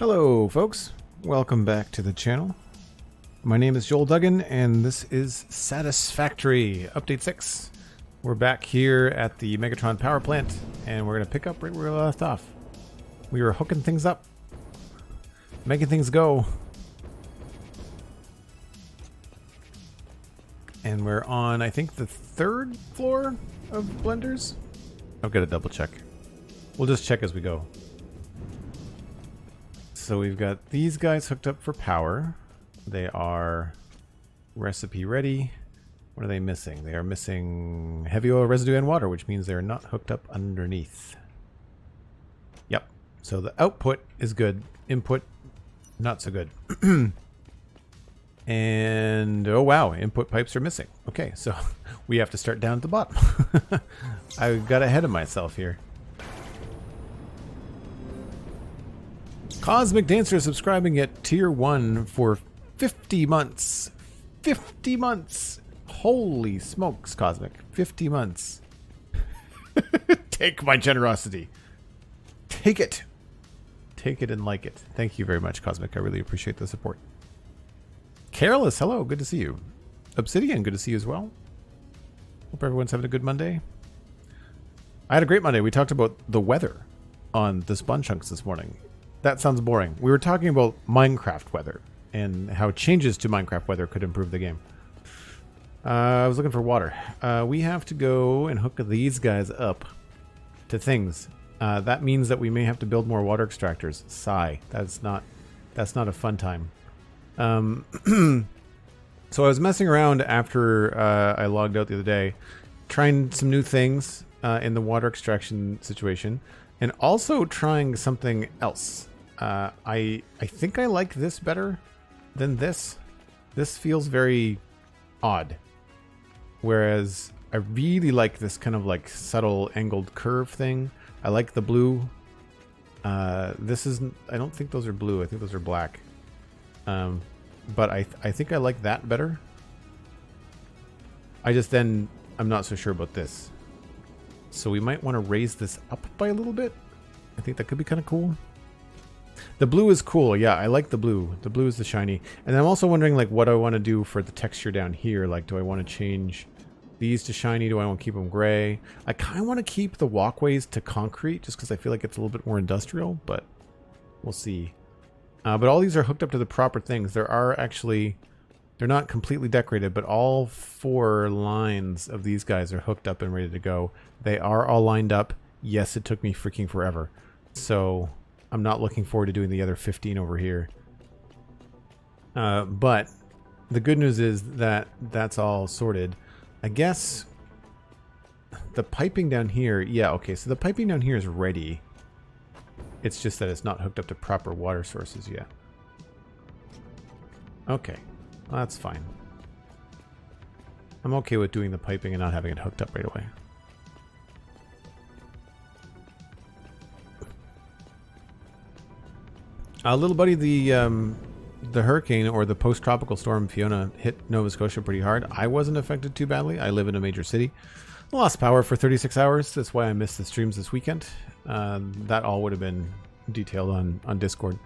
Hello folks, welcome back to the channel. My name is Joel Duggan and this is Satisfactory Update 6. We're back here at the Megatron power plant and we're going to pick up right where we left off. We were hooking things up, making things go. And we're on, I think, the 3rd floor of blenders. I'll get a double check. We'll just check as we go. So we've got these guys hooked up for power. They are recipe ready. What are they missing? They are missing heavy oil residue and water, which means they're not hooked up underneath. Yep. So the output is good. Input, not so good. And oh wow, input pipes are missing. Okay, so we have to start down at the bottom. I got ahead of myself here. Cosmic Dancer subscribing at tier 1 for 50 months. 50 months. Holy smokes, Cosmic. 50 months. Take my generosity. Take it. Take it and like it. Thank you very much, Cosmic. I really appreciate the support. Careless, hello. Good to see you. Obsidian, good to see you as well. Hope everyone's having a good Monday. I had a great Monday. We talked about the weather on the Spawn Chunks this morning. That sounds boring. We were talking about Minecraft weather and how changes to Minecraft weather could improve the game. I was looking for water. We have to go and hook these guys up to things. That means that we may have to build more water extractors. Sigh. That's not a fun time. So I was messing around after I logged out the other day, trying some new things in the water extraction situation, and also trying something else. I think I like this better than this. This feels very odd. Whereas I really like this kind of like subtle angled curve thing. I like the blue. This isn't, I don't think those are blue. I think those are black. But I think I like that better. I'm not so sure about this. So we might want to raise this up by a little bit. I think that could be kind of cool. The blue is cool. Yeah, I like the blue. The blue is the shiny. And I'm also wondering like what I want to do for the texture down here. Like, do I want to change these to shiny? Do I want to keep them gray? I kind of want to keep the walkways to concrete just because I feel like it's a little bit more industrial, but we'll see. But all these are hooked up to the proper things. They're not completely decorated, but all 4 lines of these guys are hooked up and ready to go. They are all lined up. Yes, it took me freaking forever. So I'm not looking forward to doing the other 15 over here. But the good news is that that's all sorted. I guess the piping down here, yeah, okay, so the piping down here is ready. It's just that it's not hooked up to proper water sources yet. Okay, well, that's fine. I'm okay with doing the piping and not having it hooked up right away. Little buddy, the hurricane or the post-tropical storm Fiona hit Nova Scotia pretty hard. I wasn't affected too badly. I live in a major city. I lost power for 36 hours. That's why I missed the streams this weekend. That all would have been detailed on Discord.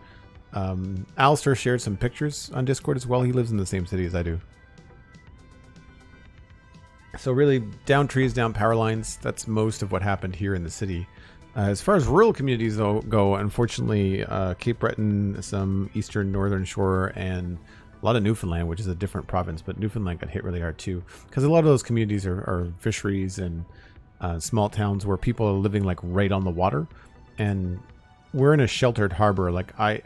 Alistair shared some pictures on Discord as well. He lives in the same city as I do. So really, down trees, down power lines. That's most of what happened here in the city. As far as rural communities though go, unfortunately, Cape Breton, some eastern northern shore, and a lot of Newfoundland, which is a different province, but Newfoundland got hit really hard too. Because a lot of those communities are fisheries and small towns where people are living like right on the water. And we're in a sheltered harbor. Like I'm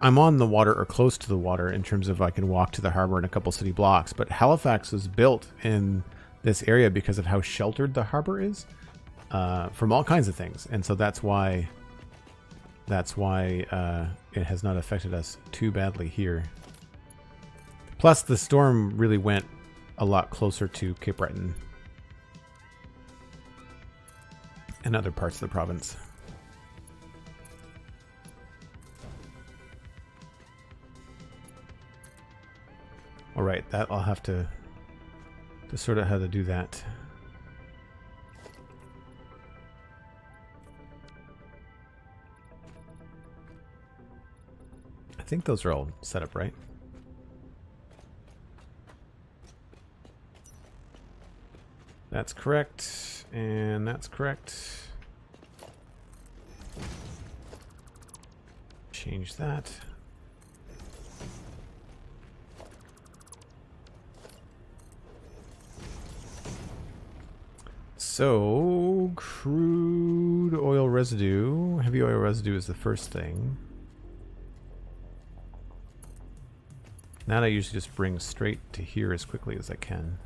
on the water or close to the water in terms of I can walk to the harbor in a couple city blocks. But Halifax was built in this area because of how sheltered the harbor is. From all kinds of things, and so that's why it has not affected us too badly here. Plus, the storm really went a lot closer to Cape Breton and other parts of the province. All right, that I'll have to sort out how to do that. I think those are all set up right. That's correct, and that's correct. Change that. So, crude oil residue, heavy oil residue is the first thing. That I usually just bring straight to here as quickly as I can.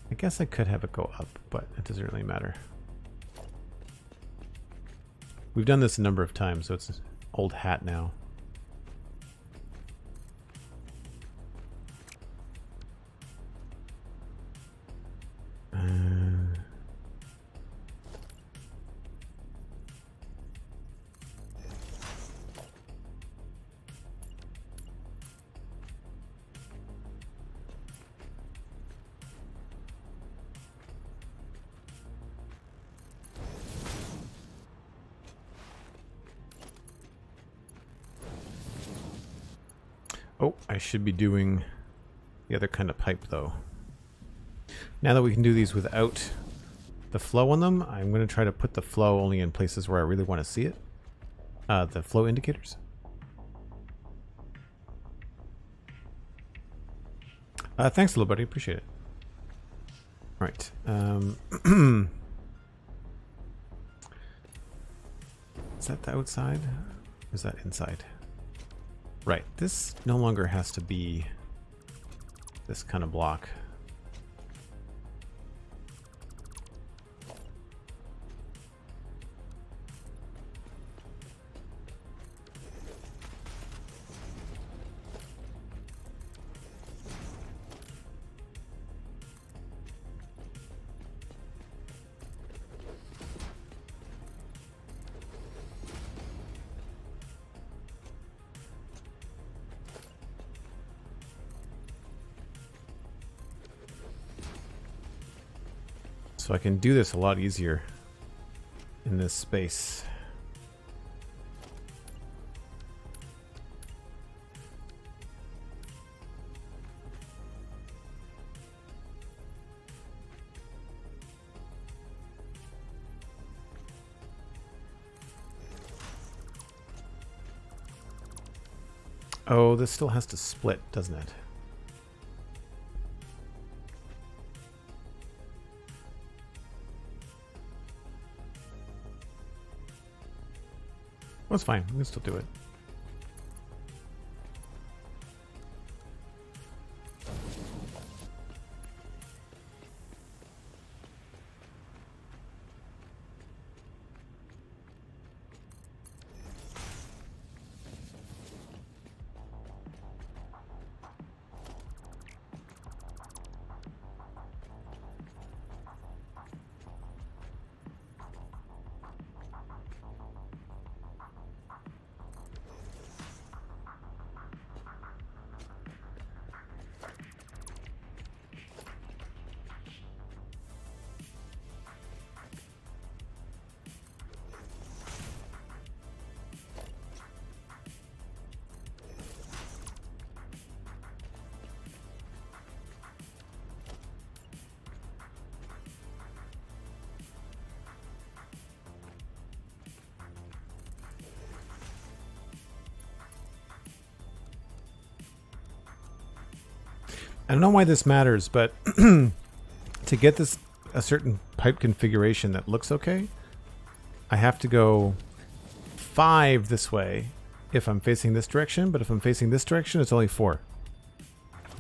I guess I could have it go up, but it doesn't really matter. We've done this a number of times, so it's an old hat now. Oh, I should be doing the other kind of pipe though. Now that we can do these without the flow on them, I'm going to try to put the flow only in places where I really want to see it. The flow indicators. Thanks, little buddy. Appreciate it. All right. Is that the outside? Or is that inside? Right. This no longer has to be this kind of block. So I can do this a lot easier in this space. Oh, this still has to split, doesn't it? That's fine. We can still do it. I don't know why this matters, but to get this a certain pipe configuration that looks okay, I have to go 5 this way if I'm facing this direction, but if I'm facing this direction, it's only 4.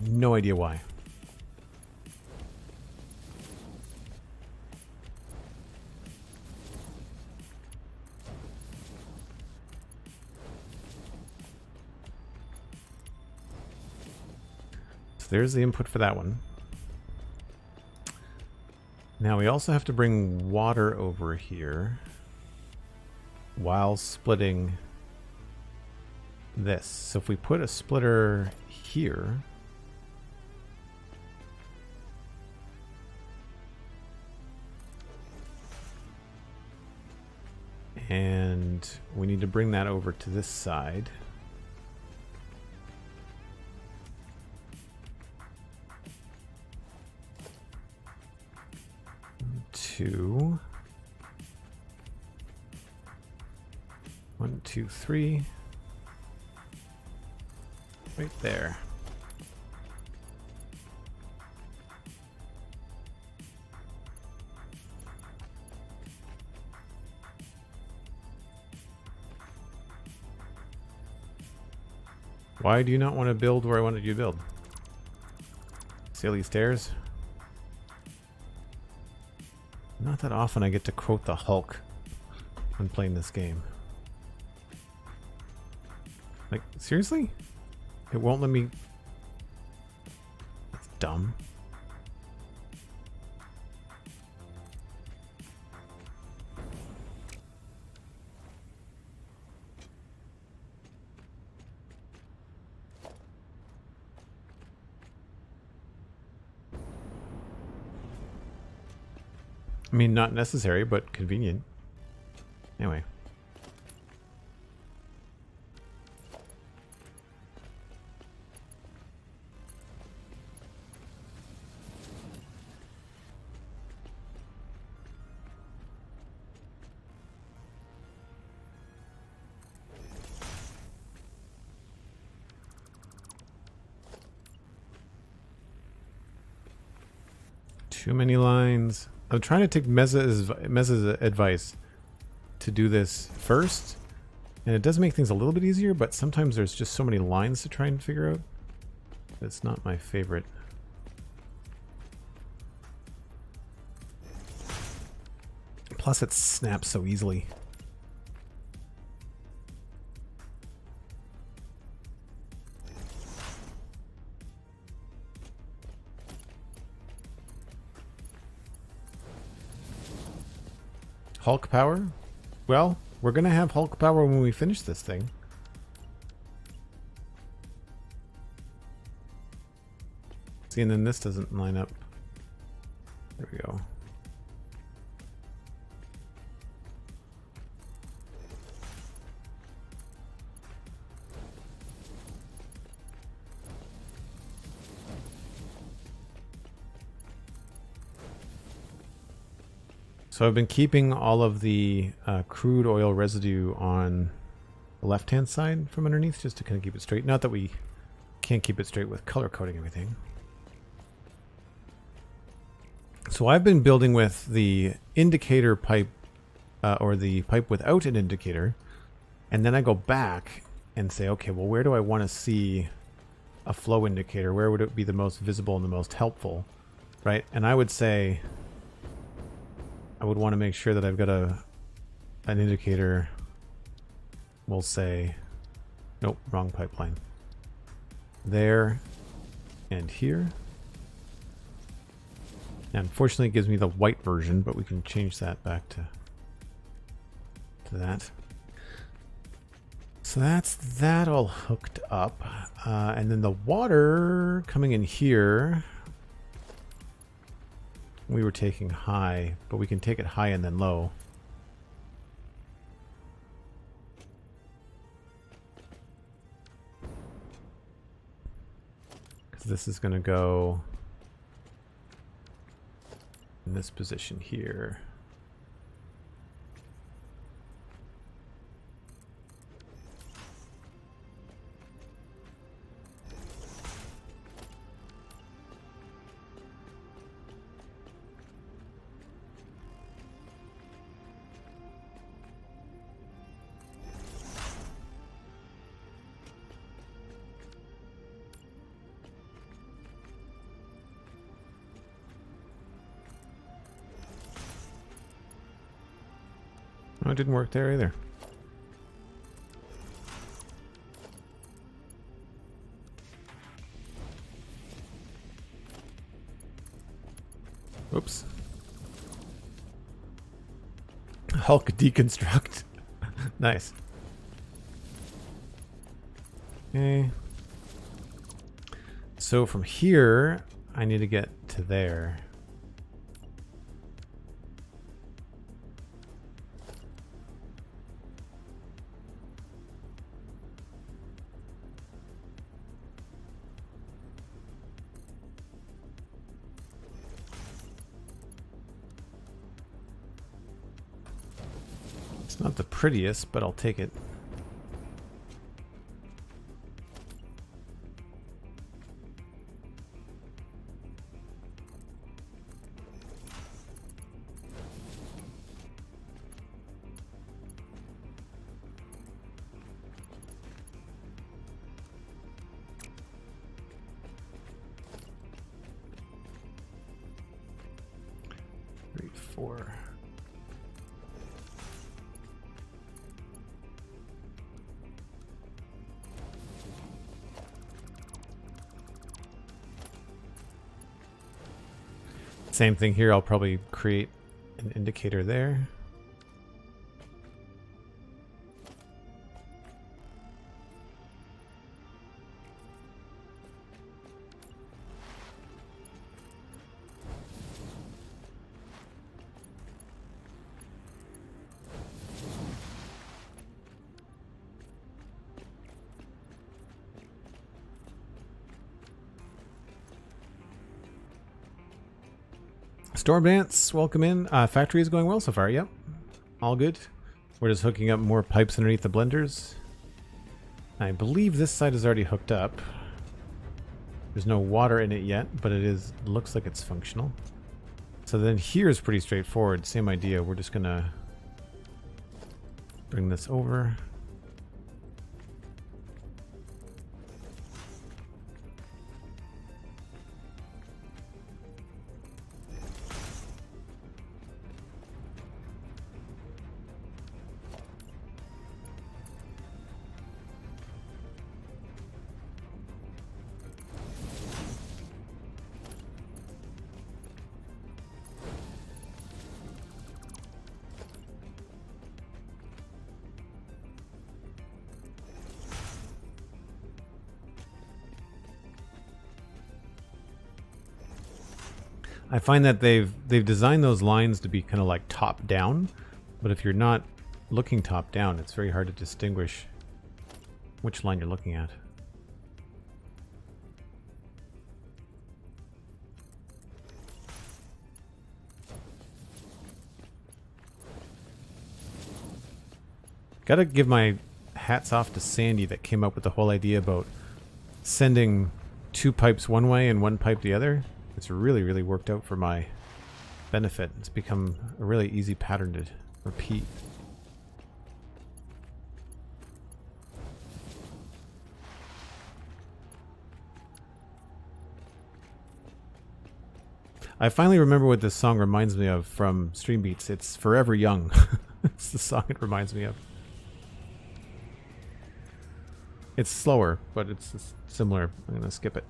No idea why. There's the input for that one. Now we also have to bring water over here while splitting this. So if we put a splitter here, And we need to bring that over to this side. Two. 1, 2, 3. Right there. Why do you not want to build where I wanted you to build? Silly stairs. Not that often I get to quote the Hulk when playing this game. Like, seriously? It won't let me... That's dumb. I mean, not necessary, but convenient. Anyway. Too many lines. I'm trying to take Meza's advice to do this first, and it does make things a little bit easier, but sometimes there's just so many lines to try and figure out. It's not my favorite. Plus it snaps so easily. Hulk power? Well, we're gonna have Hulk power when we finish this thing. See, and then this doesn't line up. There we go. So I've been keeping all of the crude oil residue on the left-hand side from underneath just to kind of keep it straight. Not that we can't keep it straight with color coding everything. So I've been building with the indicator pipe or the pipe without an indicator. And then I go back and say, okay, well, where do I want to see a flow indicator? Where would it be the most visible and the most helpful? Right? And I would say... I would want to make sure that I've got an indicator. We'll say, nope, wrong pipeline. There and here. And unfortunately it gives me the white version, but we can change that back to that. So that's that all hooked up. And then the water coming in here. We were taking high, but we can take it high and then low. Because this is going to go in this position here. Oh, it didn't work there either. Oops. Hulk deconstruct. Nice. Okay. So from here, I need to get to there. It's not the prettiest, but I'll take it. Four. Same thing here. I'll probably create an indicator there. Storm Dance, welcome in. Factory is going well so far, yep. All good. We're just hooking up more pipes underneath the blenders. I believe this side is already hooked up. There's no water in it yet, but it is looks like it's functional. So then here is pretty straightforward. Same idea. We're just gonna bring this over. I find that they've designed those lines to be kind of like top down, but if you're not looking top down, it's very hard to distinguish which line you're looking at. Gotta give my hats off to Sandy that came up with the whole idea about sending 2 pipes one way and 1 pipe the other. It's really, really worked out for my benefit. It's become a really easy pattern to repeat. I finally remember what this song reminds me of from Stream Beats. It's Forever Young. It's the song it reminds me of. It's slower, but it's similar. I'm going to skip it.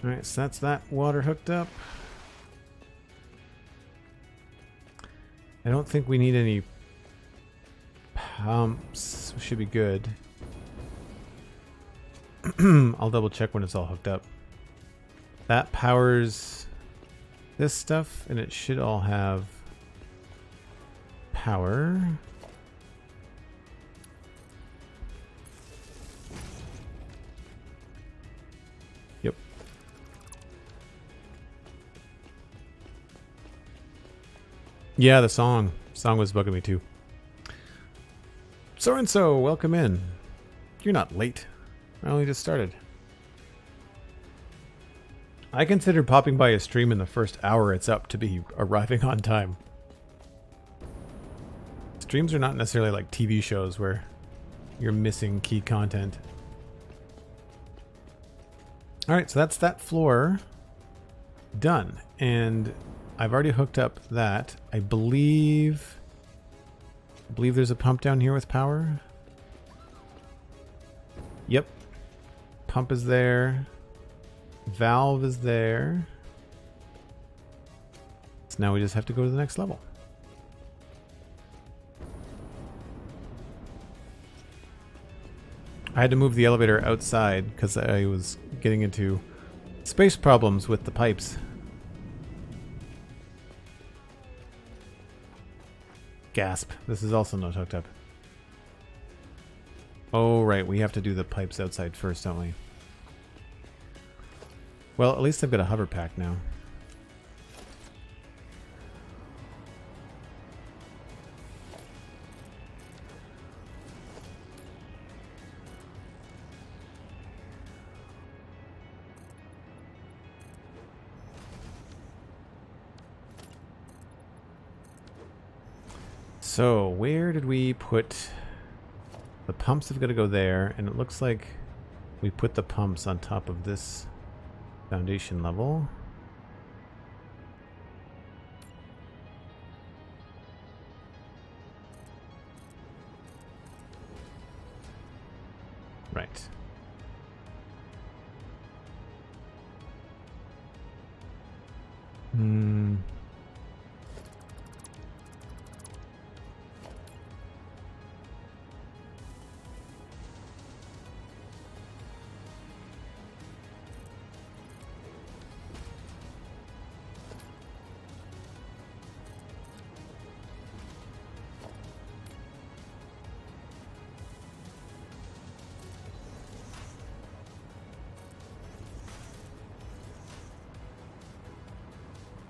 Alright, so that's that water hooked up. I don't think we need any pumps. We should be good. I'll double check when it's all hooked up. That powers this stuff, and it should all have power. Yep. Yeah, the song was bugging me too. So-and-so, welcome in. You're not late. I only just started. I consider popping by a stream in the first hour it's up to be arriving on time. Streams are not necessarily like TV shows where you're missing key content. Alright, so that's that floor done. And I've already hooked up that. I believe there's a pump down here with power. Yep. Pump is there. Valve is there. So now we just have to go to the next level. I had to move the elevator outside because I was getting into space problems with the pipes. Gasp. This is also not hooked up. Oh, right. We have to do the pipes outside first, don't we? Well, at least I've got a hover pack now. So, where did we put... The pumps have got to go there, and it looks like we put the pumps on top of this foundation level. Right.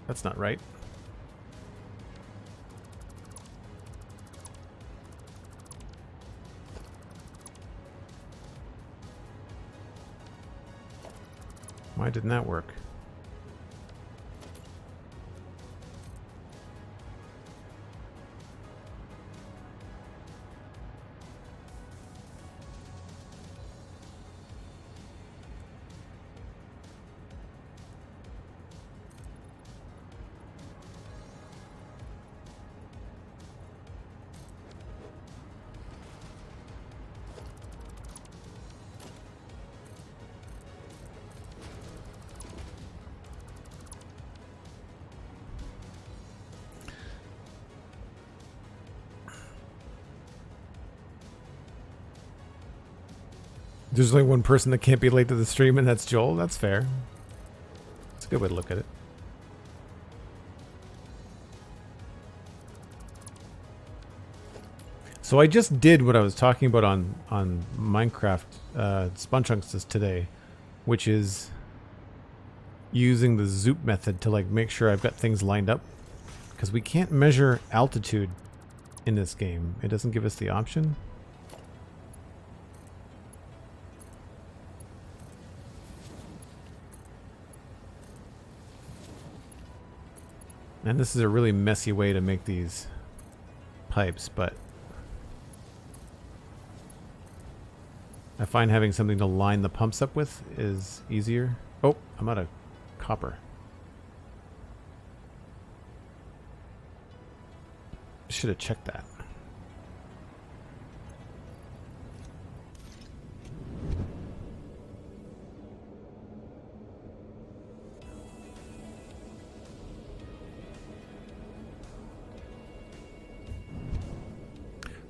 That's not right. Why didn't that work? There's only one person that can't be late to the stream, and that's Joel. That's fair. That's a good way to look at it. So I just did what I was talking about on Minecraft Spunchunks today, which is using the zoop method to like make sure I've got things lined up, because we can't measure altitude in this game. It doesn't give us the option. And this is a really messy way to make these pipes, but I find having something to line the pumps up with is easier. Oh, I'm out of copper. Should have checked that.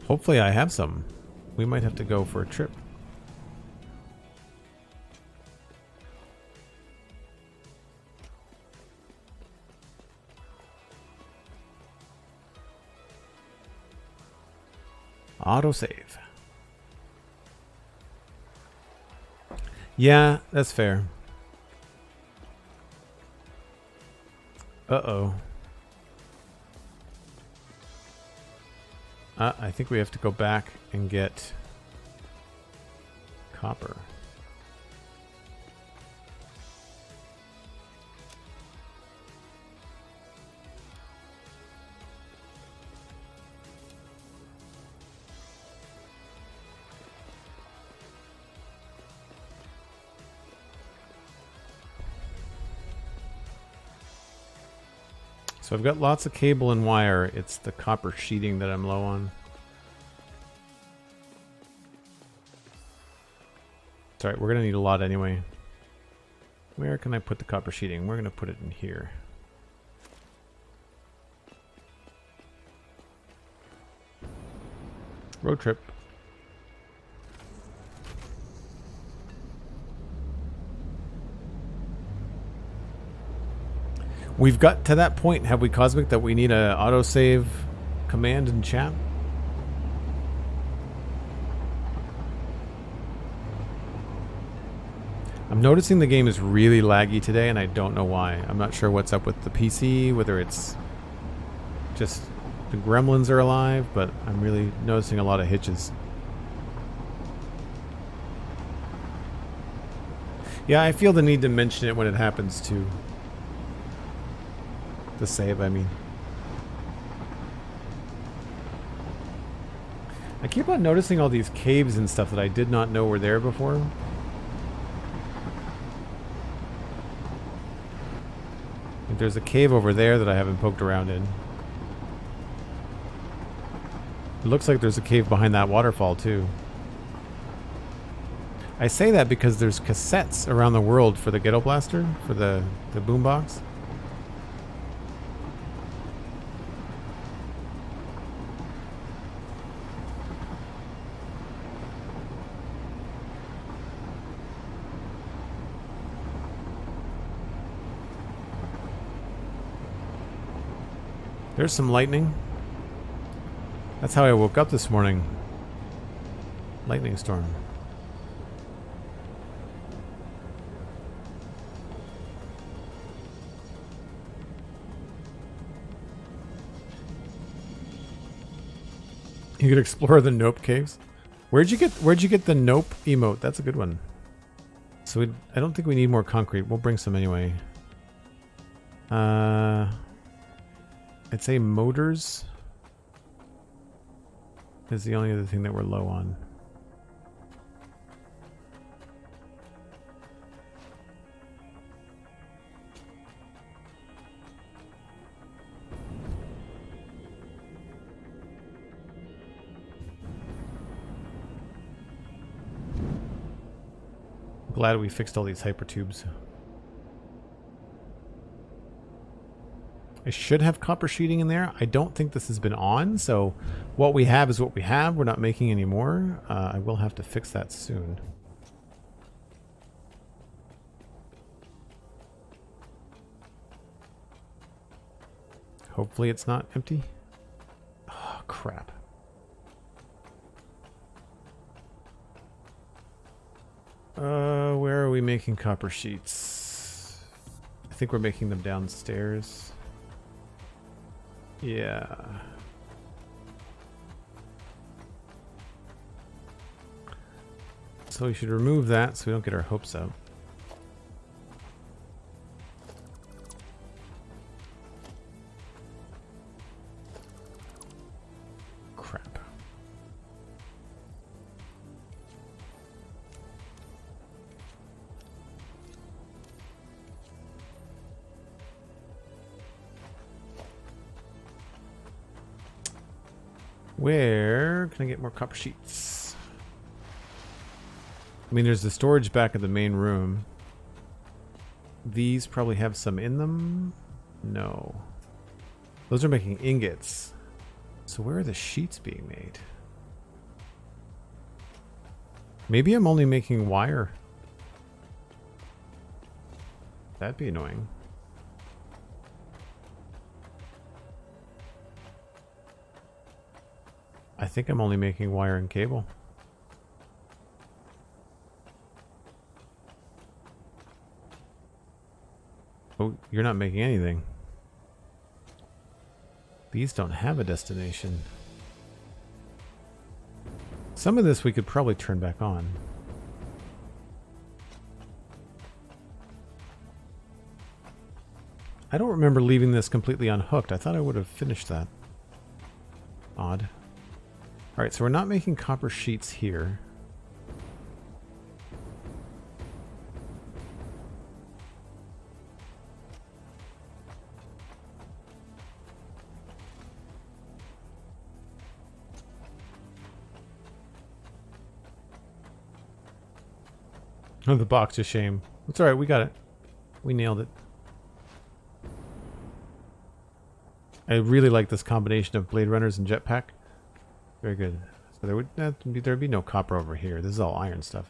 Hopefully I have some. We might have to go for a trip. Autosave. Yeah, that's fair. Uh-oh. I think we have to go back and get copper. So I've got lots of cable and wire. It's the copper sheeting that I'm low on. It's alright, we're going to need a lot anyway. Where can I put the copper sheeting? We're going to put it in here. Road trip. We've got to that point, have we, Cosmic, that we need a autosave command in chat? I'm noticing the game is really laggy today, and I don't know why. I'm not sure what's up with the PC, whether it's just the gremlins are alive, but I'm really noticing a lot of hitches. Yeah, I feel the need to mention it when it happens too. The save, I mean. I keep on noticing all these caves and stuff that I did not know were there before. Like there's a cave over there that I haven't poked around in. It looks like there's a cave behind that waterfall too. I say that because there's cassettes around the world for the Ghetto Blaster, for the boombox. There's some lightning. That's how I woke up this morning. Lightning storm. You could explore the Nope caves. Where'd you get the Nope emote? That's a good one. So I don't think we need more concrete. We'll bring some anyway. I'd say motors is the only other thing that we're low on. Glad we fixed all these hypertubes. I should have copper sheeting in there. I don't think this has been on, so what we have is what we have. We're not making any more. I will have to fix that soon. Hopefully it's not empty. Oh, crap. Where are we making copper sheets? I think we're making them downstairs. Yeah. So we should remove that so we don't get our hopes up. Crap. Where can I get more copper sheets? I mean, there's the storage back of the main room. These probably have some in them. No. Those are making ingots. So where are the sheets being made? Maybe I'm only making wire. That'd be annoying. I think I'm only making wire and cable. Oh, you're not making anything. These don't have a destination. Some of this we could probably turn back on. I don't remember leaving this completely unhooked. I thought I would have finished that. Odd. Alright, so we're not making copper sheets here. Oh, the box, a shame. It's alright, we got it. We nailed it. I really like this combination of Blade Runners and Jetpack. Very good. So there'd be no copper over here. This is all iron stuff.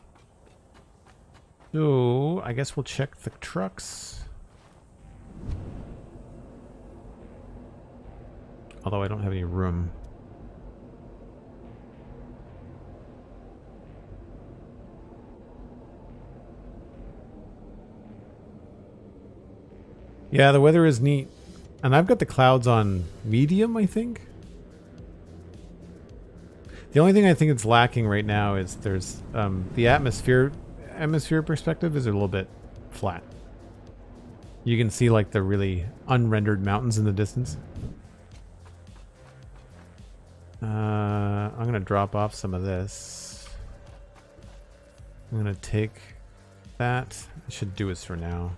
So I guess we'll check the trucks. Although I don't have any room. Yeah, the weather is neat. And I've got the clouds on medium, I think. The only thing I think it's lacking right now is there's the atmosphere perspective is a little bit flat. You can see like the really unrendered mountains in the distance. I'm going to drop off some of this. I'm going to take that. I should do this for now.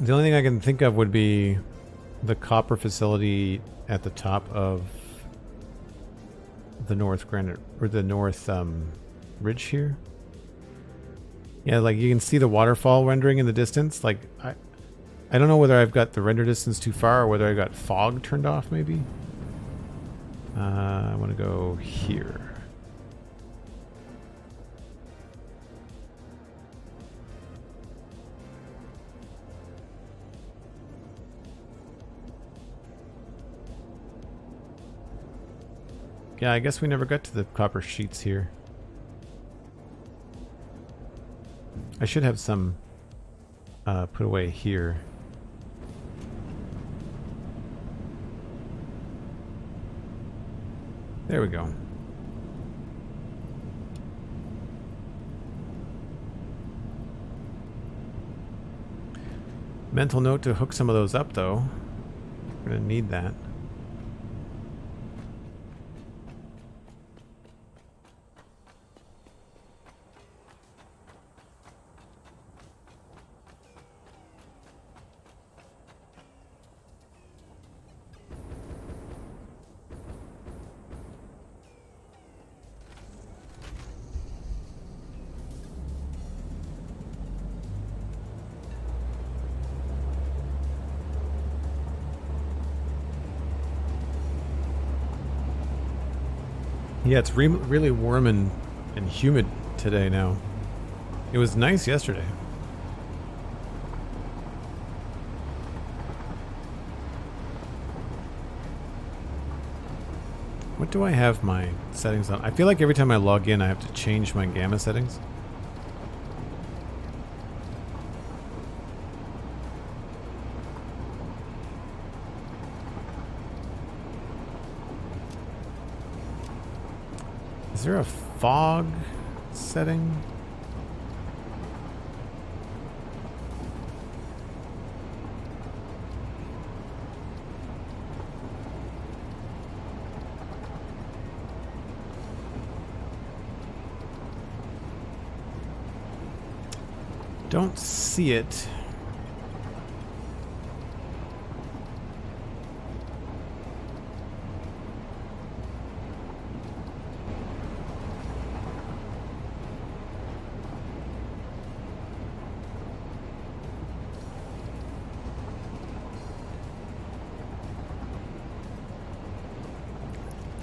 The only thing I can think of would be the copper facility at the top of the North Granite, or the North Ridge here. Yeah, like you can see the waterfall rendering in the distance. Like I don't know whether I've got the render distance too far or whether I got fog turned off maybe. I want to go here. Yeah, I guess we never got to the copper sheets here. I should have some put away here. There we go. Mental note to hook some of those up though. We're gonna need that. Yeah, it's really warm and humid today now. It was nice yesterday. What do I have my settings on? I feel like every time I log in I have to change my gamma settings. Is there a fog setting? Don't see it.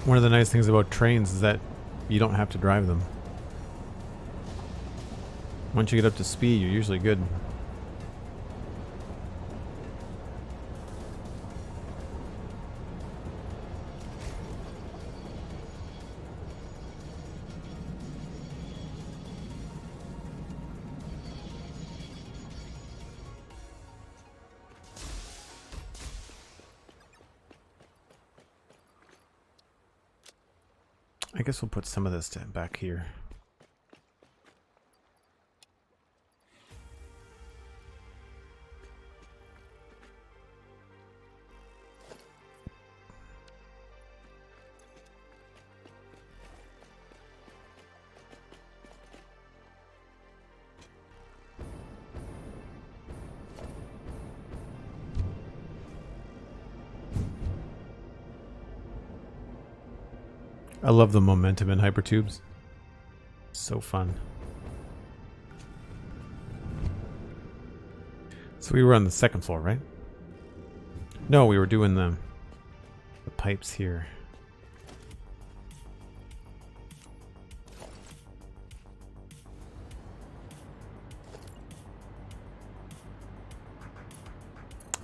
One of the nice things about trains is that you don't have to drive them. Once you get up to speed, you're usually good. I guess we'll put some of this back here. I love the momentum in hypertubes. So fun. So we were on the second floor, right? No, we were doing the pipes here.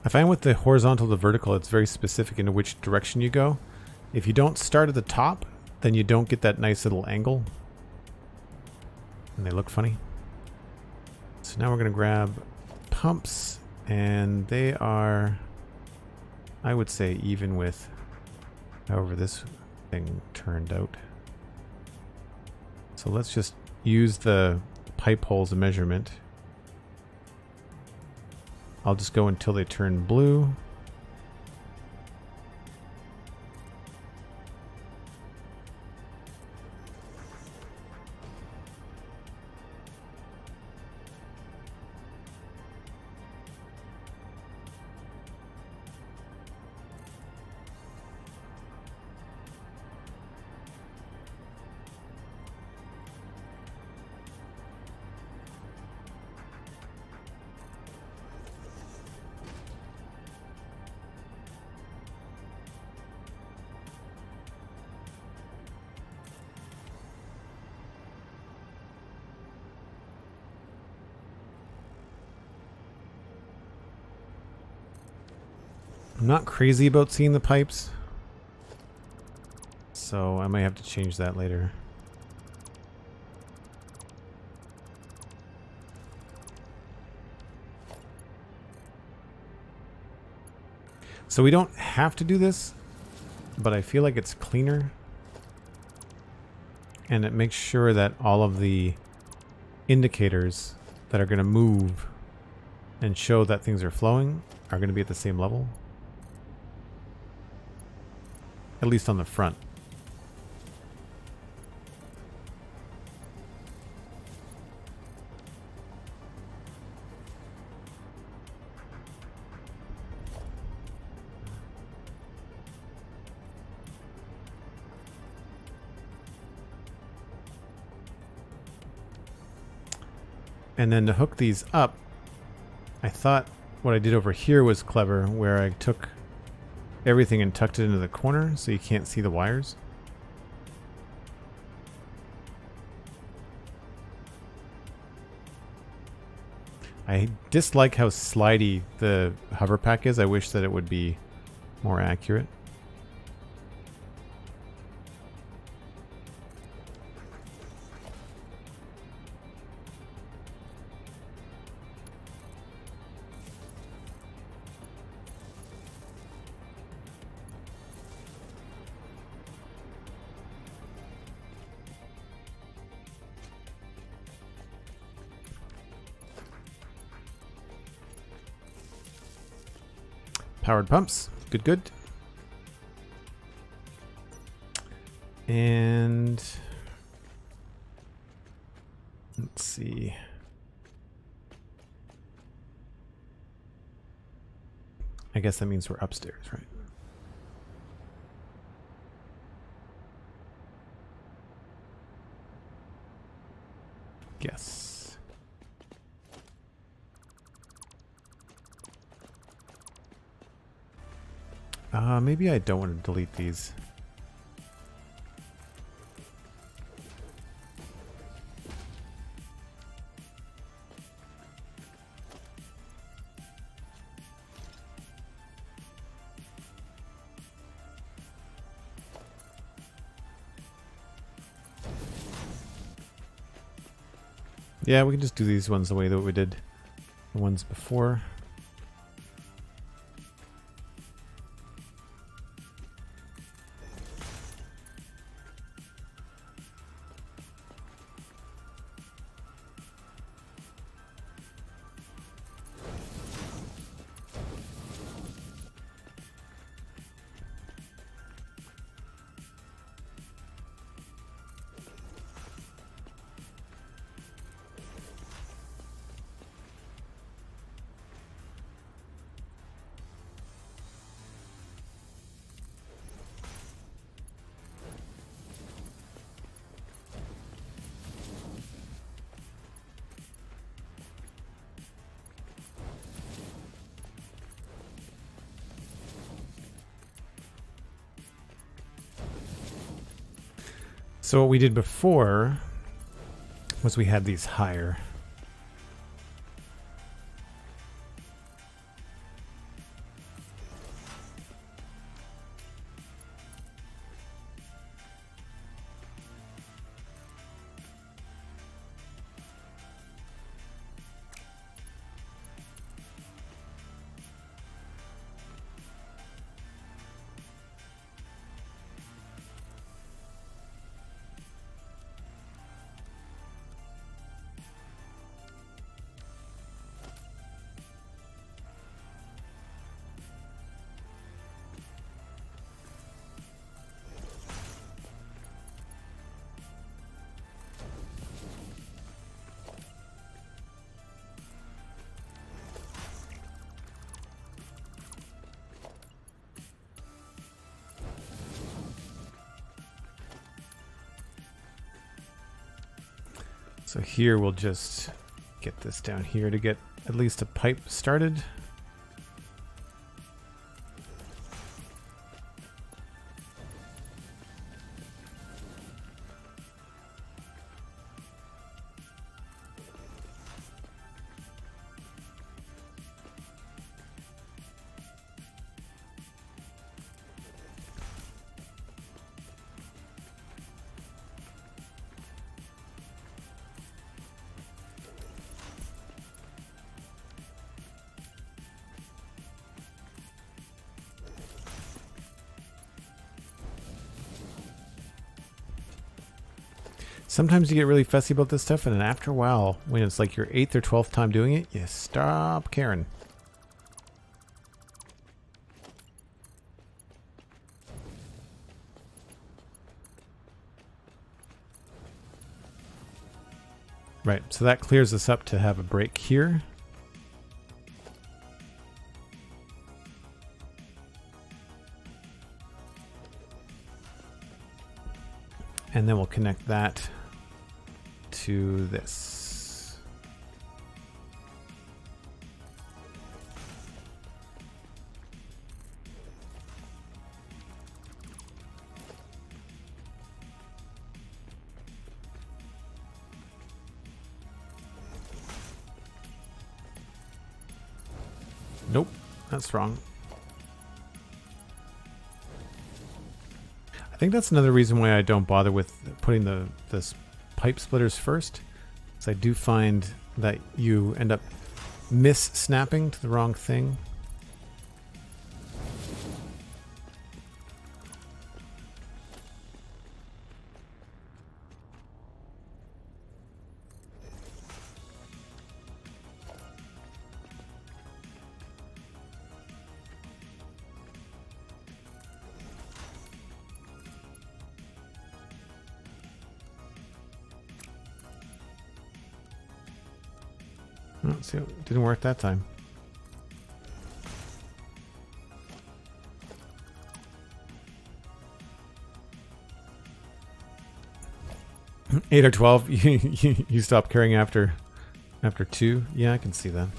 I find with the horizontal to vertical, it's very specific into which direction you go. If you don't start at the top, then you don't get that nice little angle. And they look funny. So now we're going to grab pumps, and they are, I would say, even with however this thing turned out. So let's just use the pipe holes of measurement. I'll just go until they turn blue. I'm not crazy about seeing the pipes, so I might have to change that later. So we don't have to do this, but I feel like it's cleaner. And it makes sure that all of the indicators that are going to move and show that things are flowing are going to be at the same level. At least on the front. And then to hook these up, I thought what I did over here was clever, where I took everything and tucked it into the corner so you can't see the wires. I dislike how slidey the hover pack is. I wish that it would be more accurate. Powered pumps. Good, good. And let's see. I guess that means we're upstairs, right? Yes. Maybe I don't want to delete these. Yeah, we can just do these ones the way that we did the ones before. So what we did before was we had these higher. So here we'll just get this down here to get at least a pipe started. Sometimes you get really fussy about this stuff, and then after a while, when it's like your 8th or 12th time doing it, you stop caring. Right, so that clears us up to have a break here. And then we'll connect that to this. Nope, that's wrong. I think that's another reason why I don't bother with putting the pipe splitters first. So I do find that you end up snapping to the wrong thing. Oh, see, it didn't work that time. Eight or 12, you stop caring after 2. Yeah, I can see that.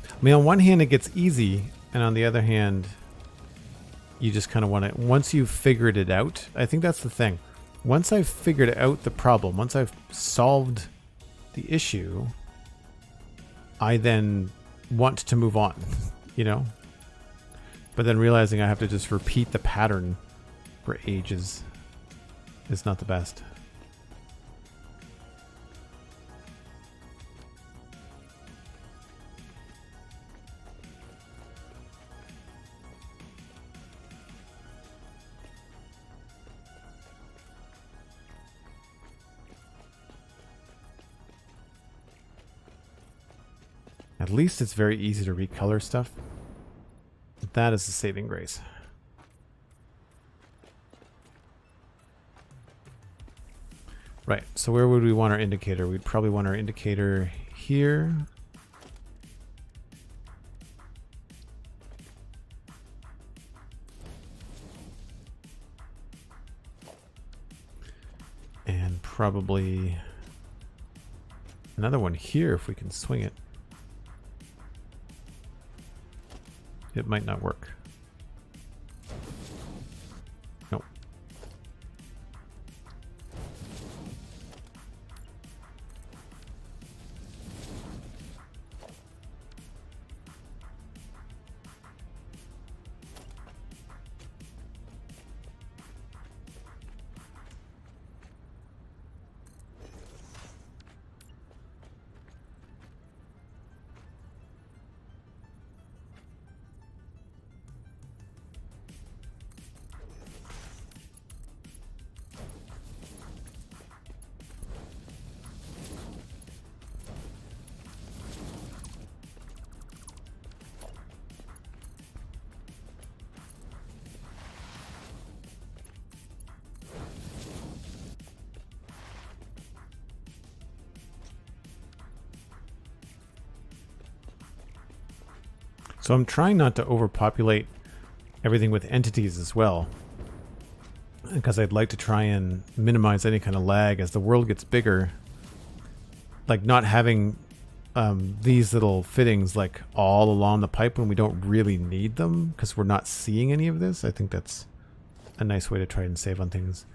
I mean, on one hand, it gets easy, and on the other hand, you just kind of want to. Once you've figured it out, I think that's the thing. Once I've figured out the problem, once I've solved the issue, I then want to move on, you know? But then realizing I have to just repeat the pattern for ages is not the best. At least it's very easy to recolor stuff. That is a saving grace. Right, so where would we want our indicator? We'd probably want our indicator here. And probably another one here if we can swing it. It might not work. Nope. So I'm trying not to overpopulate everything with entities as well. because I'd like to try and minimize any kind of lag as the world gets bigger. Like not having these little fittings like all along the pipe when we don't really need them because we're not seeing any of this. I think that's a nice way to try and save on things.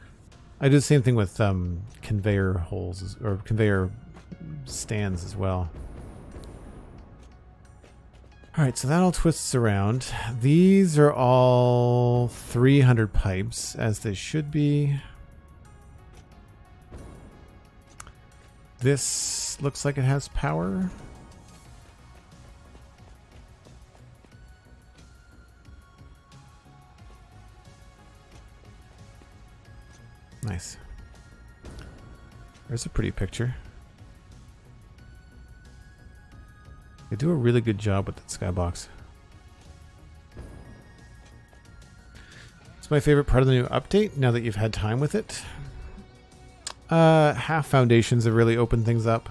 I do the same thing with conveyor holes or conveyor stands as well. Alright, so that all twists around. These are all 300 pipes, as they should be. This looks like it has power. Nice. There's a pretty picture. They do a really good job with that skybox. It's my favorite part of the new update, now that you've had time with it. Half foundations have really opened things up.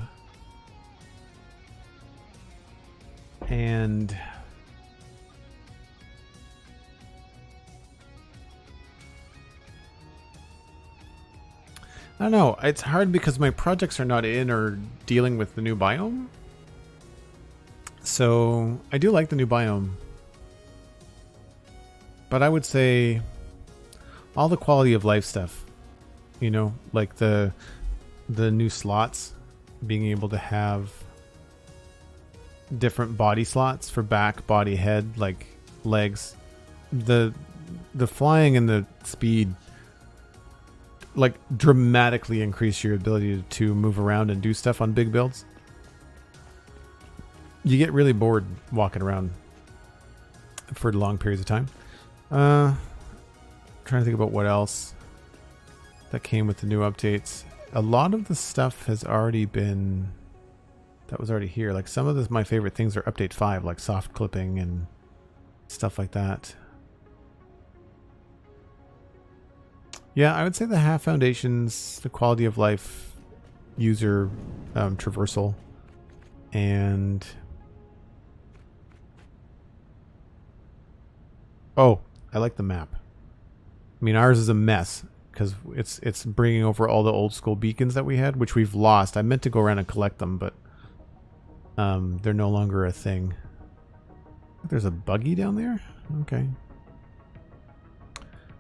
And I don't know, it's hard because my projects are not in or dealing with the new biome. So I do like the new biome, but I would say all the quality of life stuff, you know, like the new slots, being able to have different body slots for back, body, head, like legs, the flying and the speed, like dramatically increase your ability to move around and do stuff on big builds. You get really bored walking around for long periods of time. Trying to think about what else that came with the new updates. A lot of the stuff has already been, that was already here. Like some of my favorite things are update 5, like soft clipping and stuff like that. Yeah, I would say the half foundations, the quality of life, user traversal, and oh, I like the map. I mean, ours is a mess because it's bringing over all the old school beacons that we had, which we've lost. I meant to go around and collect them, but they're no longer a thing. There's a buggy down there. Okay,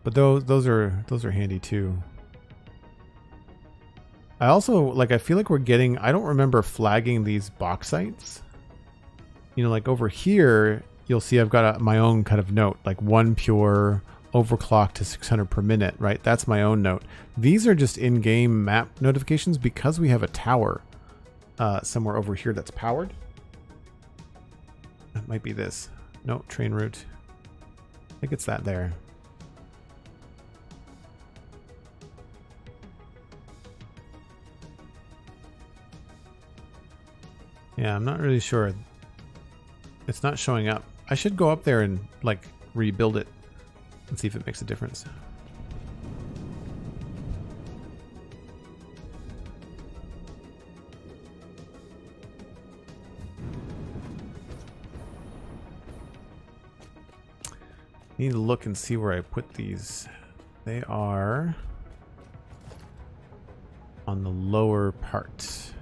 but those are handy too. I also like. I feel like we're getting. I don't remember flagging these bauxites. You know, like over here. You'll see I've got my own kind of note, like 1 pure, overclock to 600 per minute, right? That's my own note. These are just in-game map notifications because we have a tower somewhere over here that's powered. It might be this. No, train route. I think it's that there. Yeah, I'm not really sure. It's not showing up. I should go up there and like rebuild it and see if it makes a difference. Need to look and see where I put these. They are on the lower part.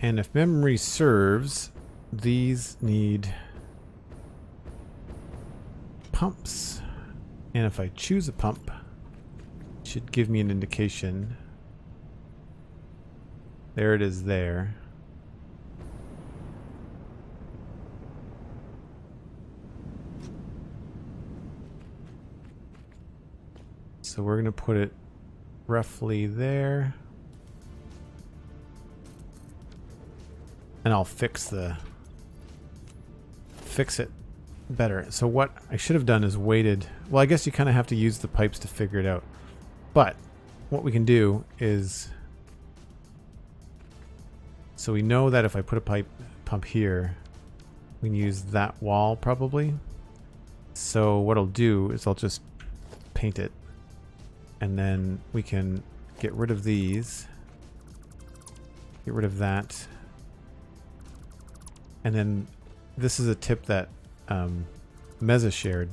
And if memory serves, these need pumps. And if I choose a pump, it should give me an indication. There it is there. So we're going to put it roughly there. And I'll fix it better. So what I should have done is waited. Well, I guess you kind of have to use the pipes to figure it out. But what we can do is, so we know that if I put a pump here, we can use that wall probably. So what I'll do is I'll just paint it, and then we can get rid of these, get rid of that, and then this is a tip that Meza shared,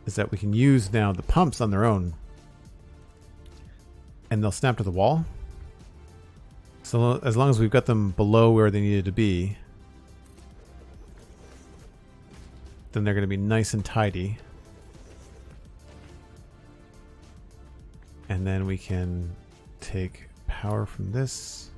is that we can use now the pumps on their own, and they'll snap to the wall. So as long as we've got them below where they needed to be, then they're going to be nice and tidy. And then we can take power from this.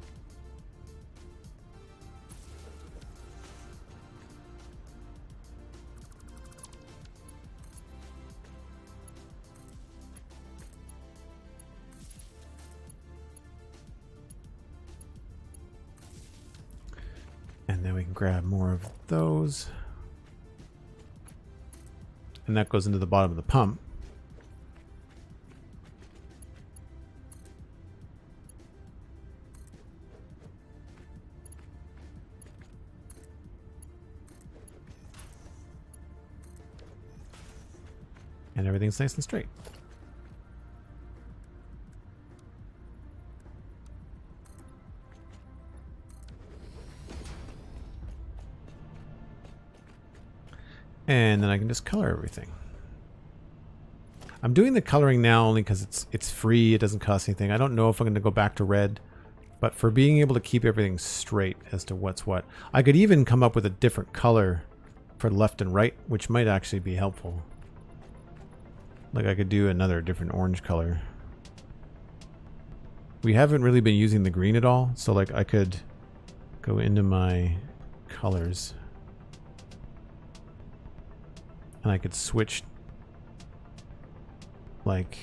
And then we can grab more of those. And that goes into the bottom of the pump. And everything's nice and straight. And then I can just color everything. I'm doing the coloring now only because it's free. It doesn't cost anything. I don't know if I'm going to go back to red, but for being able to keep everything straight as to what's what. I could even come up with a different color for left and right, which might actually be helpful. Like I could do another different orange color. We haven't really been using the green at all, so like I could go into my colors. And I could switch, like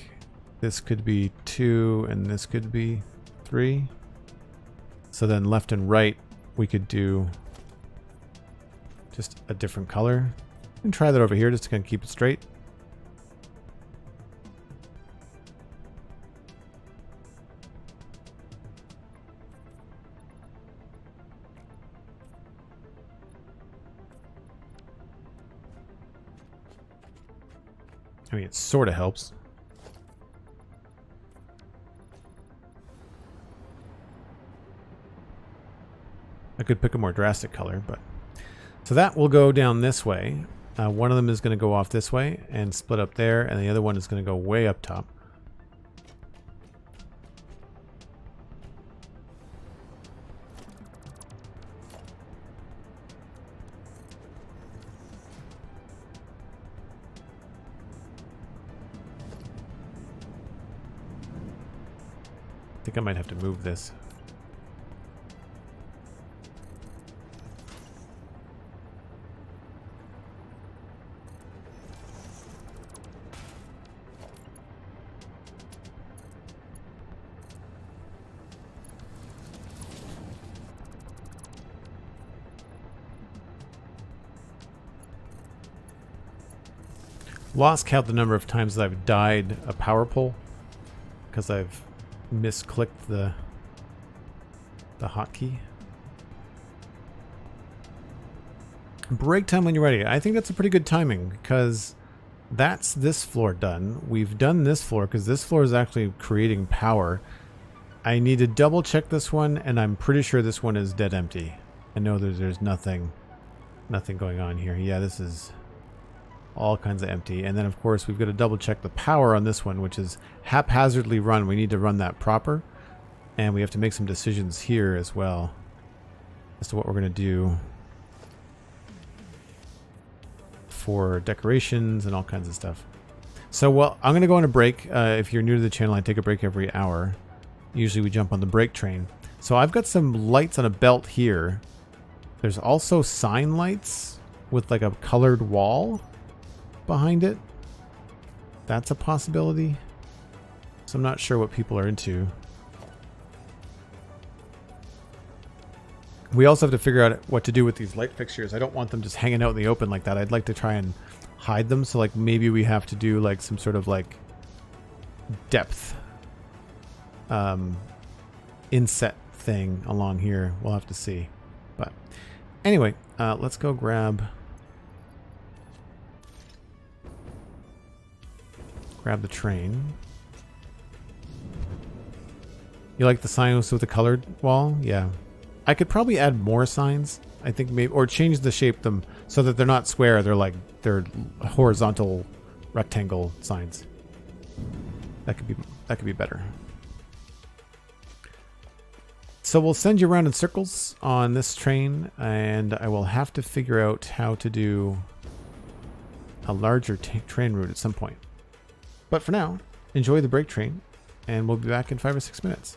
this could be 2 and this could be 3. So then left and right we could do just a different color. And try that over here just to kind of keep it straight. I mean, it sort of helps. I could pick a more drastic color, but... So that will go down this way. One of them is going to go off this way and split up there, and the other one is going to go way up top. I think I might have to move this. Lost count the number of times that I've died a power pole because I've misclicked the hotkey. Break time when you're ready. I think that's a pretty good timing because that's this floor done. We've done this floor because this floor is actually creating power. I need to double check this one, and I'm pretty sure this one is dead empty. I know there's nothing going on here. Yeah, this is all kinds of empty. And then of course we've got to double check the power on this one, which is haphazardly run. We need to run that proper, and we have to make some decisions here as well as to what we're going to do for decorations and all kinds of stuff. So well, I'm going to go on a break. If you're new to the channel, I take a break every hour. Usually we jump on the break train. So I've got some lights on a belt here. There's also sign lights with like a colored wall behind it. That's a possibility. so I'm not sure what people are into. We also have to figure out what to do with these light fixtures. I don't want them just hanging out in the open like that. I'd like to try and hide them. So like maybe we have to do like some sort of like depth inset thing along here. We'll have to see. But anyway, let's go grab the train. You like the signs with the colored wall? Yeah. I could probably add more signs. I think maybe, or change the shape them so that they're not square. They're horizontal rectangle signs. That could be better. So we'll send you around in circles on this train, and I will have to figure out how to do a larger train route at some point. But for now, enjoy the break train, and we'll be back in 5 or 6 minutes.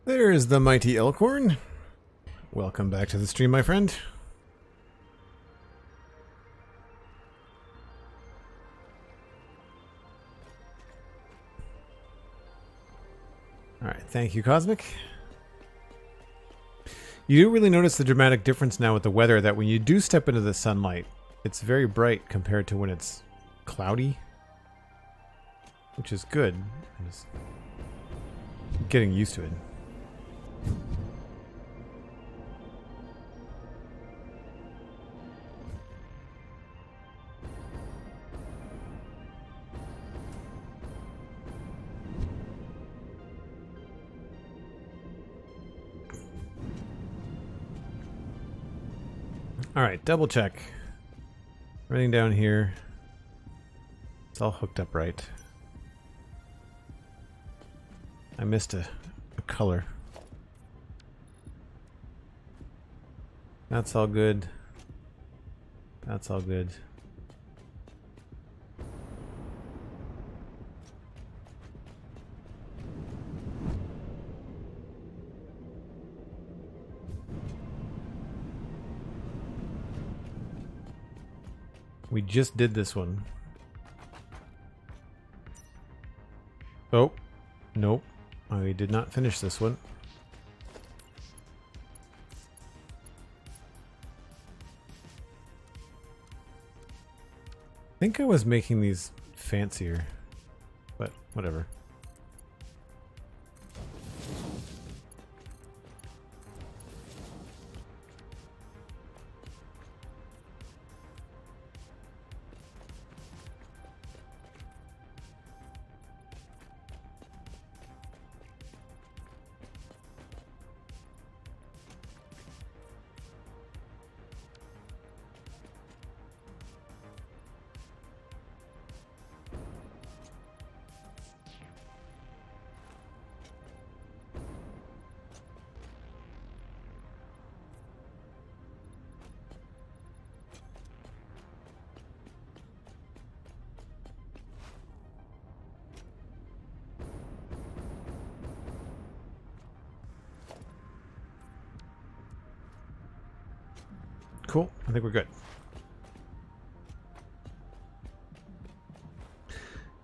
There's the mighty Elkhorn. Welcome back to the stream, my friend. Alright, thank you, Cosmic. You do really notice the dramatic difference now with the weather, that when you do step into the sunlight, it's very bright compared to when it's cloudy. Which is good. I'm just getting used to it. Alright, double check. Everything down here. It's all hooked up right. I missed a color. That's all good. That's all good. We just did this one. Oh, nope. I did not finish this one. I think I was making these fancier, but whatever. Cool. I think we're good.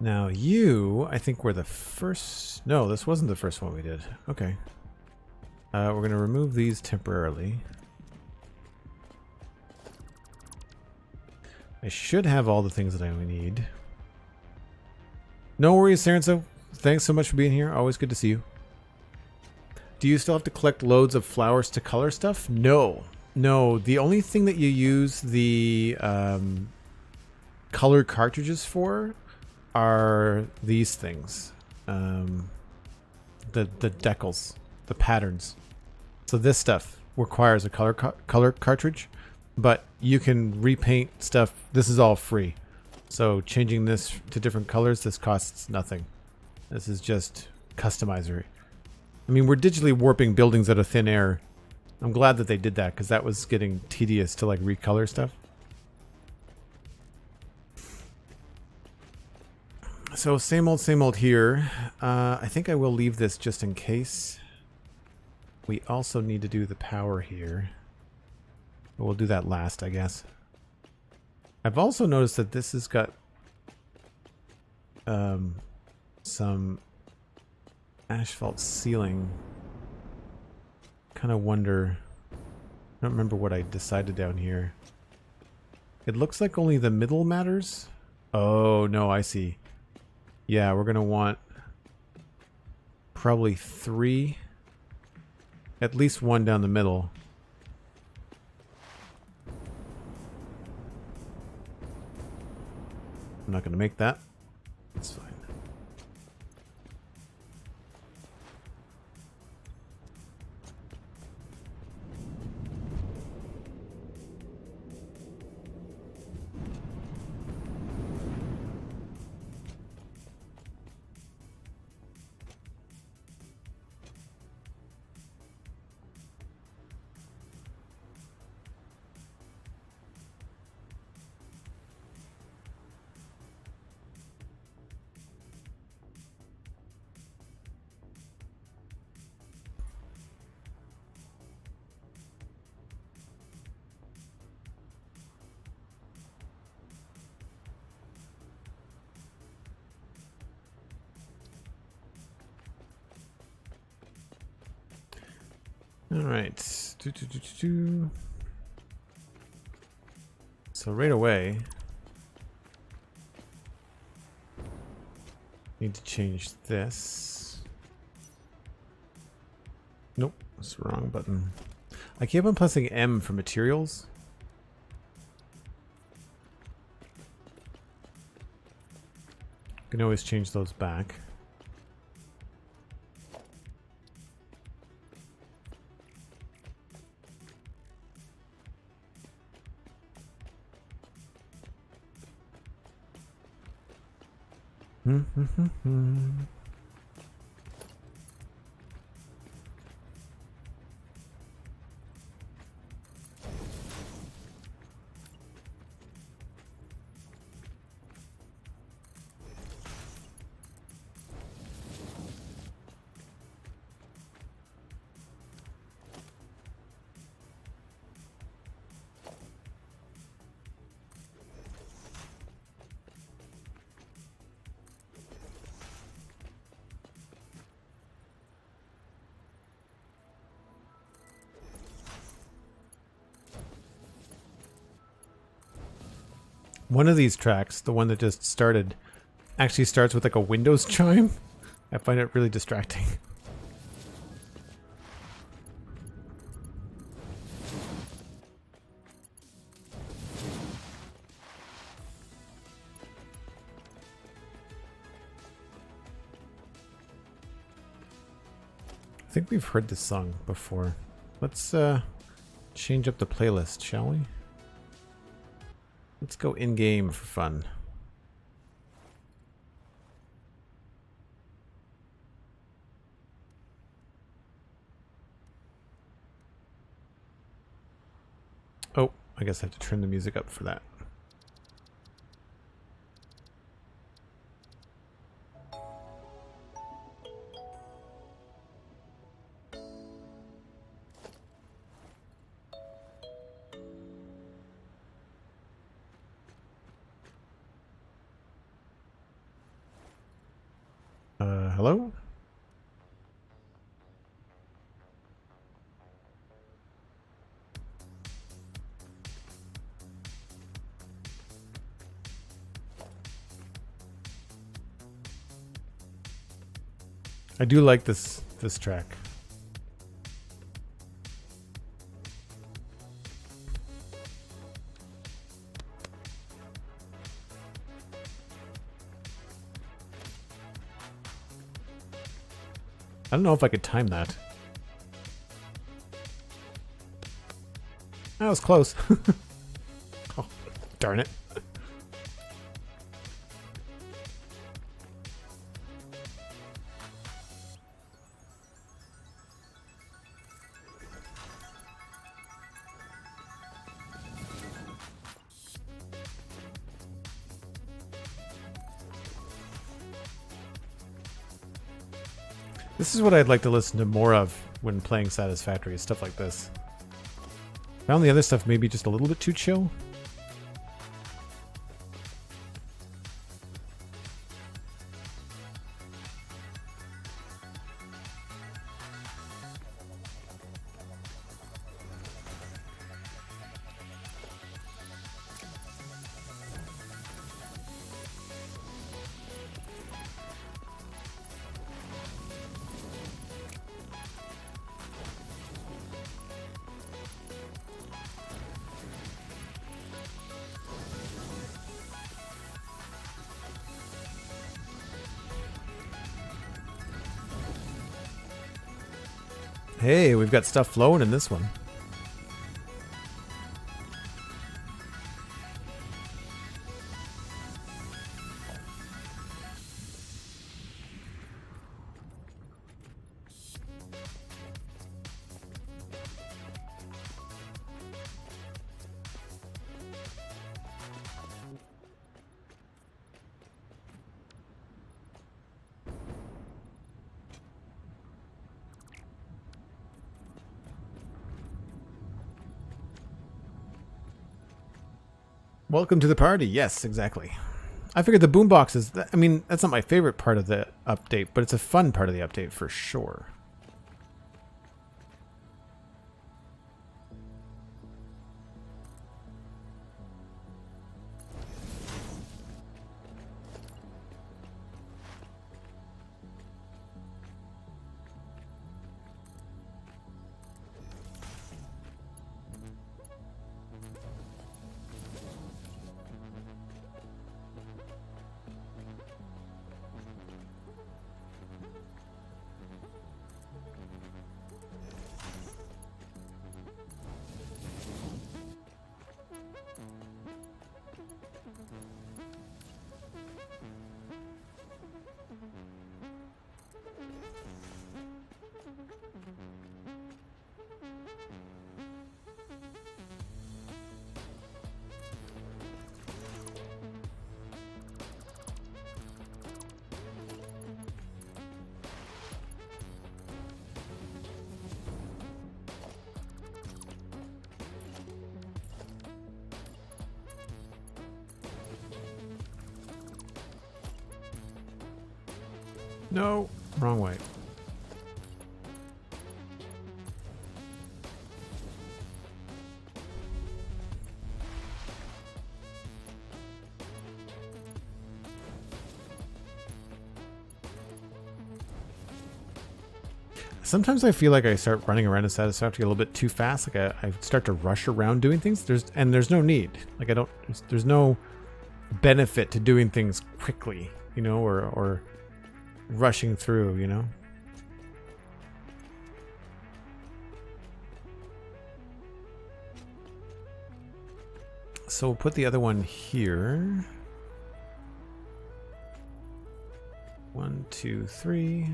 Now you, I think we're the first... No, this wasn't the first one we did. Okay. We're going to remove these temporarily. I should have all the things that I need. No worries, Sarenso. Thanks so much for being here. Always good to see you. Do you still have to collect loads of flowers to color stuff? No. No, the only thing that you use the color cartridges for are these things. The decals, the patterns. So this stuff requires a color cartridge, but you can repaint stuff. This is all free. So changing this to different colors, this costs nothing. This is just customizer. I mean, we're digitally warping buildings out of thin air. I'm glad that they did that, because that was getting tedious to like recolor stuff. So same old here. I think I will leave this just in case. We also need to do the power here. But we'll do that last, I guess. I've also noticed that this has got some asphalt ceiling. Kind of wonder. I don't remember what I decided down here. It looks like only the middle matters. Oh no, I see. Yeah, we're gonna want probably 3, at least 1 down the middle. I'm not gonna make that. That's fine. All right. So right away, need to change this. Nope, that's the wrong button. I keep on pressing M for materials. Can always change those back. One of these tracks, the one that just started, actually starts with like a Windows chime. I find it really distracting. I think we've heard this song before. Let's change up the playlist, shall we? Let's go in-game for fun. Oh, I guess I have to turn the music up for that. Hello? I do like this track. I don't know if I could time that. That was close. Oh, darn it. This is what I'd like to listen to more of when playing Satisfactory, stuff like this. Found the other stuff maybe just a little bit too chill. Hey, we've got stuff flowing in this one. Welcome to the party. Yes, exactly. I figured the boombox is, I mean, that's not my favorite part of the update, but it's a fun part of the update for sure. No, wrong way. Sometimes I feel like I start running around in Satisfactory a little bit too fast. Like I start to rush around doing things. There's no need. Like there's no benefit to doing things quickly, you know, or rushing through, you know. So we'll put the other one here. 1, 2, 3.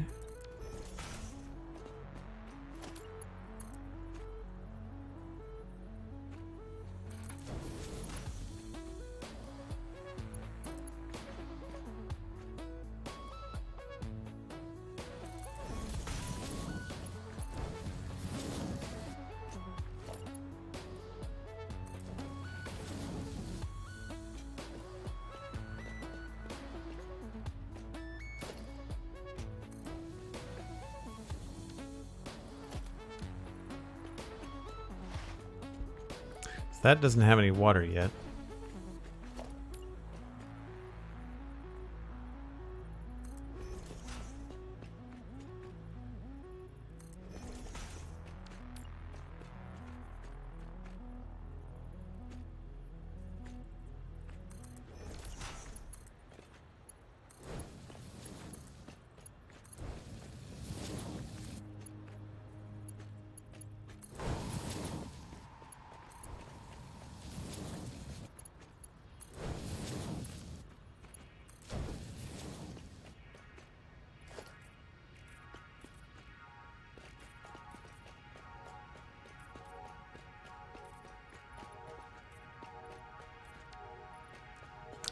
That doesn't have any water yet.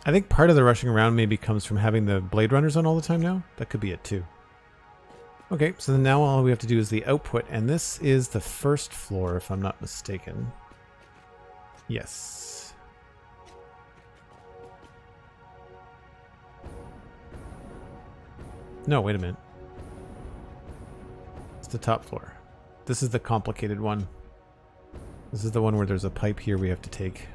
I think part of the rushing around maybe comes from having the Blade Runners on all the time now. That could be it too. Okay, so then now all we have to do is the output, and this is the first floor, if I'm not mistaken. Yes. No, wait a minute. It's the top floor. This is the complicated one. This is the one where there's a pipe here we have to take.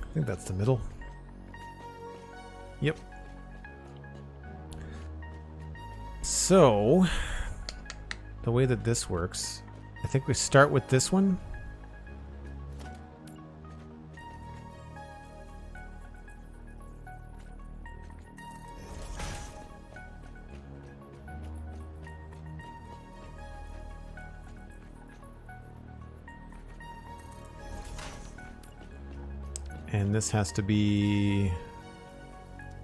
I think that's the middle. Yep. So, the way that this works, I think we start with this one. And this has to be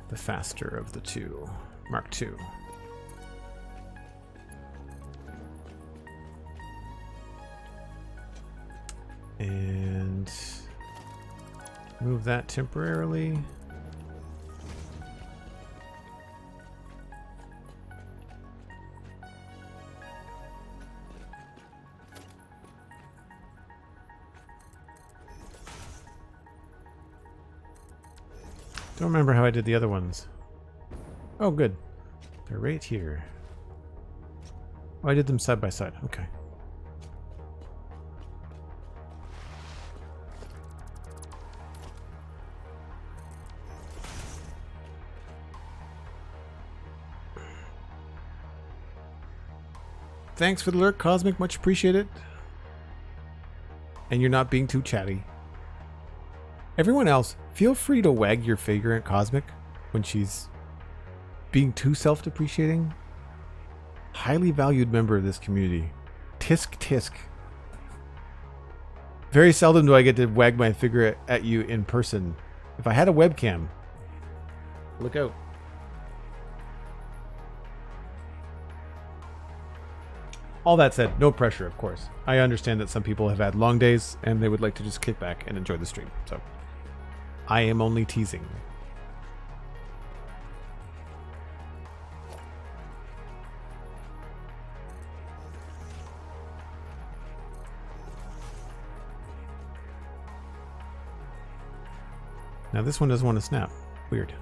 the faster of the two, Mark II. And move that temporarily. Don't remember how I did the other ones. Oh, good. They're right here. Oh, I did them side by side. Okay. Thanks for the alert, Cosmic. Much appreciated. And you're not being too chatty. Everyone else, feel free to wag your finger at Cosmic when she's being too self-depreciating. Highly valued member of this community. Tisk tisk. Very seldom do I get to wag my finger at you in person. If I had a webcam, Look out. All that said, no pressure, of course. I understand that some people have had long days and they would like to just kick back and enjoy the stream. So I am only teasing. Now this one doesn't want to snap. Weird.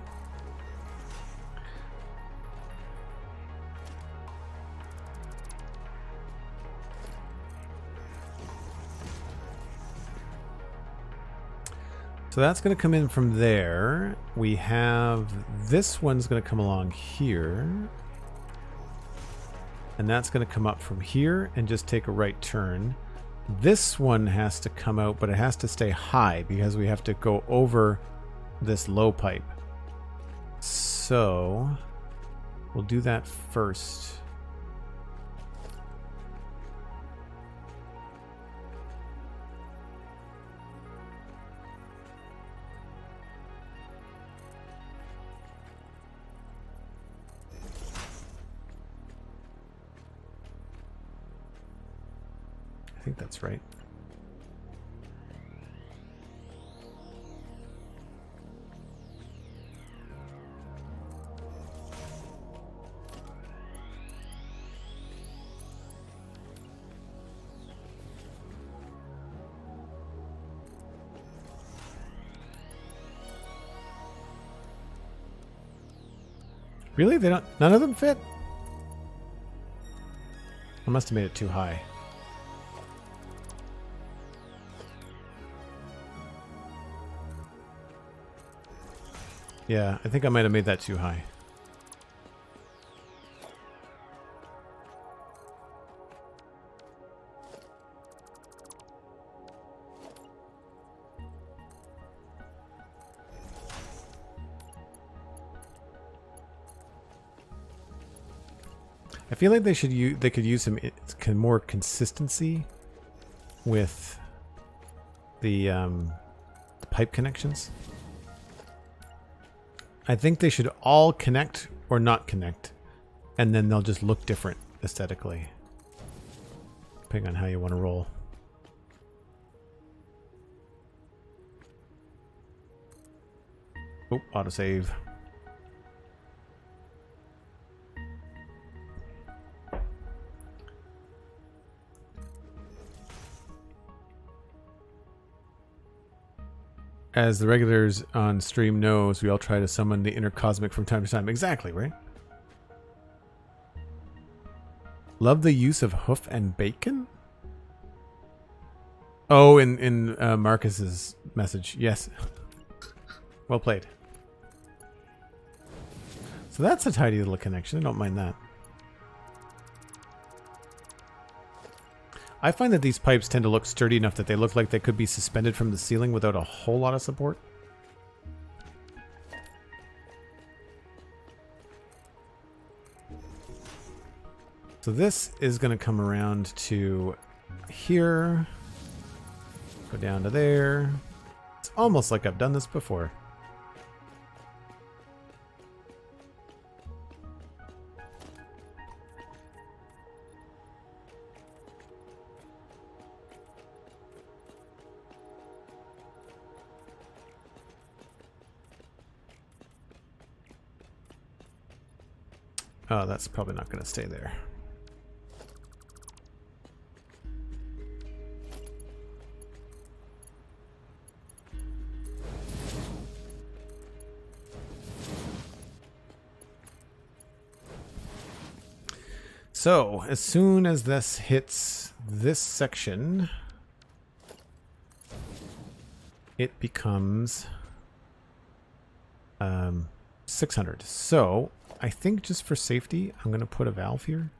So that's going to come in from there. We have this one's going to come along here. And that's going to come up from here and just take a right turn. This one has to come out, but it has to stay high because we have to go over this low pipe. So we'll do that first. I think that's right. Really? They don't, none of them fit? I must have made it too high. Yeah, I think I might have made that too high. I feel like they should they could use some more consistency with the pipe connections. I think they should all connect or not connect, and then they'll just look different aesthetically, depending on how you want to roll. Oh, autosave. As the regulars on stream knows, we all try to summon the inner cosmic from time to time. Exactly, right? Love the use of hoof and bacon? Oh, in Marcus's message. Yes. Well played. So that's a tidy little connection. I don't mind that. I find that these pipes tend to look sturdy enough that they look like they could be suspended from the ceiling without a whole lot of support. So this is going to come around to here, go down to there. It's almost like I've done this before. Oh, that's probably not going to stay there. So, as soon as this hits this section, it becomes 600. So, I think just for safety, I'm going to put a valve here.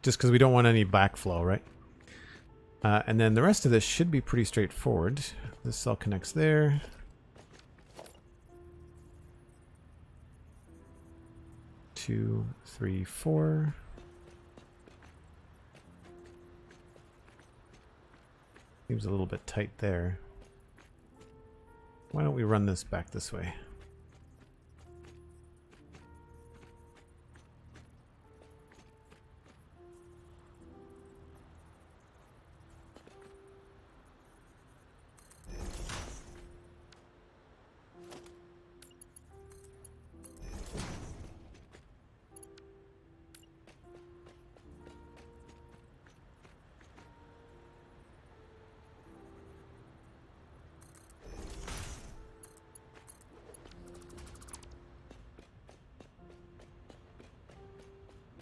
Just because we don't want any backflow, right? And then the rest of this should be pretty straightforward. This all connects there. Two, three, four. Seems a little bit tight there. Why don't we run this back this way?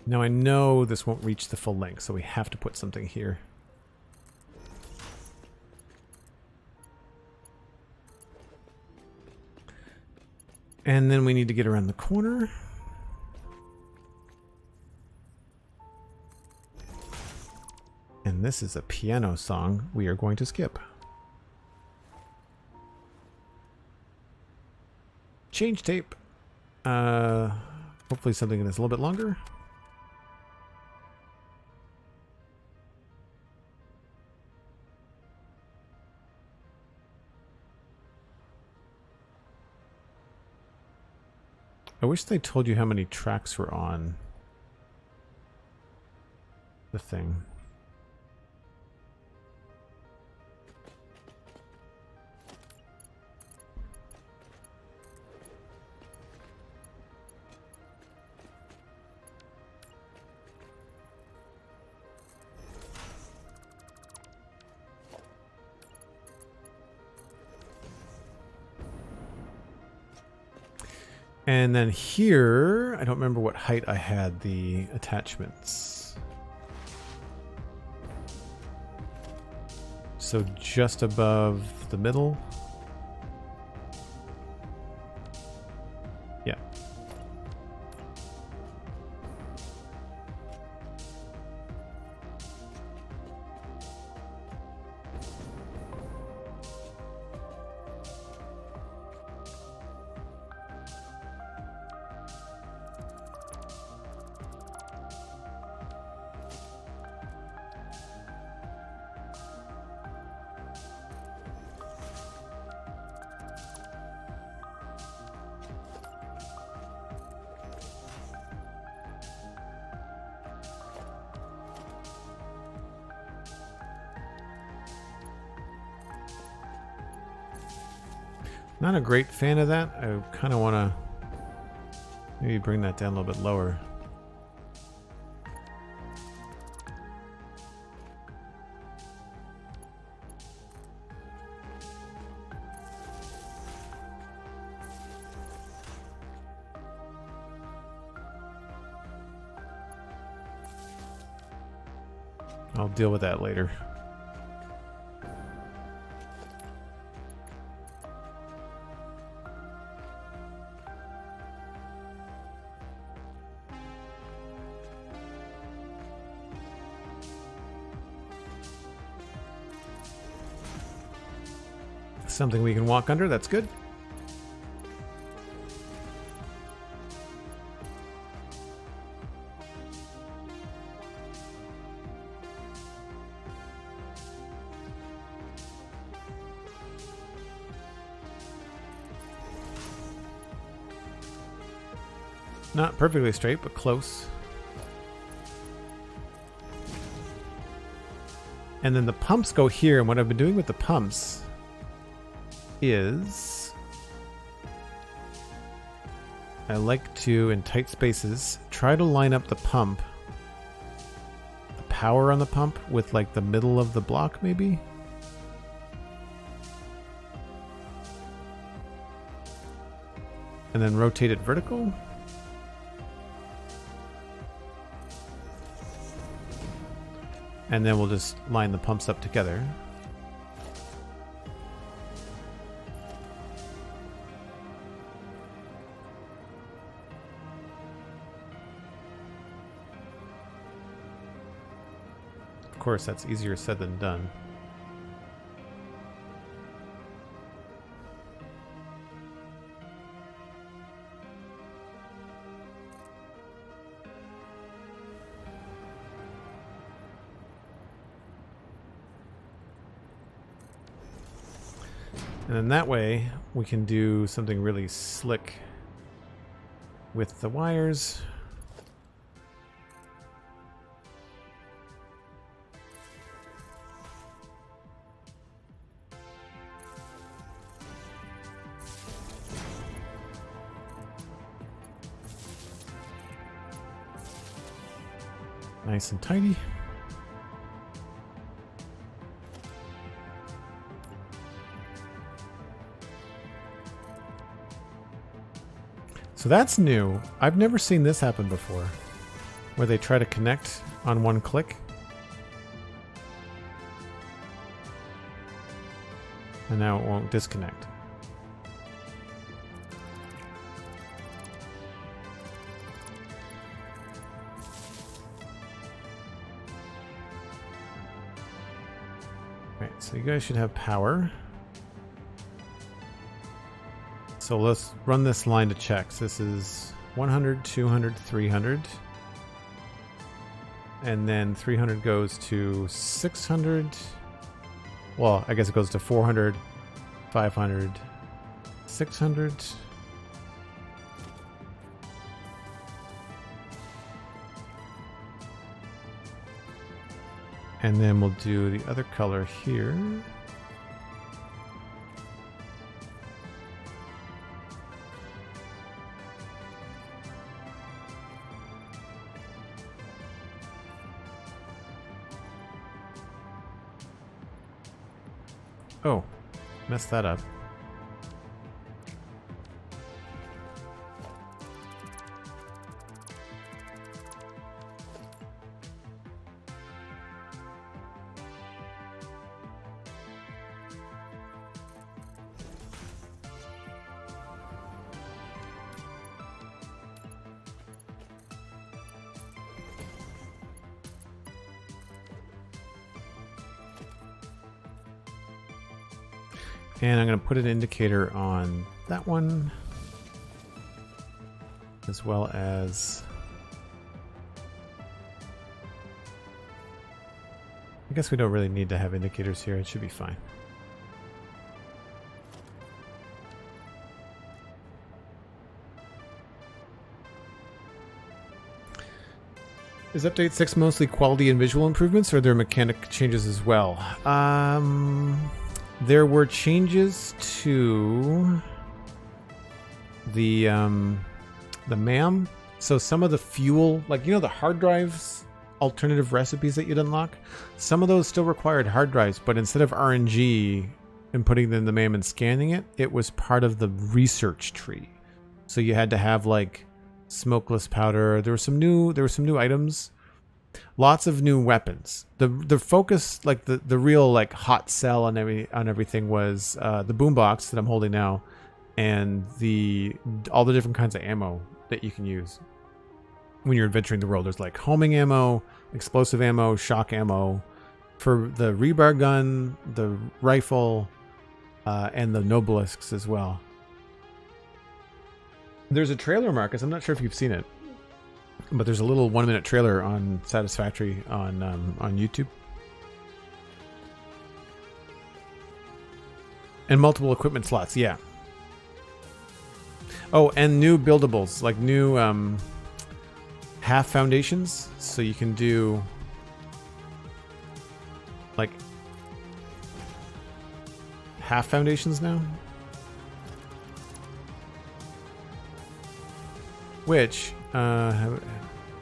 Now I know this won't reach the full length, so we have to put something here. And then we need to get around the corner. And this is a piano song we are going to skip. Change tape. Hopefully something that's a little bit longer. I wish they told you how many tracks were on the thing. And then here, I don't remember what height I had the attachments. So just above the middle. Yeah. Not a great fan of that. I kind of want to maybe bring that down a little bit lower. I'll deal with that later. Something we can walk under, that's good. Not perfectly straight, but close. And then the pumps go here, and what I've been doing with the pumps is I like to, in tight spaces, try to line up the pump, the power on the pump, with like the middle of the block maybe. And then rotate it vertical. And then we'll just line the pumps up together. Of course, that's easier said than done. And then that way we can do something really slick with the wires. Nice and tidy. So that's new. I've never seen this happen before, where they try to connect on one click. And now it won't disconnect. Right, so you guys should have power. So let's run this line to checks. This is 100, 200, 300. And then 300 goes to 600. Well, I guess it goes to 400, 500, 600. And then we'll do the other color here. Oh, messed that up. And I'm going to put an indicator on that one, as well as, I guess we don't really need to have indicators here. It should be fine. Is update 6 mostly quality and visual improvements, or are there mechanic changes as well? There were changes to the MAM. So some of the fuel, like, you know, the hard drives, alternative recipes that you'd unlock, some of those still required hard drives, but instead of RNG and putting them in the MAM and scanning it, it was part of the research tree. So you had to have like smokeless powder. There were some new items. Lots of new weapons. The focus, like the real like hot sell on everything was the boombox that I'm holding now, and all the different kinds of ammo that you can use when you're adventuring the world. There's like homing ammo, explosive ammo, shock ammo for the rebar gun, the rifle, and the nobelisks as well. There's a trailer, Marcus. I'm not sure if you've seen it, but there's a little 1-minute trailer on Satisfactory on YouTube. And multiple equipment slots, yeah. Oh, and new buildables, like new half foundations. So you can do like half foundations now. Which, yeah,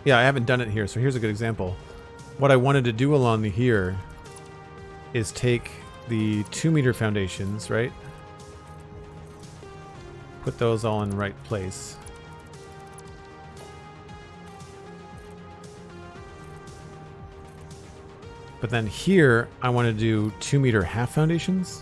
I haven't done it here, so here's a good example. What I wanted to do along here is take the 2-meter foundations, right? Put those all in the right place. But then here, I want to do 2-meter half foundations.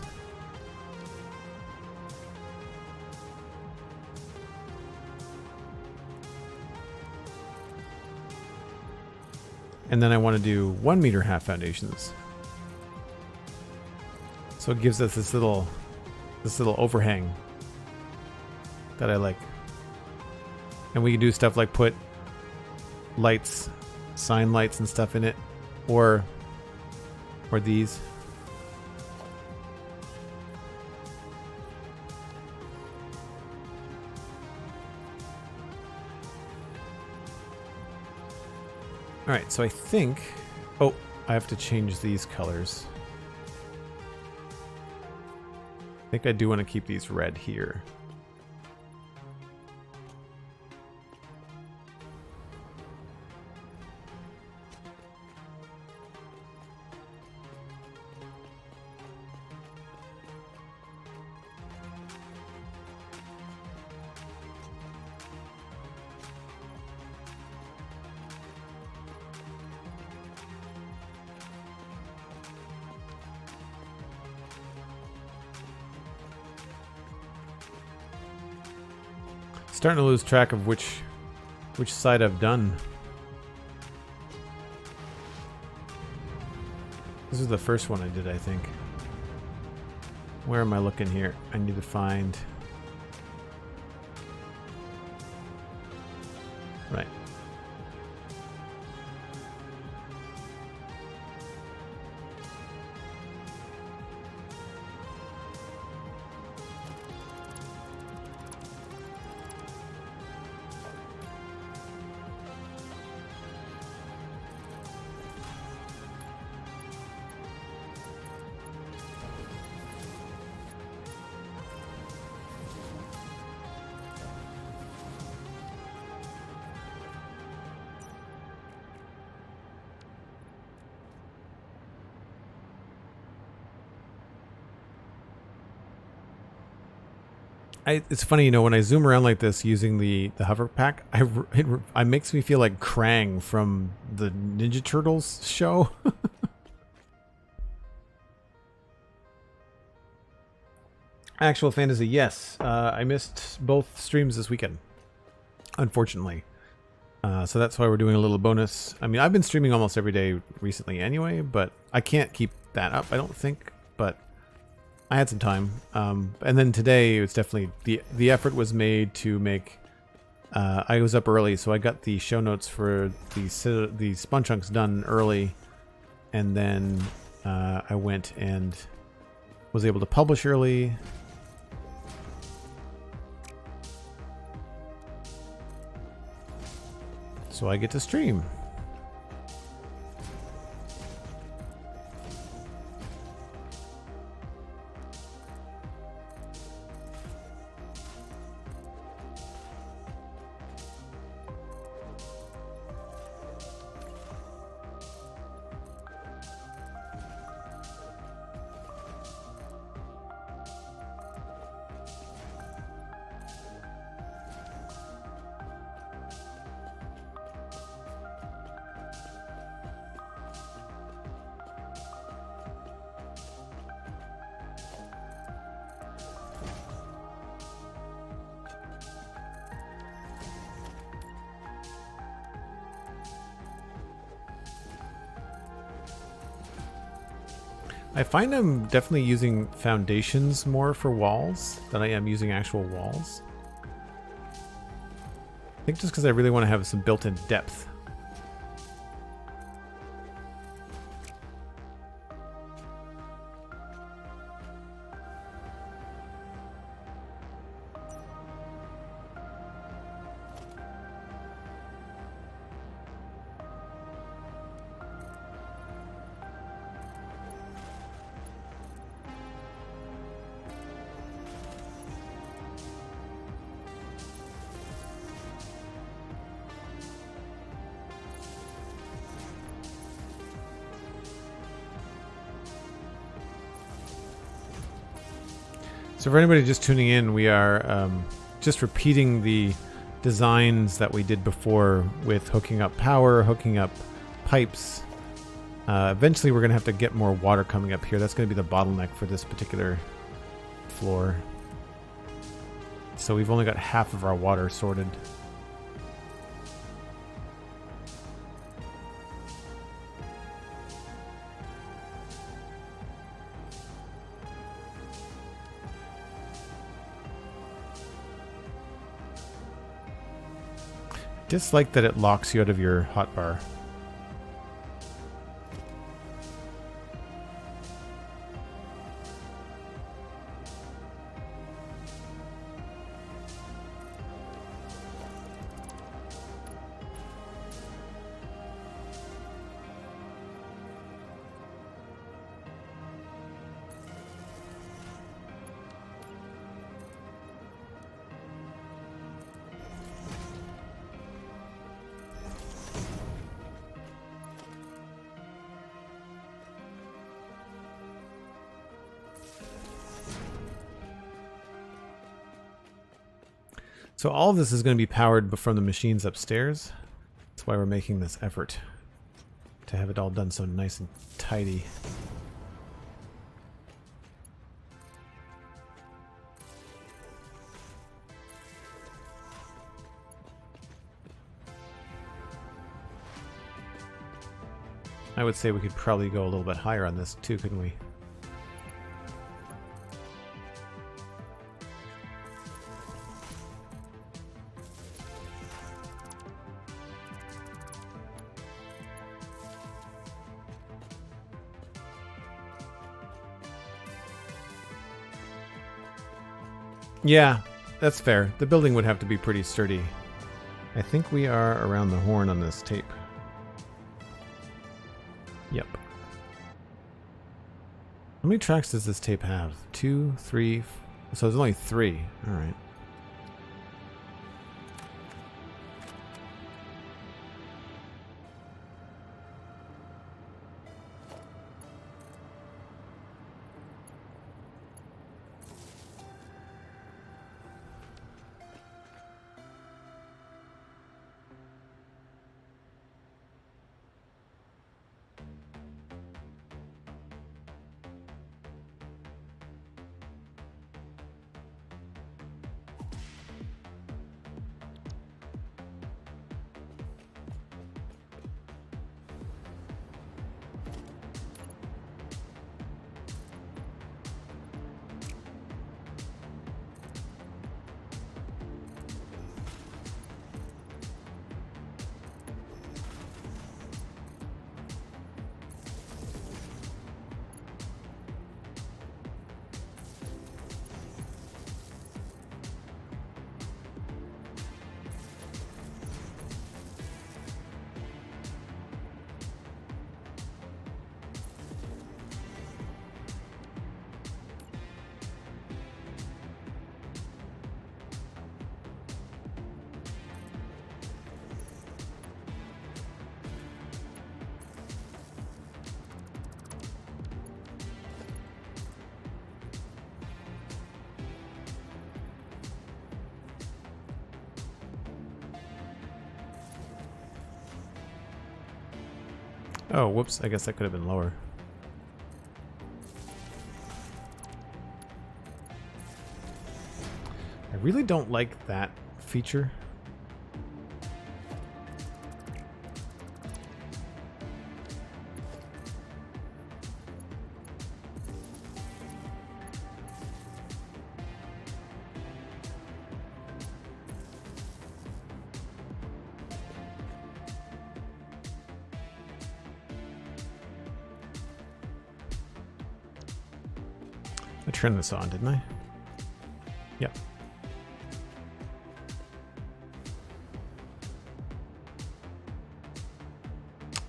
And then I want to do 1-meter half foundations. So it gives us this little overhang that I like. And we can do stuff like put lights, sign lights and stuff in it, or these. Alright, so I think... Oh, I have to change these colors. I think I do want to keep these red here. Starting to lose track of which side I've done. This is the first one I did, I think. Where am I looking here? I need to find... Right. It's funny, you know, when I zoom around like this using the hover pack, it makes me feel like Krang from the Ninja Turtles show. Actual Fantasy, yes. I missed both streams this weekend, unfortunately. So that's why we're doing a little bonus. I mean, I've been streaming almost every day recently anyway, but I can't keep that up, I don't think. But I had some time, and then today it was definitely the effort was made to make. I was up early, so I got the show notes for the Spawn Chunks done early, and then I went and was able to publish early. So I get to stream. I find I'm definitely using foundations more for walls than I am using actual walls. I think just because I really want to have some built-in depth. So for anybody just tuning in, we are just repeating the designs that we did before with hooking up power, hooking up pipes. Eventually we're going to have to get more water coming up here. That's going to be the bottleneck for this particular floor. So we've only got half of our water sorted. Dislike that it locks you out of your hotbar. So all of this is going to be powered from the machines upstairs. That's why we're making this effort to have it all done so nice and tidy. I would say we could probably go a little bit higher on this too, couldn't we? Yeah, that's fair. The building would have to be pretty sturdy. I think we are around the horn on this tape. Yep. How many tracks does this tape have? 2, 3, so there's only 3. Alright. Oh, whoops. I guess that could have been lower. I really don't like that feature. I turned this on, didn't I? Yep.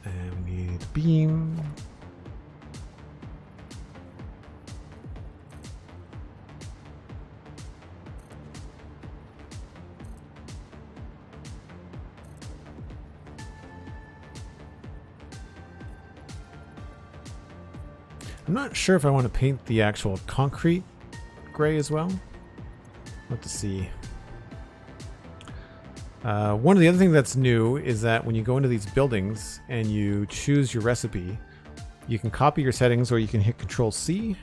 And we need a beam. I'm not sure if I want to paint the actual concrete gray as well. We'll have to see. One of the other things that's new is that when you go into these buildings and you choose your recipe, you can copy your settings or you can hit Control-C.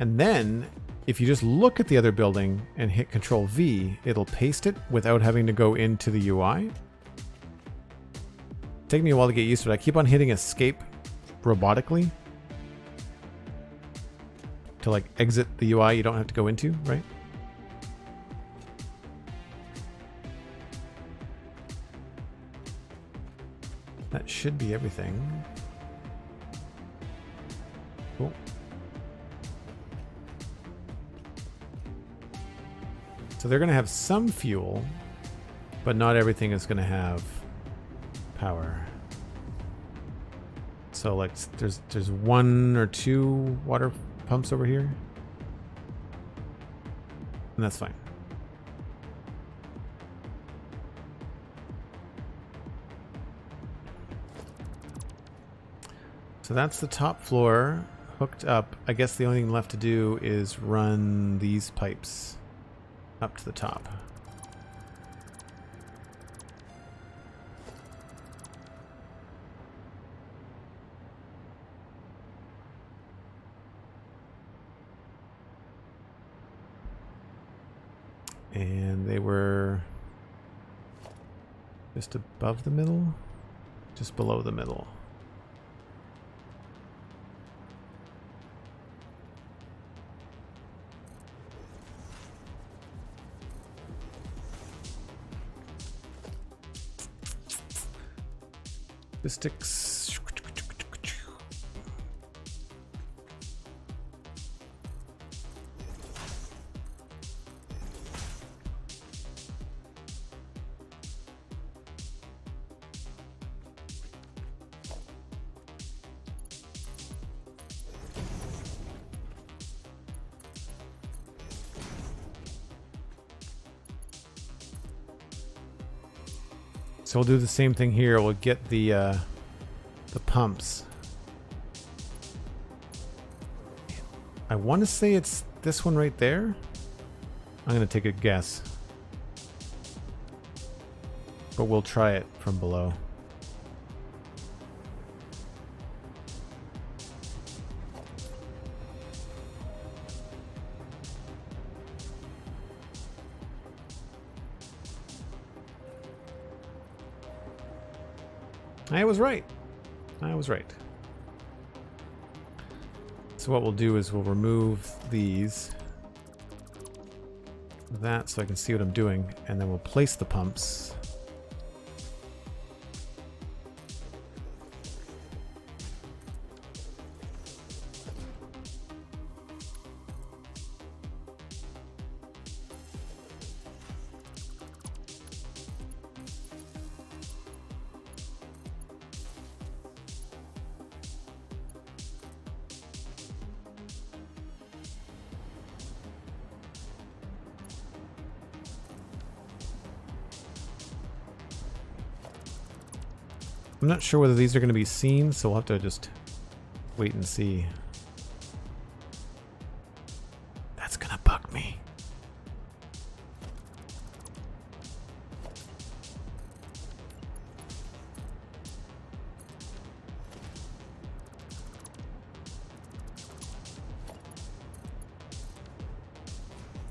And then if you just look at the other building and hit Control-V, it'll paste it without having to go into the UI. It's taking me a while to get used to it. I keep on hitting Escape robotically to like exit the UI you don't have to go into, right? That should be everything. Cool. So they're going to have some fuel, but not everything is going to have power. So like there's 1 or 2 water pumps over here, and that's fine. So that's the top floor hooked up. I guess the only thing left to do is run these pipes up to the top. And they were just above the middle, just below the middle. The sticks. So we'll do the same thing here. We'll get the pumps. I want to say it's this one right there. I'm going to take a guess. But we'll try it from below. I was right. I was right. So what we'll do is we'll remove these. That so I can see what I'm doing. And then we'll place the pumps. I'm not sure whether these are going to be seen, so we'll have to just wait and see. That's going to bug me.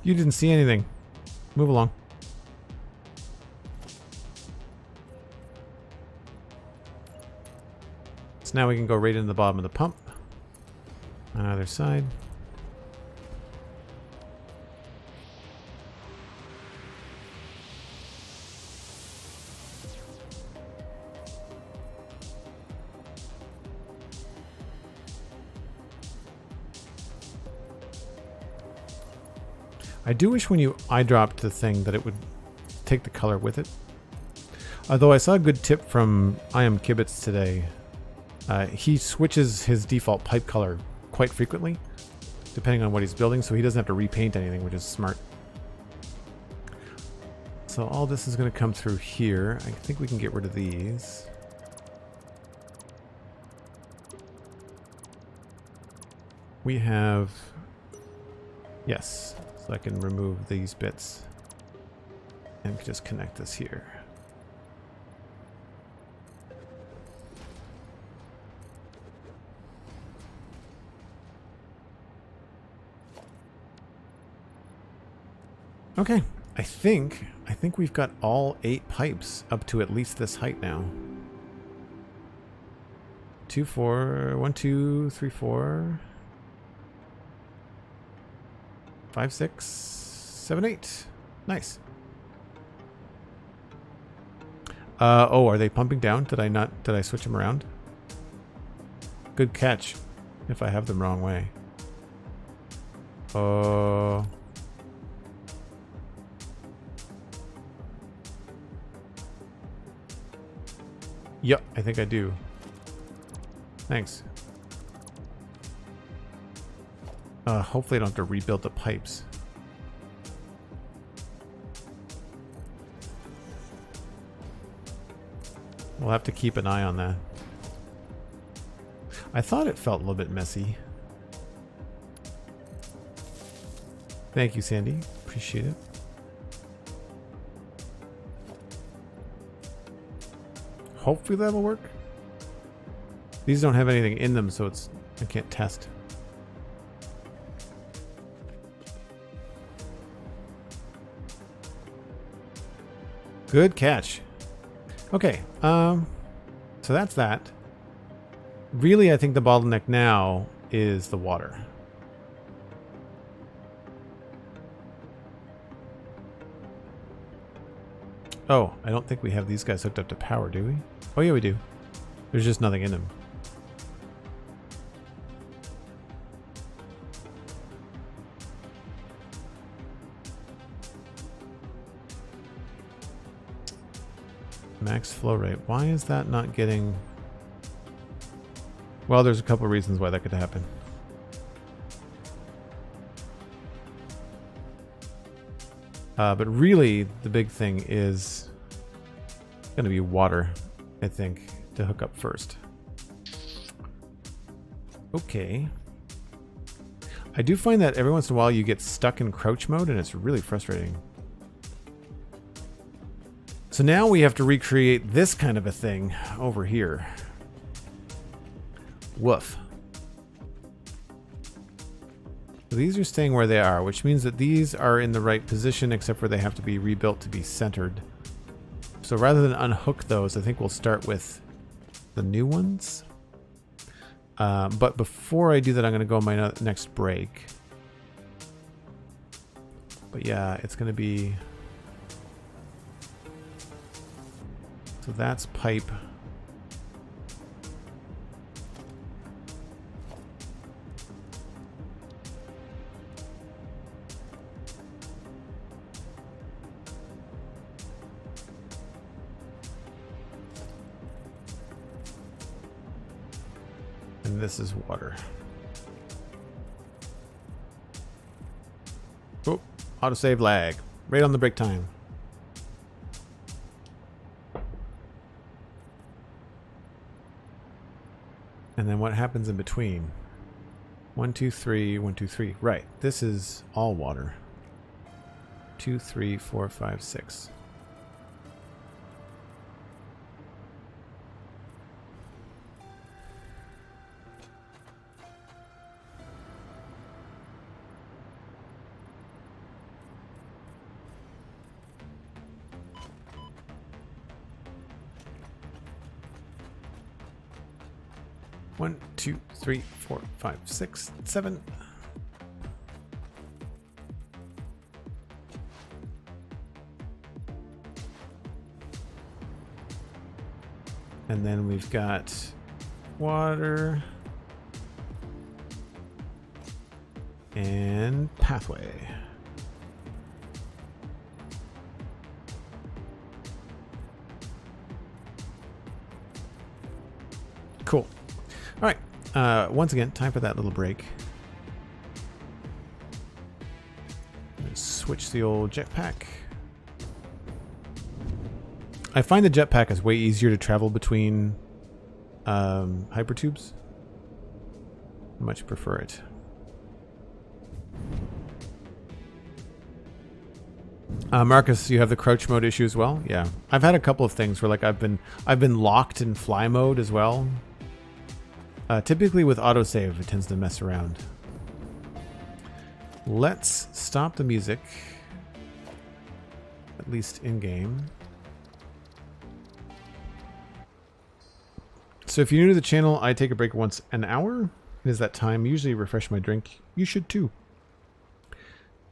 You didn't see anything. Move along. So now we can go right into the bottom of the pump. On either side. I do wish when you eyedropped the thing that it would take the color with it. Although I saw a good tip from I Am Kibitz today. He switches his default pipe color quite frequently, depending on what he's building, so he doesn't have to repaint anything, which is smart. So all this is going to come through here. I think we can get rid of these. We have... Yes, so I can remove these bits and just connect this here. Okay, I think we've got all 8 pipes up to at least this height now. 2, 4, 1, 2, 3, 4, 5, 6, 7, 8. Nice. Oh, are they pumping down? Did I switch them around? Good catch, if I have them wrong way. Yep, I think I do. Thanks. Hopefully I don't have to rebuild the pipes. We'll have to keep an eye on that. I thought it felt a little bit messy. Thank you, Sandy. Appreciate it. Hopefully that'll work. These don't have anything in them, so I can't test. Good catch. Okay, so that's that. Really, I think the bottleneck now is the water. Oh, I don't think we have these guys hooked up to power, do we? Oh yeah, we do. There's just nothing in them. Max flow rate. Why is that not getting... Well, there's a couple of reasons why that could happen. But really, the big thing is going to be water, I think, to hook up first. Okay. I do find that every once in a while you get stuck in crouch mode, and it's really frustrating. So now we have to recreate this kind of a thing over here. Woof. So these are staying where they are, which means that these are in the right position, except for they have to be rebuilt to be centered. So rather than unhook those, I think we'll start with the new ones. But before I do that, I'm going to go on my next break. But yeah, it's going to be... So that's pipe. And this is water. Oh, autosave lag. Right on the break time. And then what happens in between? 1, 2, 3, 1, 2, 3. Right. This is all water. 2, 3, 4, 5, 6. One, 2, 3, 4, 5, 6, 7. And then we've got water and pathway. Cool. All right, once again, time for that little break. Switch the old jetpack. I find the jetpack is way easier to travel between hypertubes. I much prefer it. Marcus, you have the crouch mode issue as well? Yeah, I've had a couple of things where like I've been locked in fly mode as well. Typically with autosave, it tends to mess around. Let's stop the music, at least in game. So if you're new to the channel, I take a break once an hour. It is that time. Usually refresh my drink. You should too.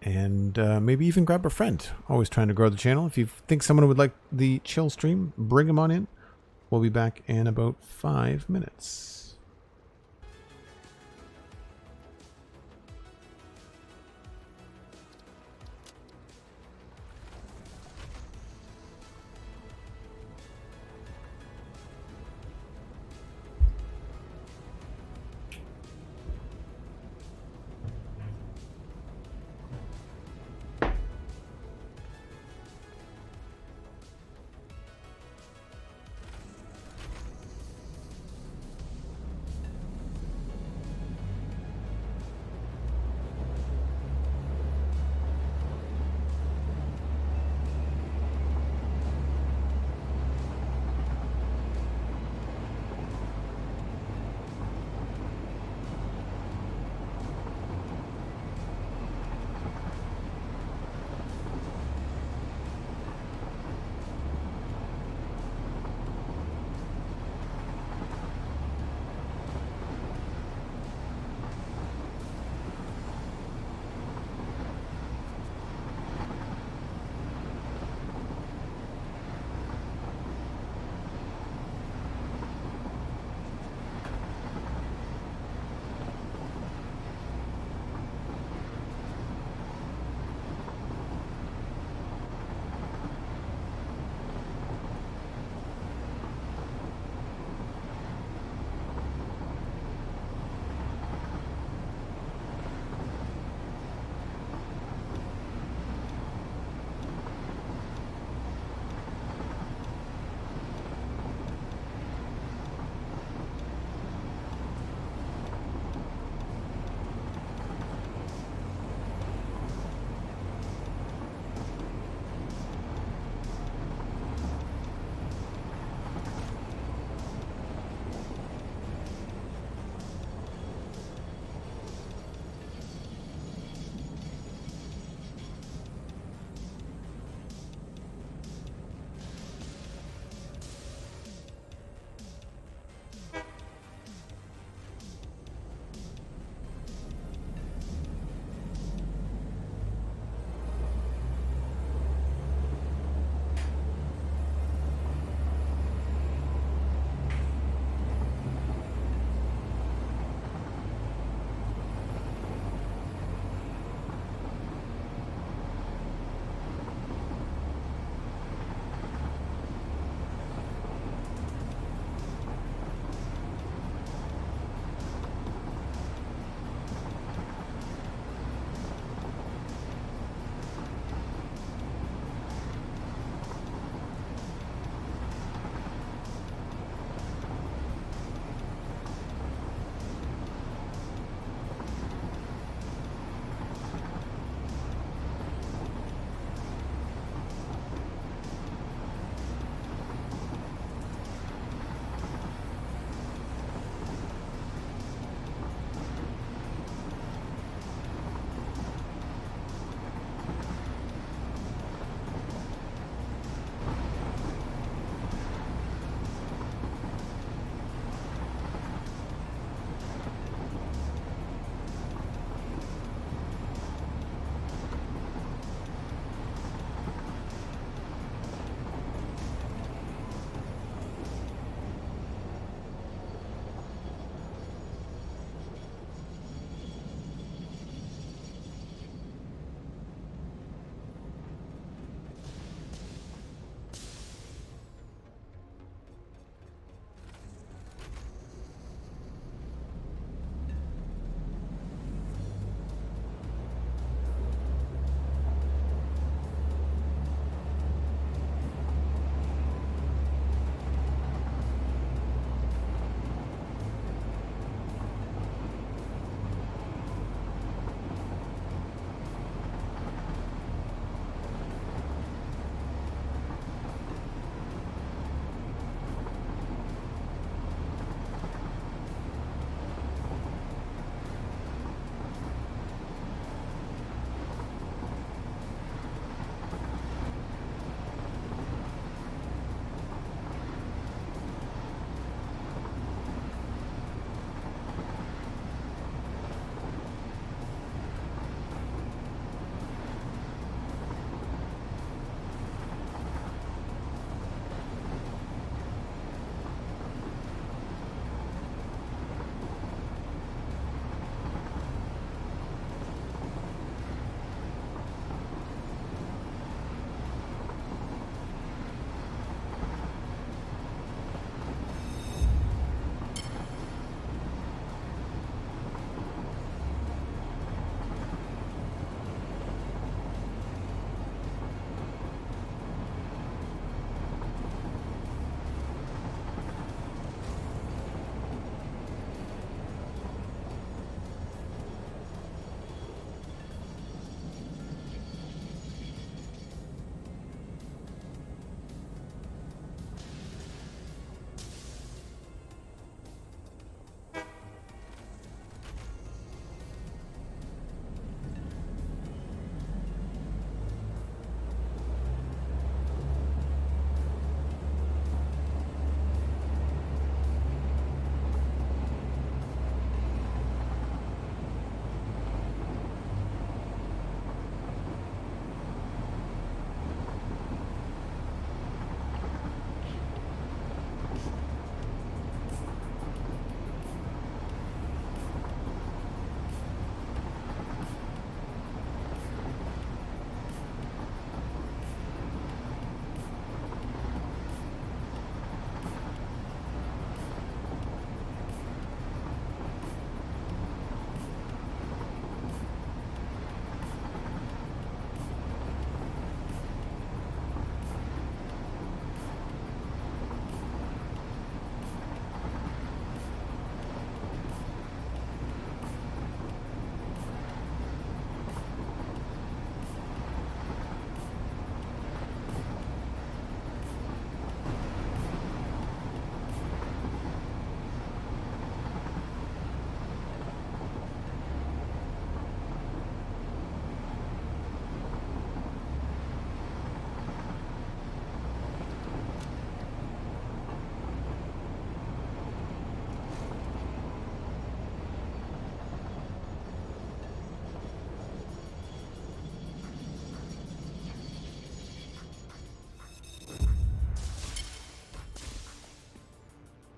And maybe even grab a friend. Always trying to grow the channel. If you think someone would like the chill stream, bring them on in. We'll be back in about 5 minutes.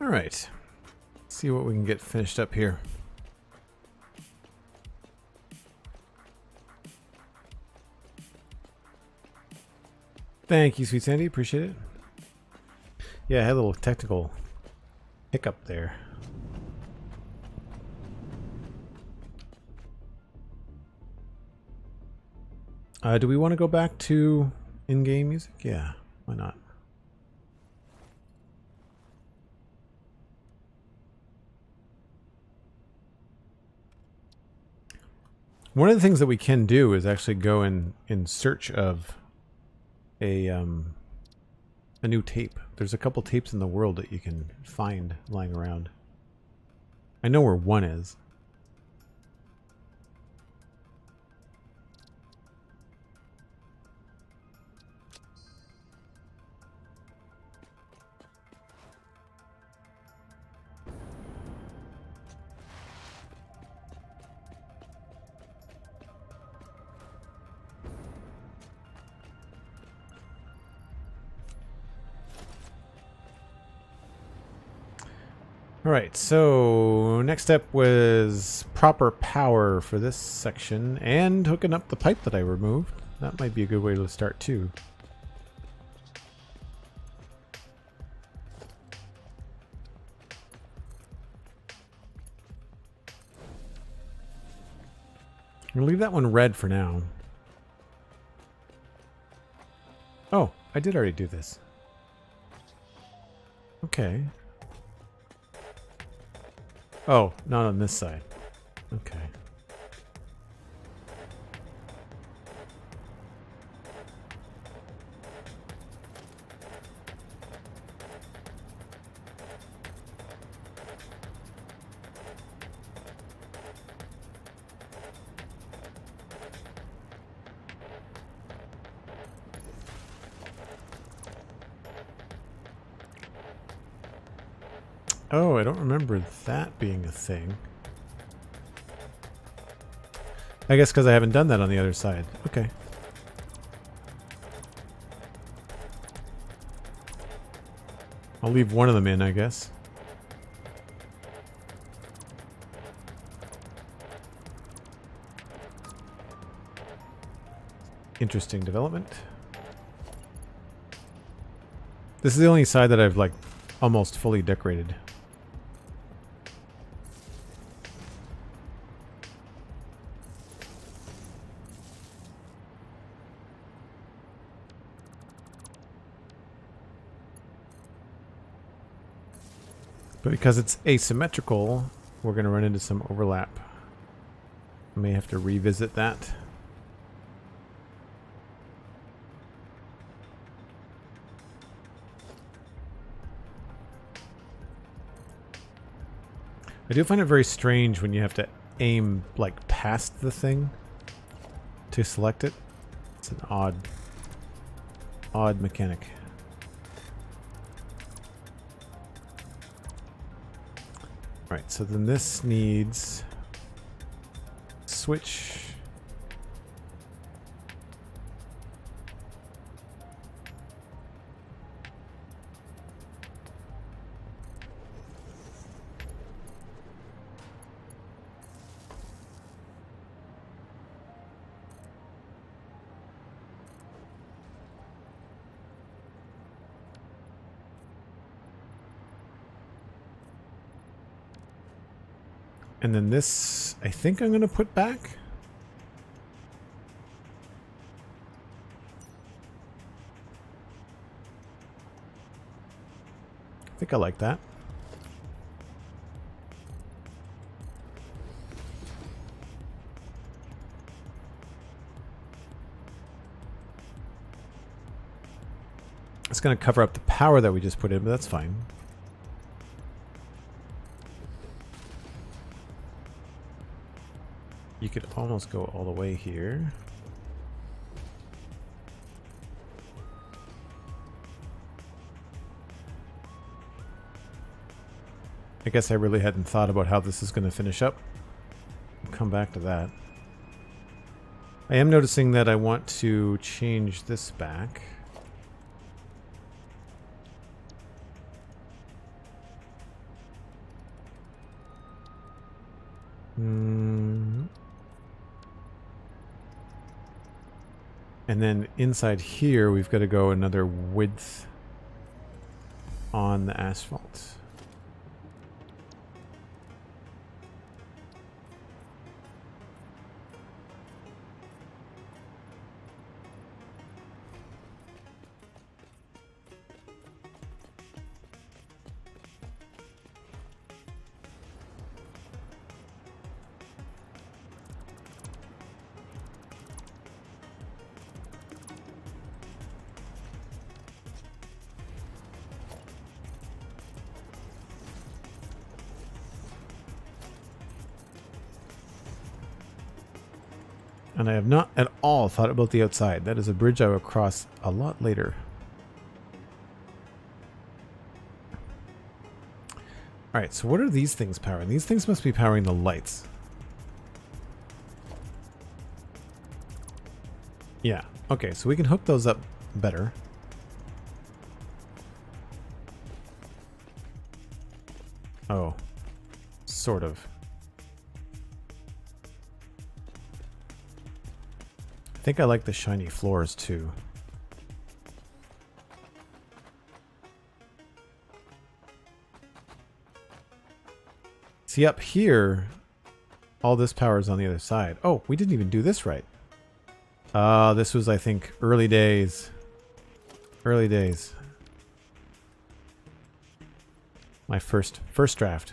All right. See what we can get finished up here. Thank you, SweetSandi. Appreciate it. Yeah, I had a little technical hiccup there. Do we want to go back to in-game music? Yeah, why not? One of the things that we can do is actually go in search of a new tape. There's a couple tapes in the world that you can find lying around. I know where one is. Alright, so next step was proper power for this section and hooking up the pipe that I removed. That might be a good way to start too. I'm going to leave that one red for now. Oh, I did already do this. Okay. Oh, not on this side. Okay. Oh, I don't remember that being a thing. I guess because I haven't done that on the other side. Okay. I'll leave one of them in, I guess. Interesting development. This is the only side that I've, like, almost fully decorated. But because it's asymmetrical, we're going to run into some overlap. I may have to revisit that. I do find it very strange when you have to aim like past the thing to select it. It's an odd mechanic. Right, so then this needs switch. And then this, I think I'm going to put back. I think I like that. It's going to cover up the power that we just put in, but that's fine. You could almost go all the way here. I guess I really hadn't thought about how this is going to finish up. I'll come back to that. I am noticing that I want to change this back. And then inside here, we've got to go another width on the asphalt. And I have not at all thought about the outside. That is a bridge I will cross a lot later. Alright, so what are these things powering? These things must be powering the lights. Yeah, okay, so we can hook those up better. Oh, sort of. I think I like the shiny floors too. See, up here, all this power is on the other side. Oh, we didn't even do this right. This was, I think, early days. Early days. My first draft.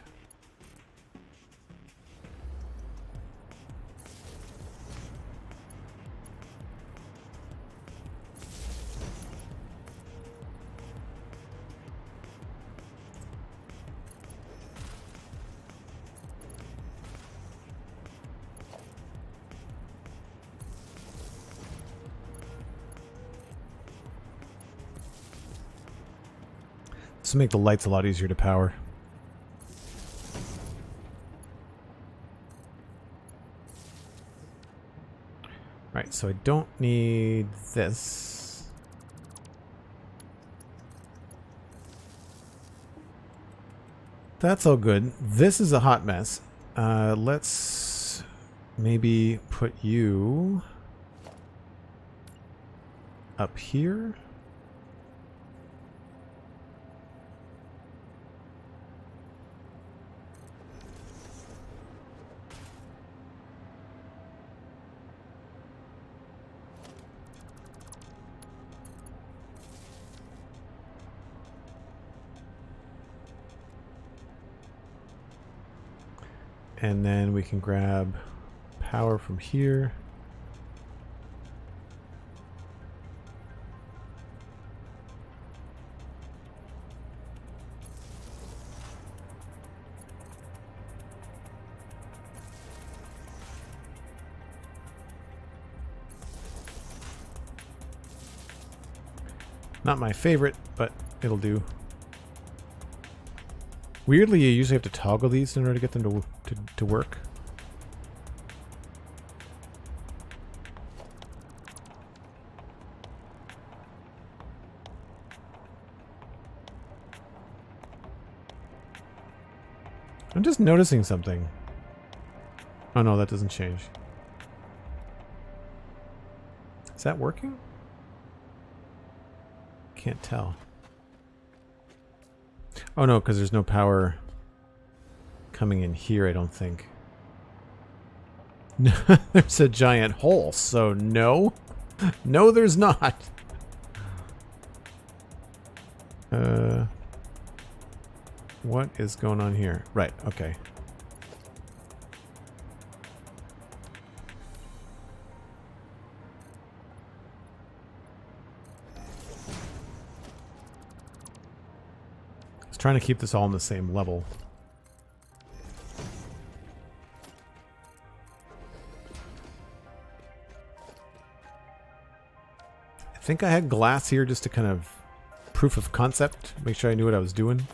This will make the lights a lot easier to power. Right, so I don't need this. That's all good. This is a hot mess. Let's maybe put you up here. And then we can grab power from here. Not my favorite, but it'll do. Weirdly, you usually have to toggle these in order to get them to work. I'm just noticing something. Oh no, that doesn't change. Is that working? Can't tell. Oh no, because there's no power coming in here, I don't think. There's a giant hole, so no. No, there's not. What is going on here? Right, okay. Trying to keep this all on the same level. I think I had glass here just to kind of proof of concept, make sure I knew what I was doing.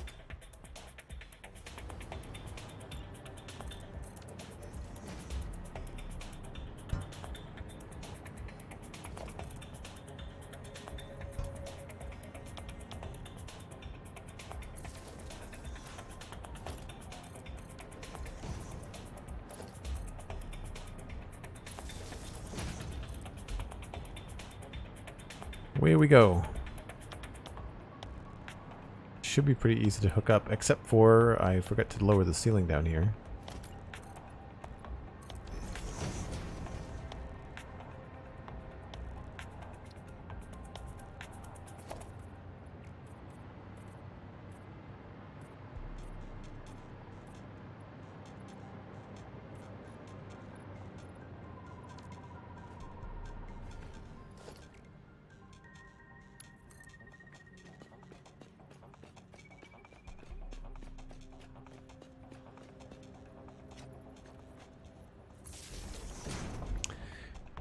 Away we go. Should be pretty easy to hook up, except for I forgot to lower the ceiling down here.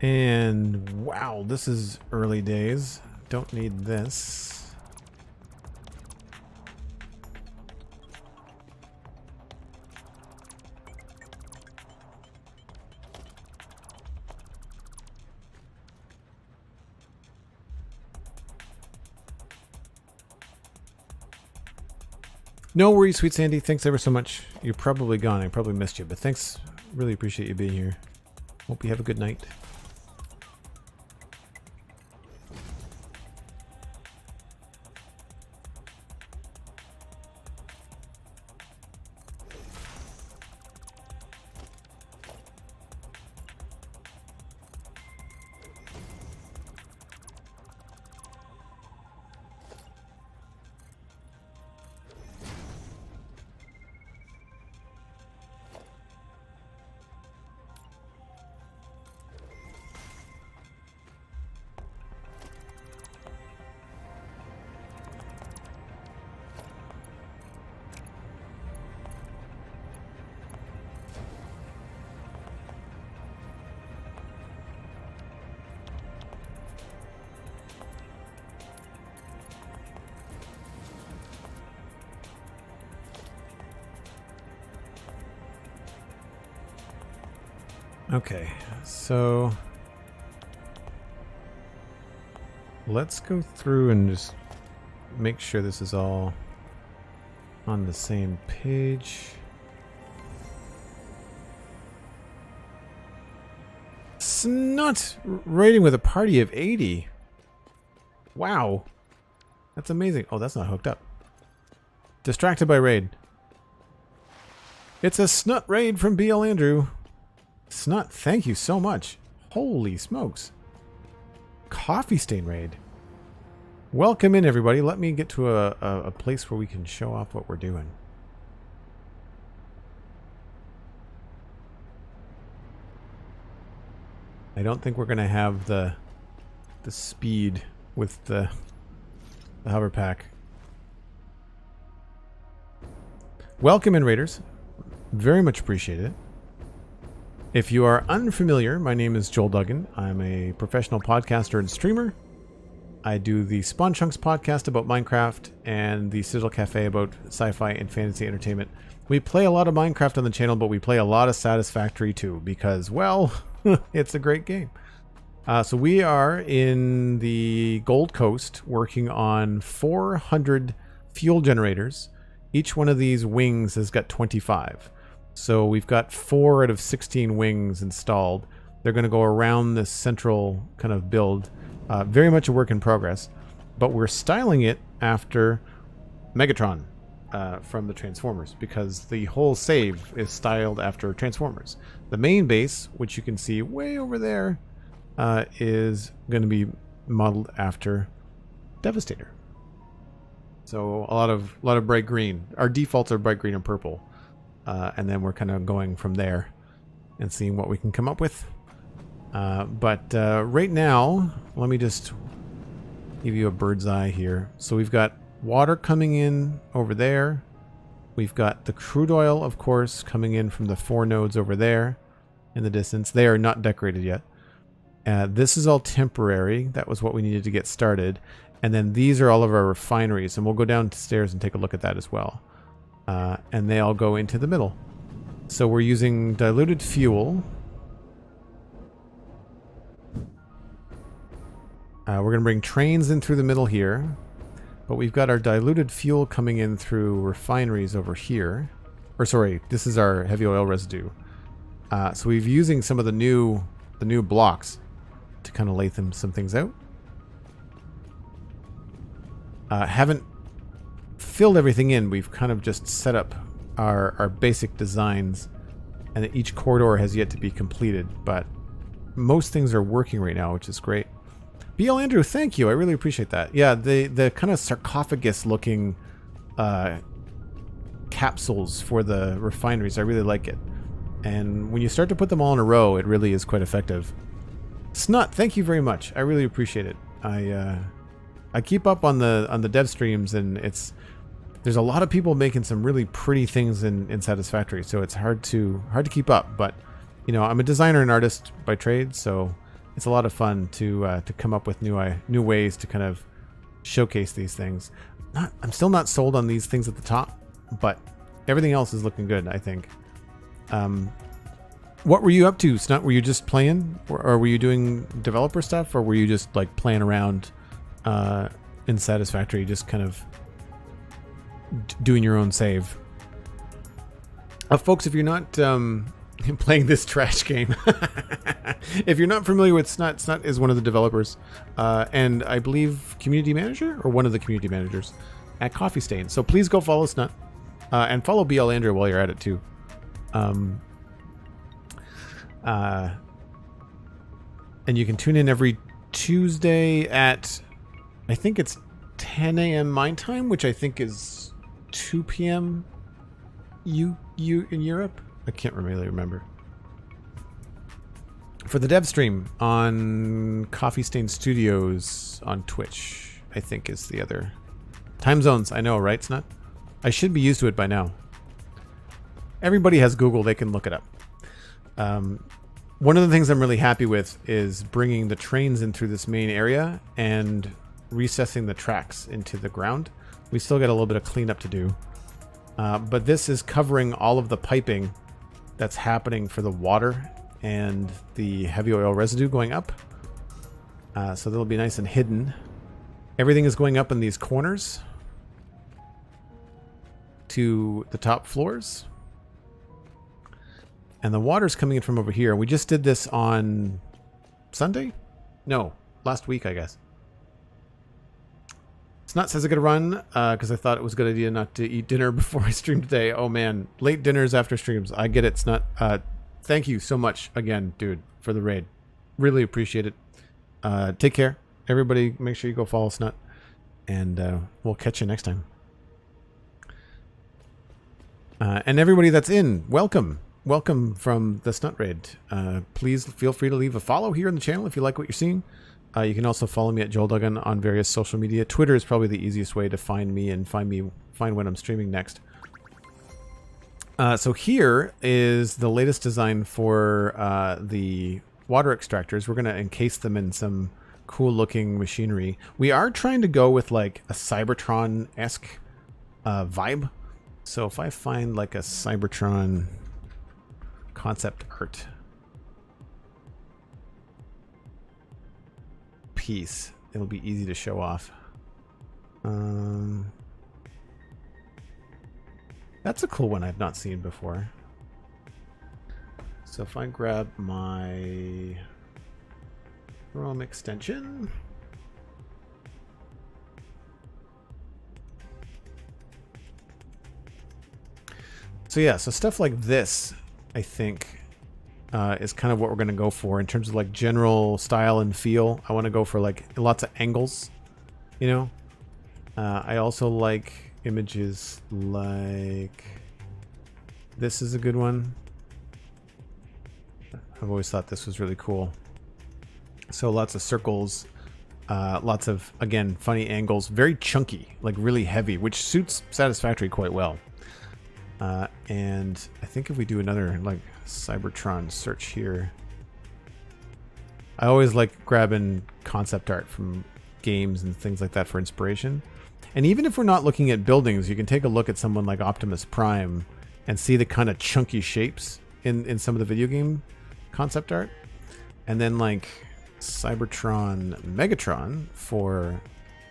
And wow, this is early days. Don't need this. No worries, SweetSandi. Thanks ever so much. You're probably gone. I probably missed you, but thanks. Really appreciate you being here. Hope you have a good night. Okay, so let's go through and just make sure this is all on the same page. Snot raiding with a party of 80. Wow. That's amazing. Oh, that's not hooked up. Distracted by raid. It's a snot raid from BL Andrew. Snot, thank you so much. Holy smokes. Coffee stain raid. Welcome in, everybody. Let me get to a place where we can show off what we're doing. I don't think we're going to have the speed with the hover pack. Welcome in, raiders. Very much appreciate it. If you are unfamiliar, my name is Joel Duggan. I'm a professional podcaster and streamer. I do the Spawn Chunks podcast about Minecraft and the Citadel Cafe about sci-fi and fantasy entertainment. We play a lot of Minecraft on the channel, but we play a lot of Satisfactory too because, well, it's a great game. So we are in the Gold Coast working on 400 fuel generators. Each one of these wings has got 25. So we've got 4 out of 16 wings installed. They're going to go around this central kind of build. Very much a work in progress. But we're styling it after Megatron from the Transformers, because the whole save is styled after Transformers. The main base, which you can see way over there, is going to be modeled after Devastator. So a lot of bright green. Our defaults are bright green and purple. And then we're kind of going from there and seeing what we can come up with. But right now, let me just give you a bird's eye here. So we've got water coming in over there. We've got the crude oil, of course, coming in from the 4 nodes over there in the distance. They are not decorated yet. This is all temporary. That was what we needed to get started. And then these are all of our refineries. And we'll go downstairs and take a look at that as well. And they all go into the middle. So we're using diluted fuel. We're going to bring trains in through the middle here. But we've got our diluted fuel coming in through refineries over here. Or sorry, this is our heavy oil residue. So we're using some of the new blocks to kind of lay some things out. Haven't filled everything in. We've kind of just set up our basic designs, and each corridor has yet to be completed, but most things are working right now, which is great. BL Andrew, thank you. I really appreciate that. Yeah, the kind of sarcophagus looking capsules for the refineries, I really like it. And when you start to put them all in a row, it really is quite effective. Snut, thank you very much. I really appreciate it. I keep up on the dev streams, and there's a lot of people making some really pretty things in Satisfactory, so it's hard to keep up. But you know, I'm a designer and artist by trade, so it's a lot of fun to come up with new ways to kind of showcase these things. I'm still not sold on these things at the top, but everything else is looking good, I think. What were you up to, Snut? Were you just playing, or were you doing developer stuff, or were you just like playing around in Satisfactory, just kind of doing your own save? Folks, if you're not playing this trash game, if you're not familiar with Snut, Snut is one of the developers, and I believe community manager, or one of the community managers at Coffee Stain. So please go follow Snut, and follow BL Andrew while you're at it too. And you can tune in every Tuesday at, I think it's 10 a.m. my time, which I think is 2 p.m. you in Europe. I can't really remember. For the dev stream on Coffee Stain Studios on Twitch, I think is the other. Time zones, I know, right, Snut? I should be used to it by now. Everybody has Google, they can look it up. One of the things I'm really happy with is bringing the trains in through this main area and recessing the tracks into the ground. We still got a little bit of cleanup to do. But this is covering all of the piping that's happening for the water and the heavy oil residue going up. So they'll be nice and hidden. Everything is going up in these corners to the top floors. And the water's coming in from over here. We just did this on Sunday? No, last week, I guess. Snut says I gotta run because I thought it was a good idea not to eat dinner before I stream today. Oh man, late dinners after streams. I get it, Snut. Thank you so much again, dude, for the raid. Really appreciate it. Take care. Everybody, make sure you go follow Snut. And we'll catch you next time. And everybody that's in, welcome. Welcome from the Snut Raid. Please feel free to leave a follow here on the channel if you like what you're seeing. You can also follow me at Joel Duggan on various social media. Twitter is probably the easiest way to find me and find when I'm streaming next. So here is the latest design for the water extractors. We're going to encase them in some cool looking machinery. We are trying to go with like a Cybertron-esque vibe. So if I find like a Cybertron concept art piece, it'll be easy to show off. That's a cool one I've not seen before. So if I grab my Chrome extension, so yeah, so stuff like this, I think, is kind of what we're going to go for in terms of like general style and feel. I want to go for like lots of angles, you know. I also like images like this is a good one. I've always thought this was really cool. So lots of circles, lots of, again, funny angles, very chunky, like really heavy, which suits Satisfactory quite well. And I think if we do another like Cybertron search here, I always like grabbing concept art from games and things like that for inspiration. And even if we're not looking at buildings, you can take a look at someone like Optimus Prime and see the kind of chunky shapes in some of the video game concept art. And then like Cybertron Megatron for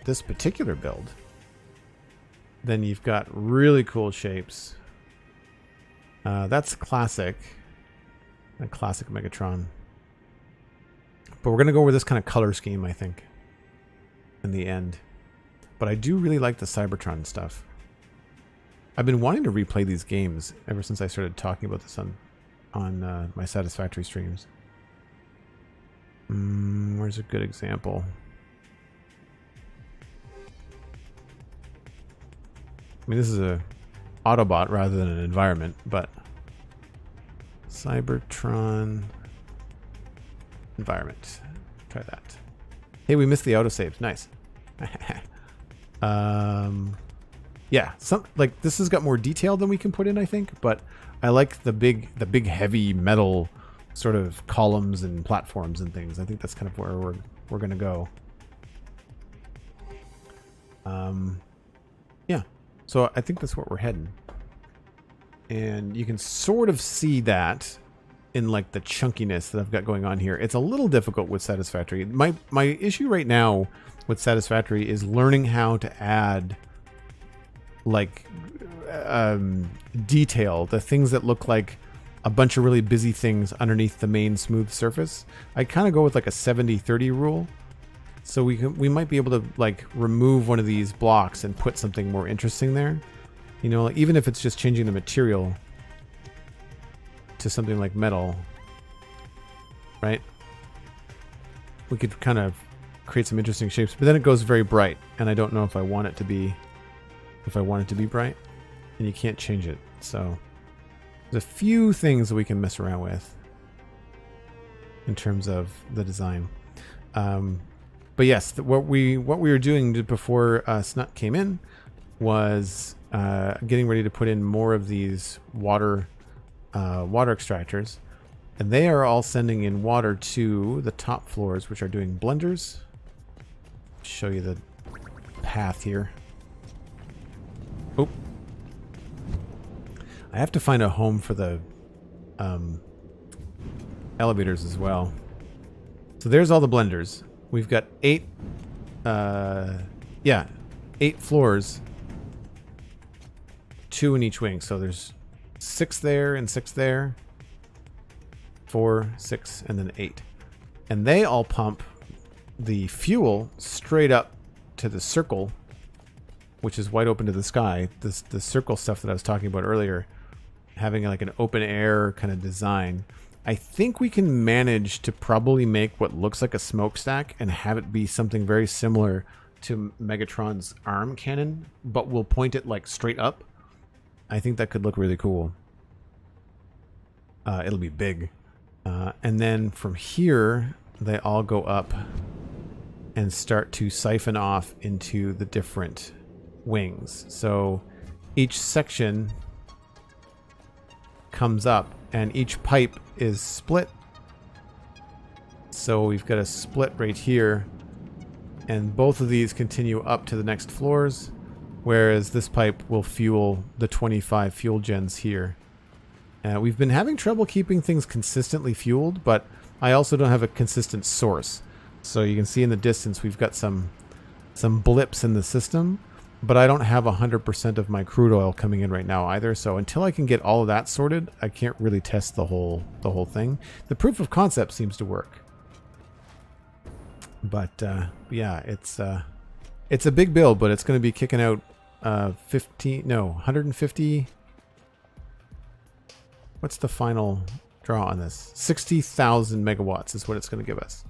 this particular build, then you've got really cool shapes. That's classic. A classic Megatron. But we're going to go with this kind of color scheme, I think, in the end. But I do really like the Cybertron stuff. I've been wanting to replay these games ever since I started talking about this on my Satisfactory streams. Where's a good example? I mean, this is a Autobot rather than an environment, but Cybertron environment. Try that. Hey, we missed the autosaves. Nice. Yeah, like this has got more detail than we can put in, I think, but I like the big heavy metal sort of columns and platforms and things. I think that's kind of where we're gonna go. Yeah, so I think that's where we're heading, and you can sort of see that in like the chunkiness that I've got going on here. It's a little difficult with Satisfactory. My issue right now with Satisfactory is learning how to add like detail, the things that look like a bunch of really busy things underneath the main smooth surface. I kind of go with like a 70-30 rule. So we might be able to like remove one of these blocks and put something more interesting there. You know, like, even if it's just changing the material to something like metal, right? We could kind of create some interesting shapes, but then it goes very bright, and I don't know if I want it to be bright, and you can't change it. So there's a few things that we can mess around with in terms of the design. But yes, what we were doing before Snut came in was getting ready to put in more of these water extractors, and they are all sending in water to the top floors, which are doing blenders. Show you the path here. Oh, I have to find a home for the elevators as well. So there's all the blenders. We've got 8 floors, 2 in each wing. So there's 6 there and 6 there, 4, 6, and then 8. And they all pump the fuel straight up to the circle, which is wide open to the sky. The circle stuff that I was talking about earlier, having like an open air kind of design. I think we can manage to probably make what looks like a smokestack and have it be something very similar to Megatron's arm cannon, but we'll point it like straight up. I think that could look really cool. It'll be big. And then from here, they all go up and start to siphon off into the different wings. So each section comes up and each pipe is split. So we've got a split right here, and both of these continue up to the next floors, whereas this pipe will fuel the 25 fuel gens here. We've been having trouble keeping things consistently fueled, but I also don't have a consistent source. So you can see in the distance we've got some blips in the system, but I don't have 100% of my crude oil coming in right now either. So until I can get all of that sorted, I can't really test the whole thing. The proof of concept seems to work, but yeah, it's a big build, but it's going to be kicking out 150. What's the final draw on this? 60,000 megawatts is what it's going to give us.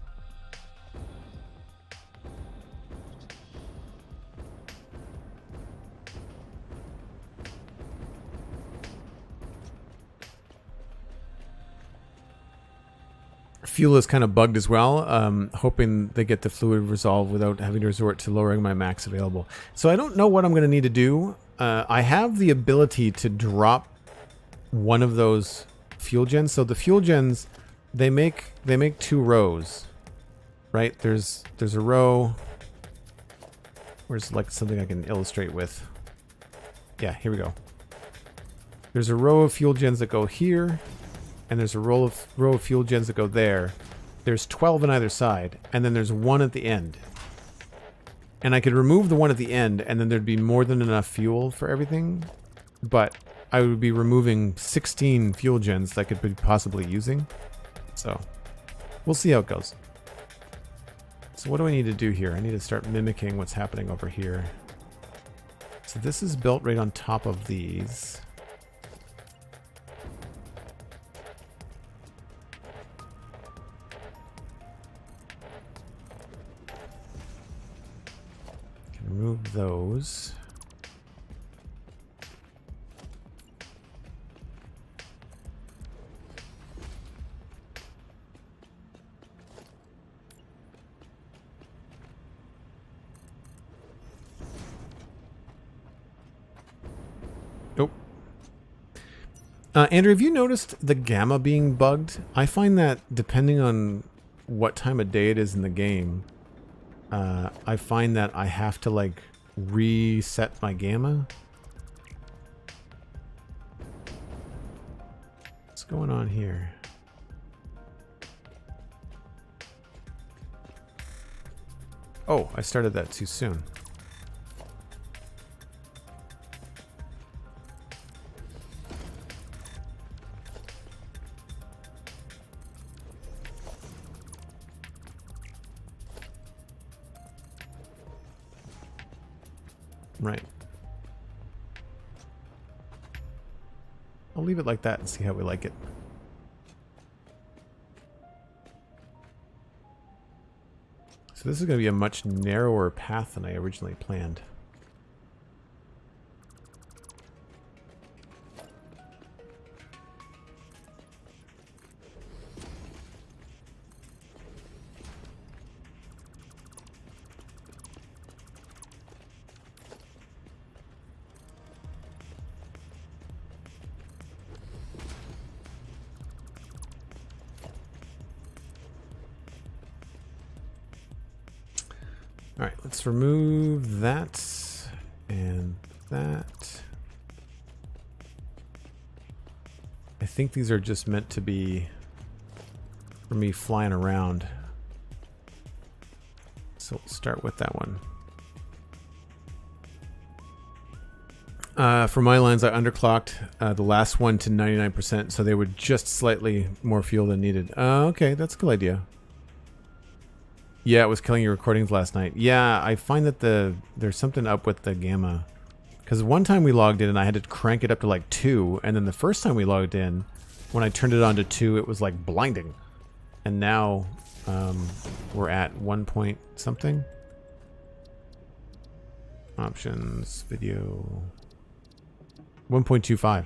Fuel is kind of bugged as well. Hoping they get the fluid resolved without having to resort to lowering my max available. So I don't know what I'm going to need to do. I have the ability to drop one of those fuel gens. So the fuel gens, they make 2 rows, right? There's a row. Where's like something I can illustrate with? Yeah, here we go. There's a row of fuel gens that go here, and there's a row of fuel gens that go there. There's 12 on either side, and then there's one at the end. And I could remove the one at the end, and then there'd be more than enough fuel for everything. But I would be removing 16 fuel gens that I could be possibly using. So we'll see how it goes. So what do I need to do here? I need to start mimicking what's happening over here. So this is built right on top of these. Can remove those. Nope. Andrew, have you noticed the gamma being bugged? I find that depending on what time of day it is in the game, I find that I have to like reset my gamma. What's going on here? Oh, I started that too soon. Right. I'll leave it like that and see how we like it. So this is going to be a much narrower path than I originally planned. All right, let's remove that and that. I think these are just meant to be for me flying around. So we'll start with that one. For my lines, I underclocked the last one to 99%, so they were just slightly more fuel than needed. Okay, that's a good idea. Yeah, it was killing your recordings last night. Yeah, I find that there's something up with the gamma. Because one time we logged in and I had to crank it up to like 2, and then the first time we logged in, when I turned it on to 2, it was like blinding. And now we're at 1 point something. Options, video, 1.25.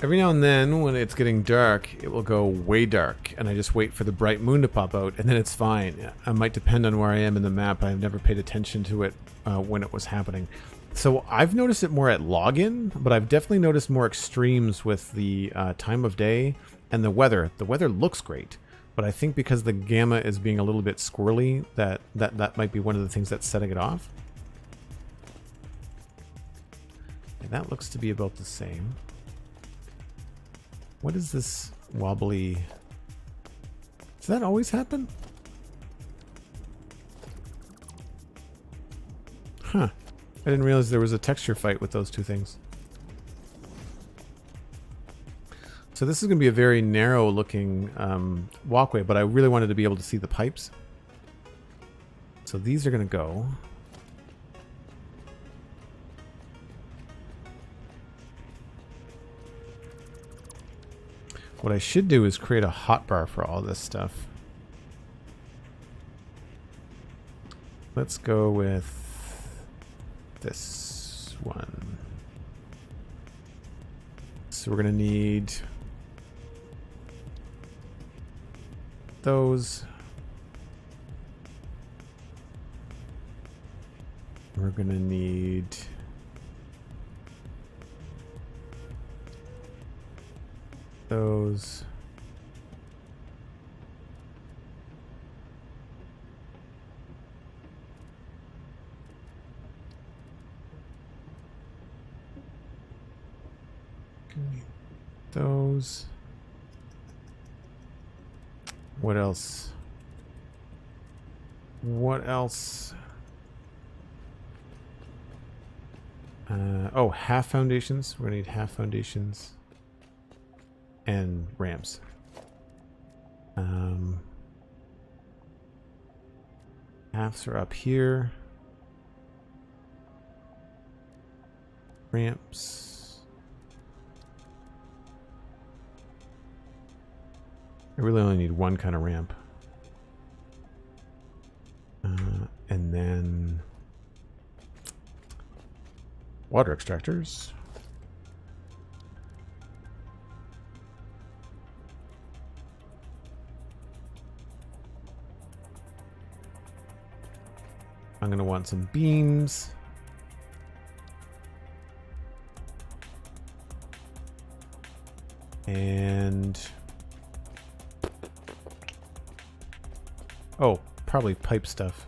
Every now and then, when it's getting dark, it will go way dark, and I just wait for the bright moon to pop out, and then it's fine. It might depend on where I am in the map. I've never paid attention to it when it was happening. So I've noticed it more at login, but I've definitely noticed more extremes with the time of day and the weather. The weather looks great, but I think because the gamma is being a little bit squirrely, that might be one of the things that's setting it off. And that looks to be about the same. What is this wobbly? Does that always happen? Huh. I didn't realize there was a texture fight with those two things. So this is going to be a very narrow looking walkway, but I really wanted to be able to see the pipes. So these are going to go. What I should do is create a hotbar for all this stuff. Let's go with this one. So we're going to need those. We're going to need those. Those. What else? What else? Oh, half foundations. We're gonna need half foundations and ramps. Halves are up here. Ramps. I really only need one kind of ramp. And then water extractors. I'm going to want some beams. And oh, probably pipe stuff.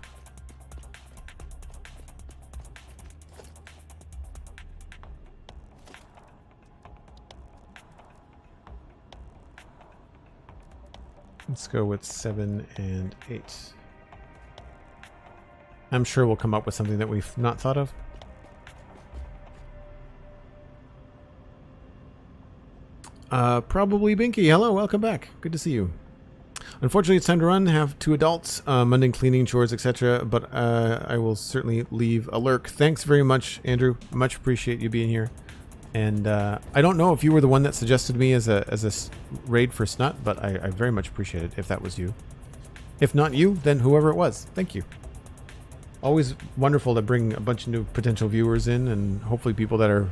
Let's go with 7 and 8. I'm sure we'll come up with something that we've not thought of. Probably Binky. Hello, welcome back. Good to see you. Unfortunately, it's time to run. Have 2 adults, mundane cleaning, chores, etc. But I will certainly leave a lurk. Thanks very much, Andrew. Much appreciate you being here. And I don't know if you were the one that suggested me as a raid for Snut, but I very much appreciate it if that was you. If not you, then whoever it was. Thank you. Always wonderful to bring a bunch of new potential viewers in, and hopefully people that are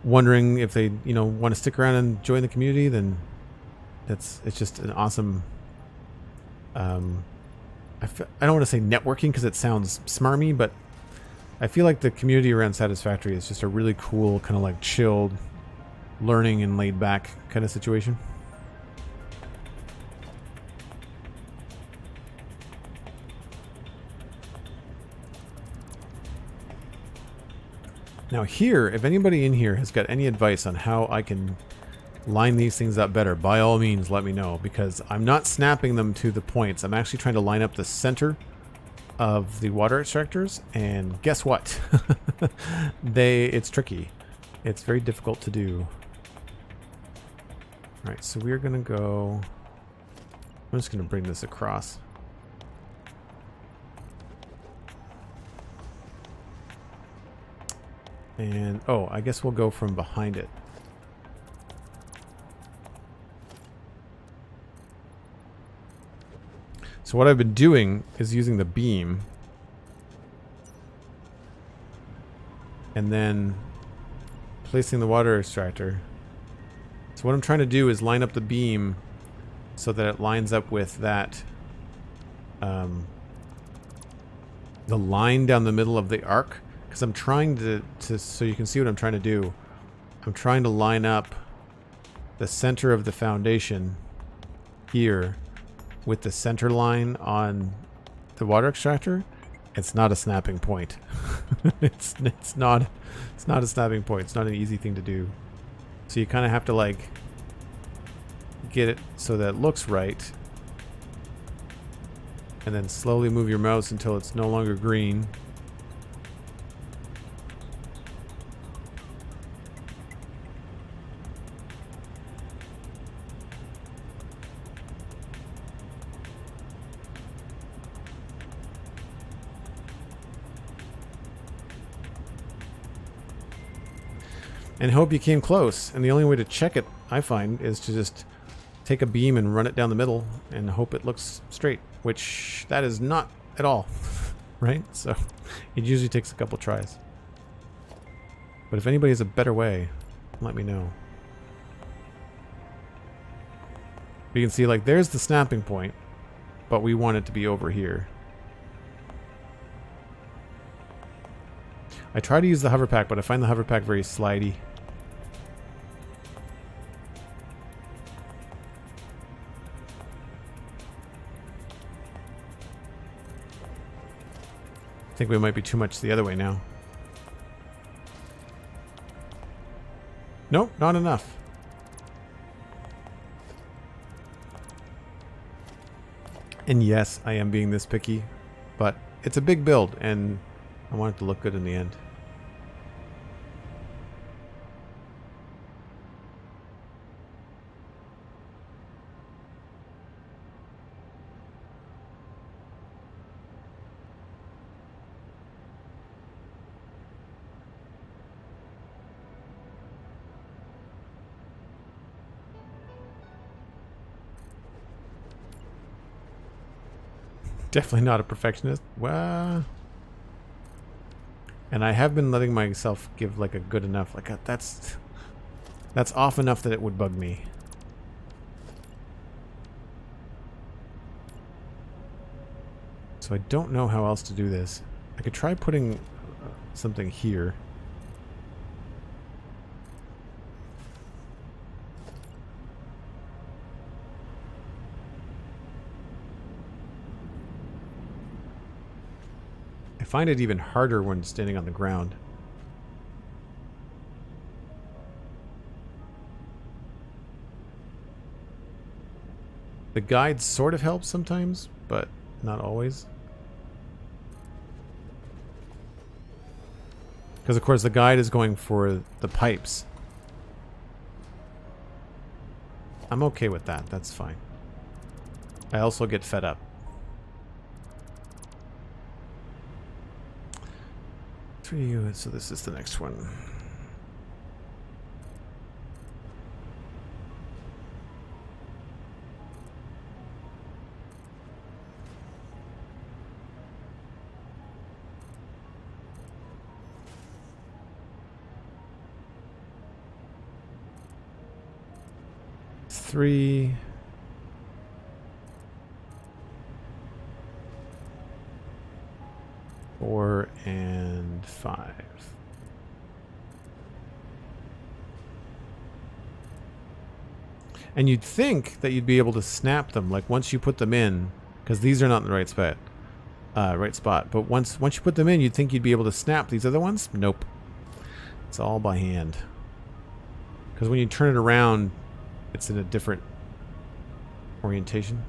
wondering if they, you know, want to stick around and join the community. Then it's just an awesome. I don't want to say networking because it sounds smarmy, but I feel like the community around Satisfactory is just a really cool, kind of like chilled, learning and laid back kind of situation. Now here, if anybody in here has got any advice on how I can line these things up better, by all means let me know, because I'm not snapping them to the points. I'm actually trying to line up the center of the water extractors, and guess what? It's tricky. It's very difficult to do. Alright, so we're gonna go... I'm just gonna bring this across. And, oh, I guess we'll go from behind it. So what I've been doing is using the beam and then placing the water extractor. So what I'm trying to do is line up the beam so that it lines up with that the line down the middle of the arc. Because I'm trying to, so you can see what I'm trying to do. I'm trying to line up the center of the foundation here with the center line on the water extractor. It's not a snapping point. it's not a snapping point. It's not an easy thing to do. So you kind of have to like get it so that it looks right, and then slowly move your mouse until it's no longer green. And hope you came close. And the only way to check it, I find, is to just take a beam and run it down the middle and hope it looks straight, which that is not at all, right? So it usually takes a couple tries. But if anybody has a better way, let me know. You can see, like, there's the snapping point, but we want it to be over here. I try to use the hover pack, but I find the hover pack very slidey. I think we might be too much the other way now. Nope, not enough. And yes, I am being this picky, but it's a big build, and I want it to look good in the end. Definitely not a perfectionist. Well, and I have been letting myself give like a good enough, like that's off enough that it would bug me. So I don't know how else to do this. I could try putting something here. I find it even harder when standing on the ground. The guide sort of helps sometimes, but not always. Because of course the guide is going for the pipes. I'm okay with that, that's fine. I also get fed up. So this is the next one. Three. 4 and 5. And you'd think that you'd be able to snap them, like once you put them in, because these are not in the right spot. But once you put them in, you'd think you'd be able to snap these other ones. Nope, it's all by hand. Because when you turn it around, it's in a different orientation.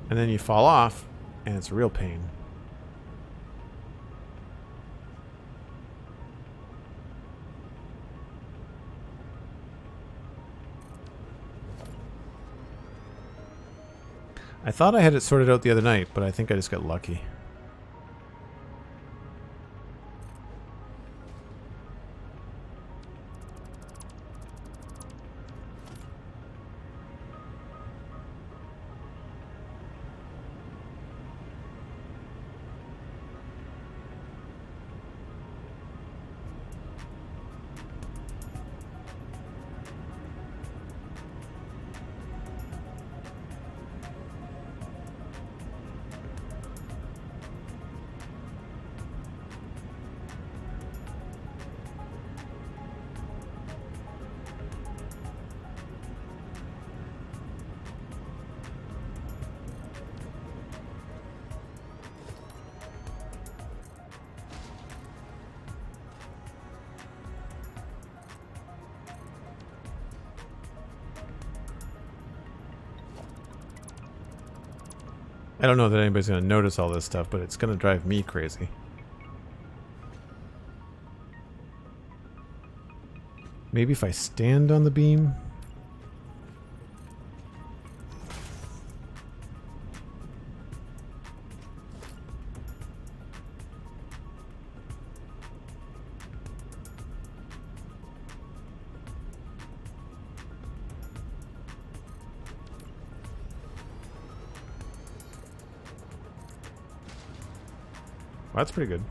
And then you fall off, and it's a real pain. I thought I had it sorted out the other night, but I think I just got lucky. I don't know that anybody's going to notice all this stuff, but it's going to drive me crazy. Maybe if I stand on the beam? Well, that's pretty good.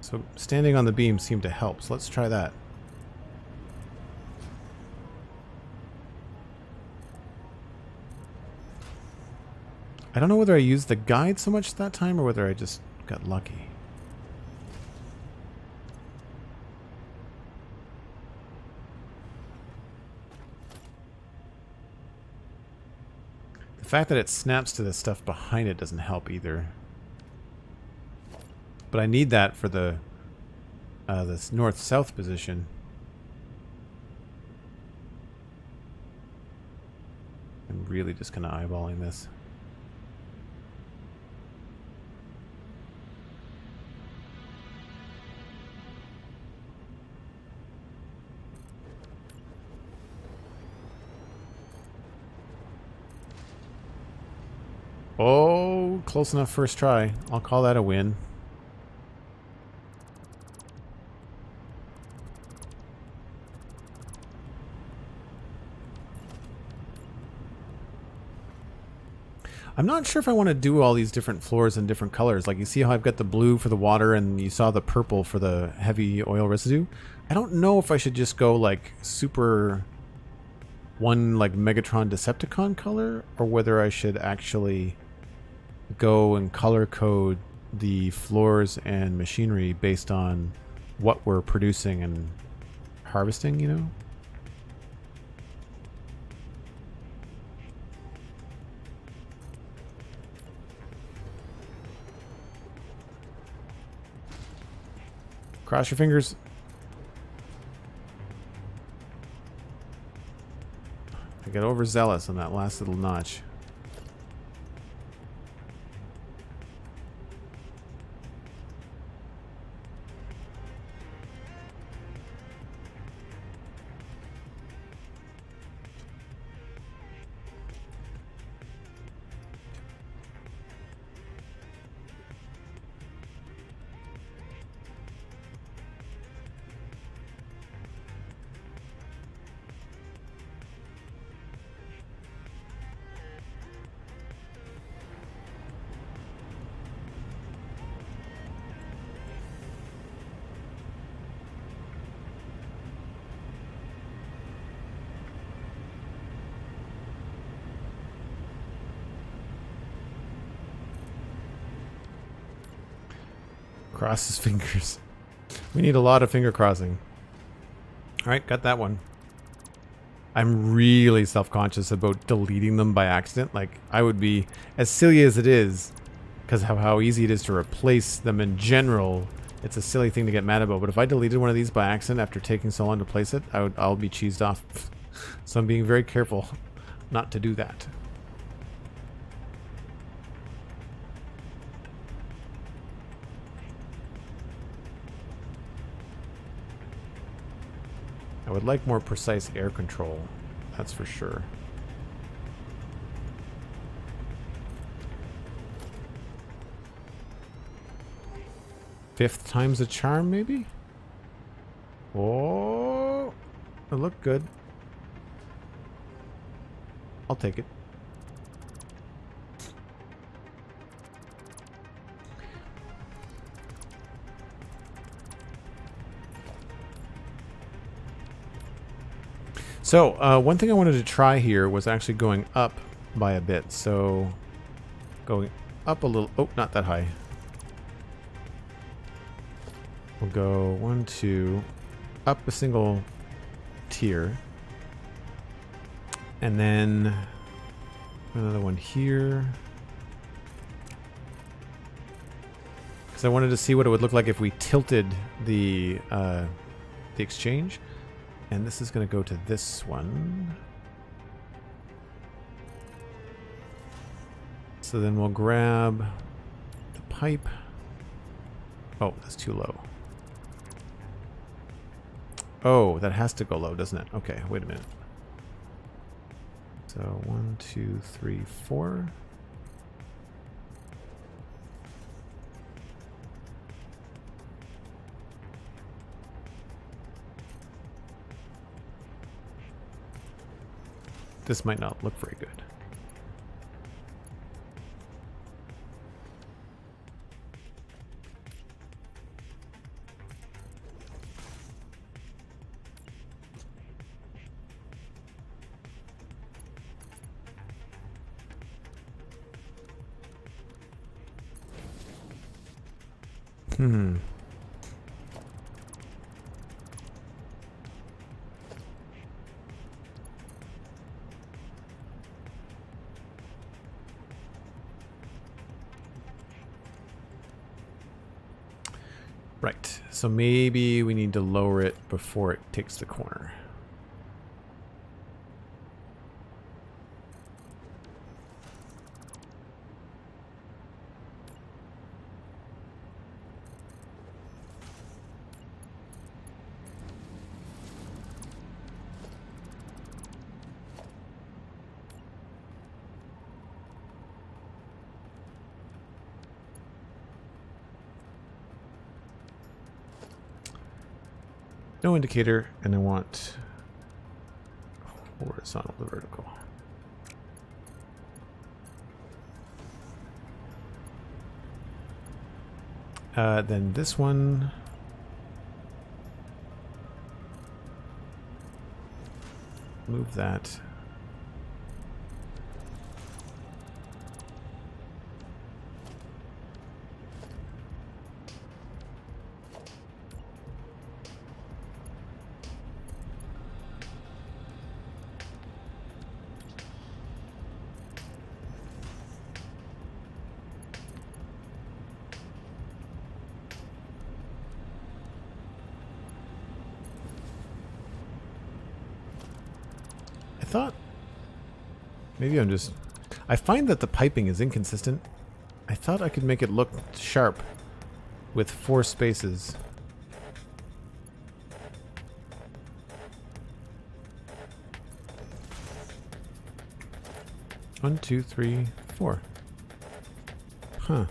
So standing on the beam seemed to help, so let's try that. I don't know whether I used the guide so much that time or whether I just got lucky. The fact that it snaps to the stuff behind it doesn't help either. But I need that for the this north-south position. I'm really just kind of eyeballing this. Oh, close enough first try. I'll call that a win. I'm not sure if I want to do all these different floors in different colors. Like, you see how I've got the blue for the water and you saw the purple for the heavy oil residue? I don't know if I should just go like super one like Megatron Decepticon color, or whether I should actually go and color code the floors and machinery based on what we're producing and harvesting, you know? Cross your fingers. I got overzealous on that last little notch. Cross his fingers. We need a lot of finger crossing. Alright, got that one. I'm really self-conscious about deleting them by accident. Like, I would be, as silly as it is, because of how easy it is to replace them in general, it's a silly thing to get mad about. But if I deleted one of these by accident after taking so long to place it, I'll be cheesed off. So I'm being very careful not to do that. I would like more precise air control, that's for sure. Fifth time's a charm, maybe? Oh, it looked good. I'll take it. So, one thing I wanted to try here was actually going up by a bit. So, going up a little. Oh, not that high. We'll go 1, 2, up a single tier. And then another one here. Because I wanted to see what it would look like if we tilted the exchange. And this is going to go to this one. So then we'll grab the pipe. Oh, that's too low. Oh, that has to go low, doesn't it? Okay, wait a minute. So 1, 2, 3, 4. This might not look very good. Hmm. Right. So maybe we need to lower it before it takes the corner. No indicator, and I want horizontal to vertical. Then this one. Move that. Thought maybe I find that the piping is inconsistent. I thought I could make it look sharp with 4 spaces. One, two, three, 4. Huh.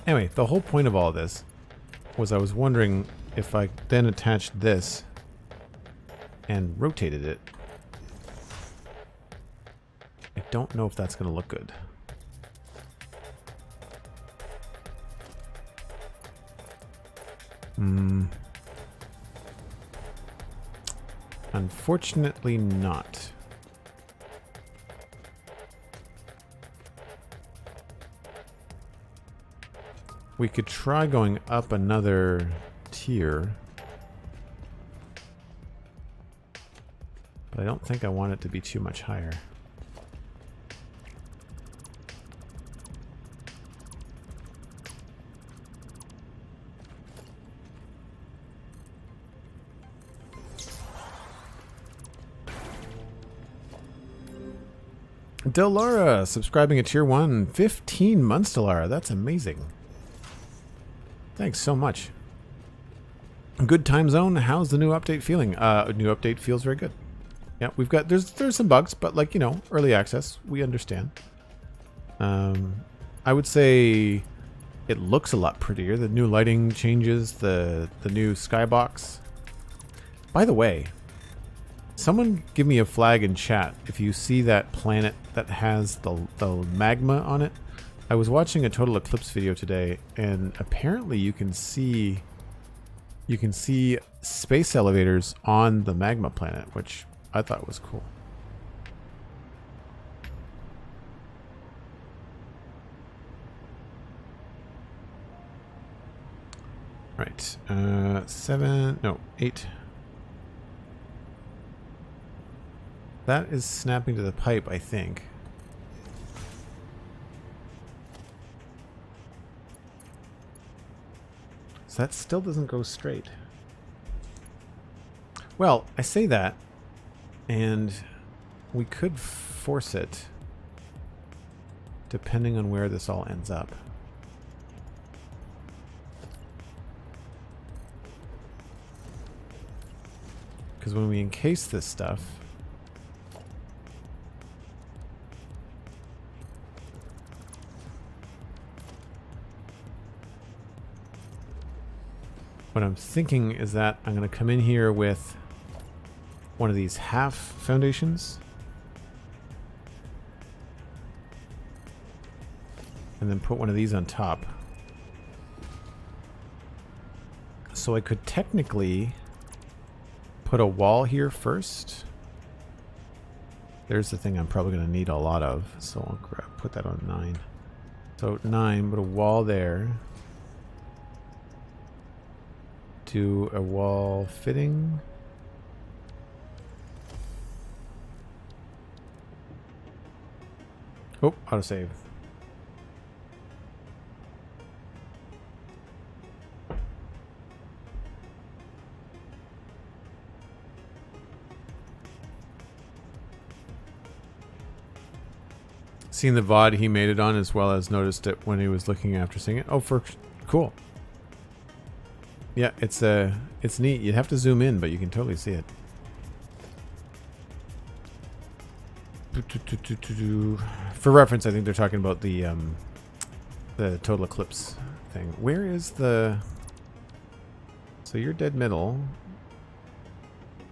Anyway, the whole point of all of this was I was wondering if I then attached this and rotated it. I don't know if that's going to look good. Unfortunately not. We could try going up another tier, but I don't think I want it to be too much higher. Delara subscribing at tier 1, 15 months, Delara. That's amazing. Thanks so much. Good time zone. How's the new update feeling? New update feels very good. Yeah, we've got there's some bugs, but like, you know, early access, we understand. I would say it looks a lot prettier. The new lighting changes, the new skybox. By the way, someone give me a flag in chat if you see that planet that has the magma on it. I was watching a total eclipse video today, and apparently you can see space elevators on the magma planet, which I thought was cool. Right, 8. That is snapping to the pipe, I think. So that still doesn't go straight. Well, I say that, and we could force it depending on where this all ends up. Because when we encase this stuff, what I'm thinking is that I'm going to come in here with one of these half foundations. And then put one of these on top. So I could technically put a wall here first. There's the thing I'm probably going to need a lot of, so I'll put that on 9. So 9, put a wall there. Do a wall fitting. Oh, autosave. Seen the VOD he made it on, as well as noticed it when he was looking after seeing it. Oh, cool. Yeah, it's neat. You'd have to zoom in, but you can totally see it. For reference, I think they're talking about the total eclipse thing. Where is the... So you're dead middle.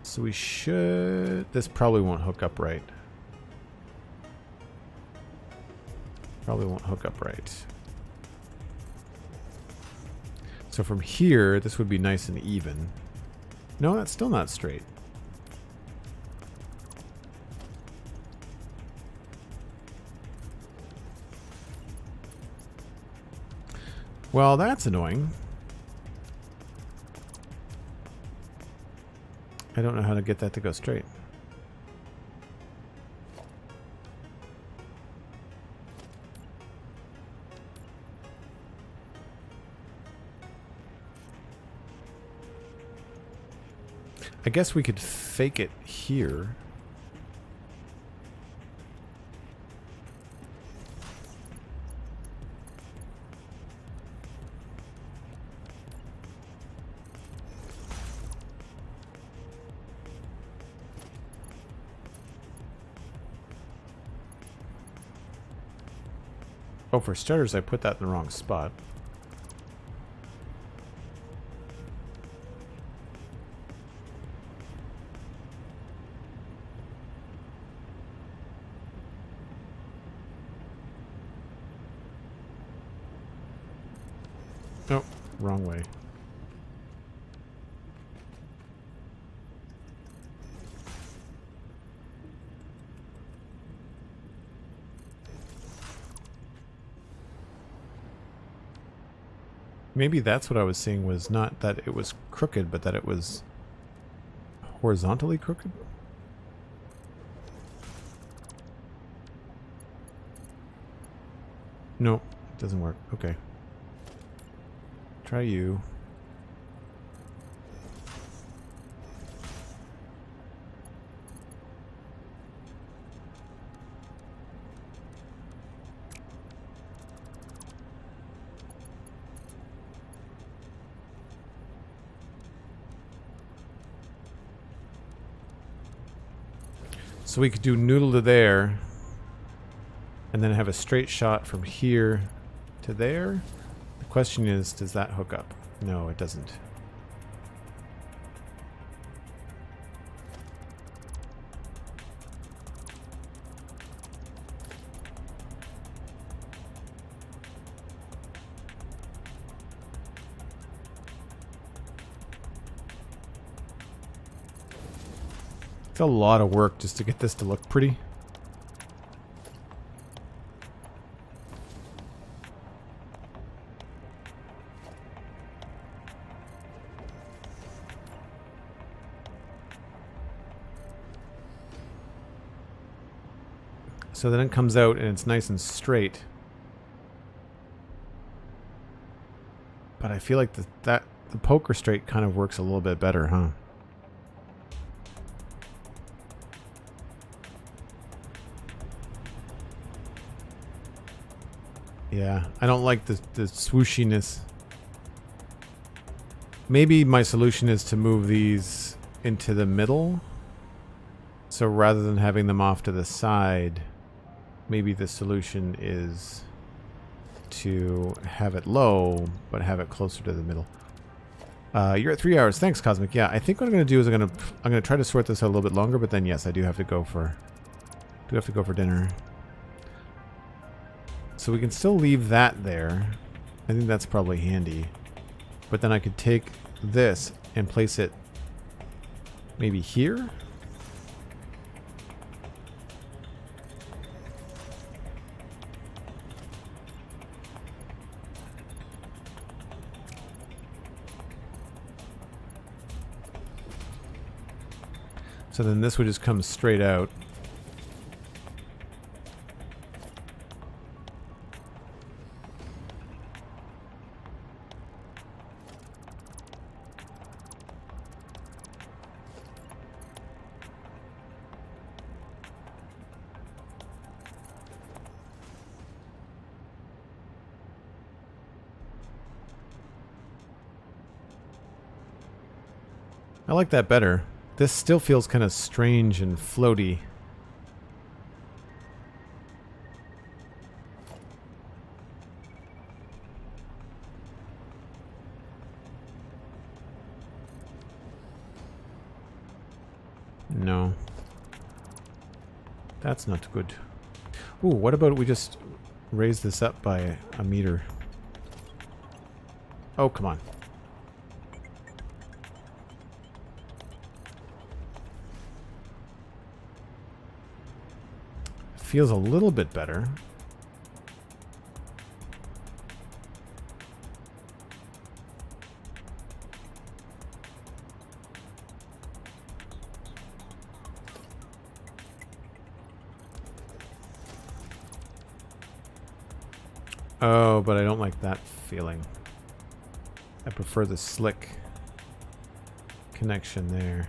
So we should... This probably won't hook up right. Probably won't hook up right. So from here, this would be nice and even. No, that's still not straight. Well, that's annoying. I don't know how to get that to go straight. I guess we could fake it here. Oh, for starters, I put that in the wrong spot. Oh, wrong way. Maybe that's what I was seeing, was not that it was crooked, but that it was horizontally crooked. No, it doesn't work. Okay. Try you. So we could do noodle to there, and then have a straight shot from here to there. The question is, does that hook up? No, it doesn't. It's a lot of work just to get this to look pretty. So then it comes out and it's nice and straight. But I feel like the poker straight kind of works a little bit better, huh? Yeah, I don't like the swooshiness. Maybe my solution is to move these into the middle. So rather than having them off to the side, maybe the solution is to have it low, but have it closer to the middle. You're at 3 hours. Thanks, Cosmic. Yeah, I think what I'm going to do is I'm going to try to sort this out a little bit longer, but then yes, I do have to go for dinner. So we can still leave that there. I think that's probably handy. But then I could take this and place it maybe here. So then this would just come straight out. I like that better. This still feels kind of strange and floaty. No. That's not good. Ooh, what about we just raise this up by a meter? Oh, come on. Feels a little bit better. Oh, but I don't like that feeling. I prefer the slick connection there.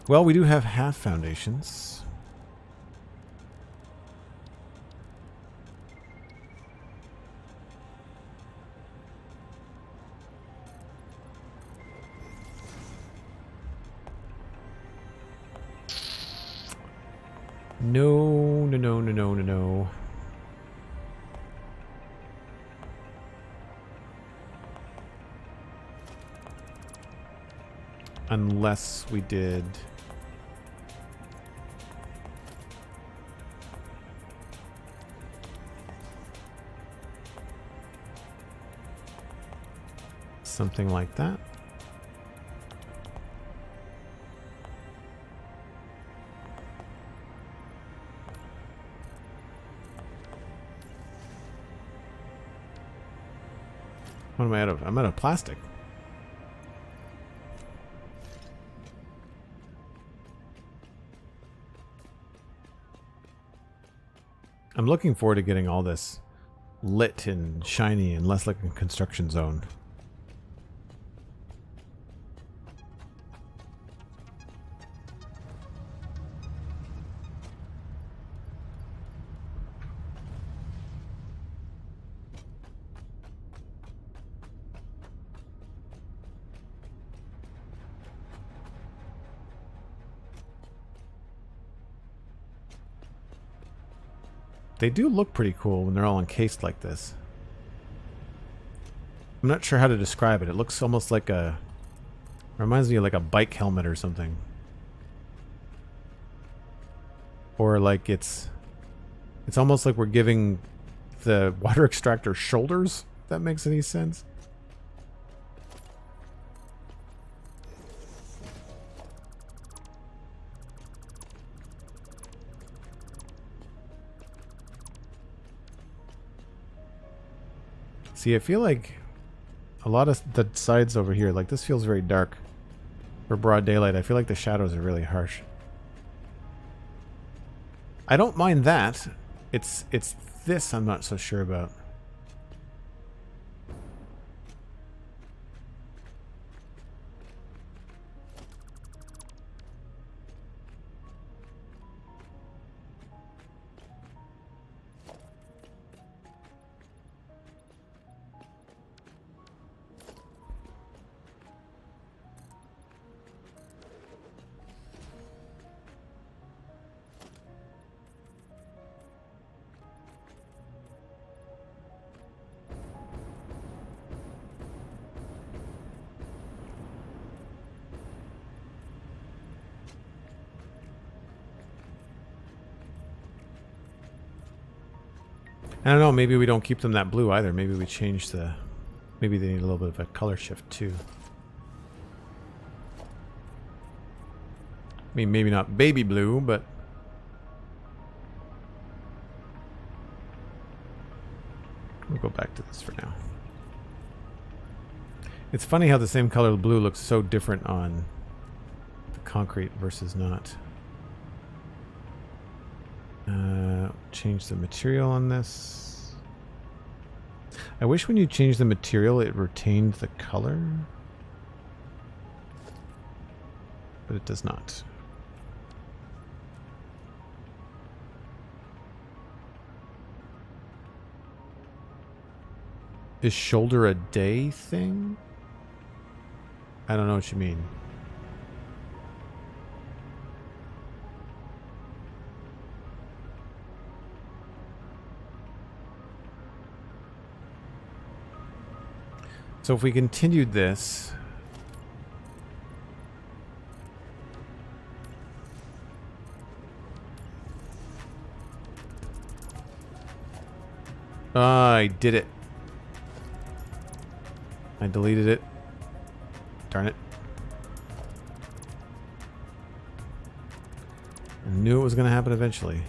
Well, we do have half foundations. No, no, no, no, no, no, no. Unless we did... something like that. What am I out of? I'm out of plastic. I'm looking forward to getting all this lit and shiny and less like a construction zone. They do look pretty cool when they're all encased like this. I'm not sure how to describe it. It looks almost like a... reminds me of like a bike helmet or something. Or like it's almost like we're giving the water extractor shoulders, if that makes any sense. See, I feel like a lot of the sides over here, like this feels very dark for broad daylight. I feel like the shadows are really harsh. I don't mind that. It's this I'm not so sure about. I don't know, maybe we don't keep them that blue either. Maybe we change the... maybe they need a little bit of a color shift too. I mean, maybe not baby blue, but... we'll go back to this for now. It's funny how the same color blue looks so different on the concrete versus not. Change the material on this. I wish when you change the material it retained the color. But it does not. Is shoulder a day thing? I don't know what you mean. So if we continued this, I did it. I deleted it. Darn it. I knew it was going to happen eventually.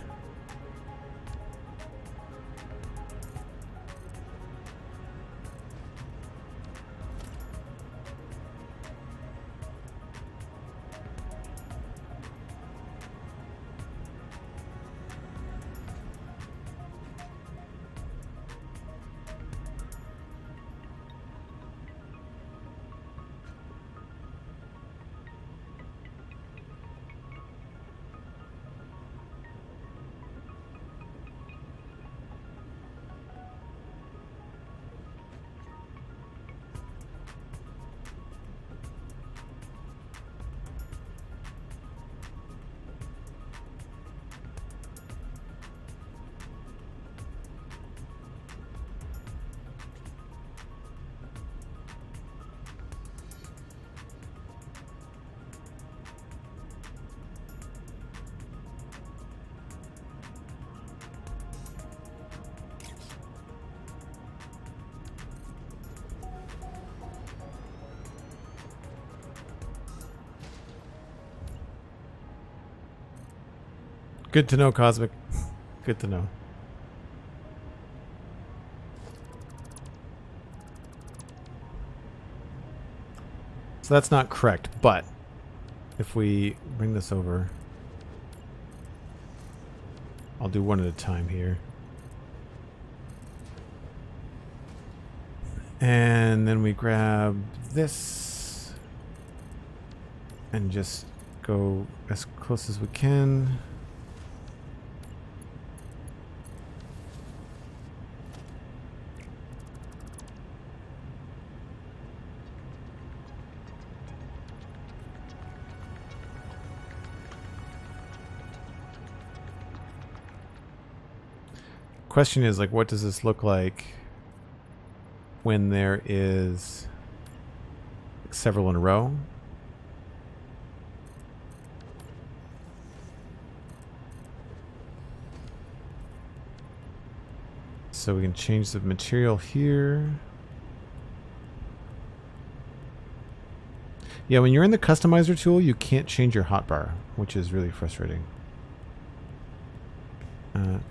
Good to know, Cosmic. Good to know. So that's not correct, but if we bring this over, I'll do one at a time here. And then we grab this and just go as close as we can. Question is, like, what does this look like when there is several in a row? So we can change the material here. Yeah, when you're in the customizer tool, you can't change your hotbar, which is really frustrating.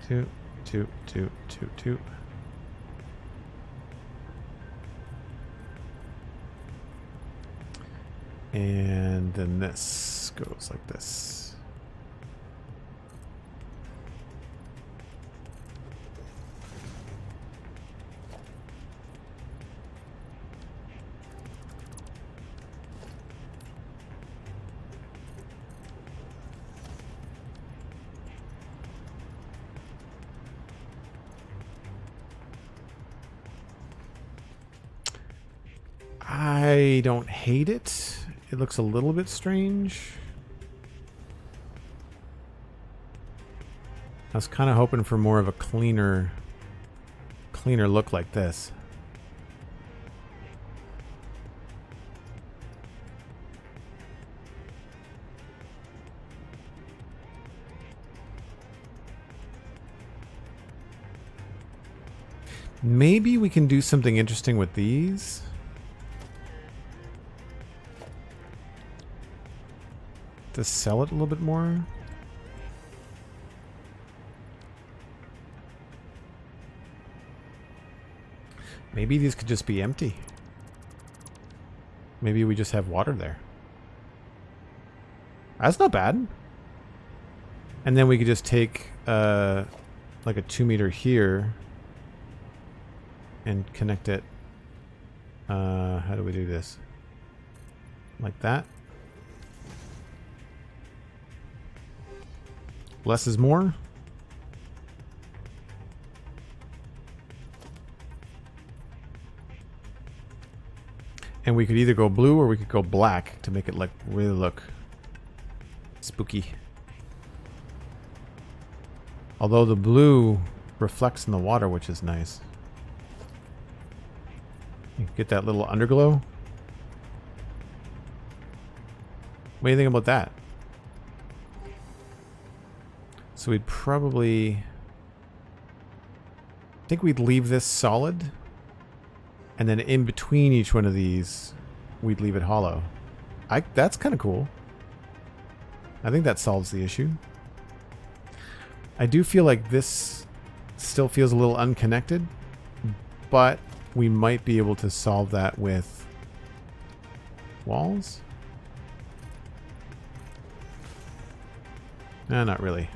2, 2, 2, 2, 2. And then this goes like this. I don't hate it. It looks a little bit strange. I was kind of hoping for more of a cleaner look like this. Maybe we can do something interesting with these. To sell it a little bit more. Maybe these could just be empty. Maybe we just have water there. That's not bad. And then we could just take like a 2 meter here and connect it. How do we do this? Like that. Less is more. And we could either go blue or we could go black to make it like really look spooky. Although the blue reflects in the water, which is nice. You get that little underglow. What do you think about that? So we'd probably... I think we'd leave this solid. And then in between each one of these, we'd leave it hollow. That's kind of cool. I think that solves the issue. I do feel like this still feels a little unconnected, but we might be able to solve that with walls. Nah, not really.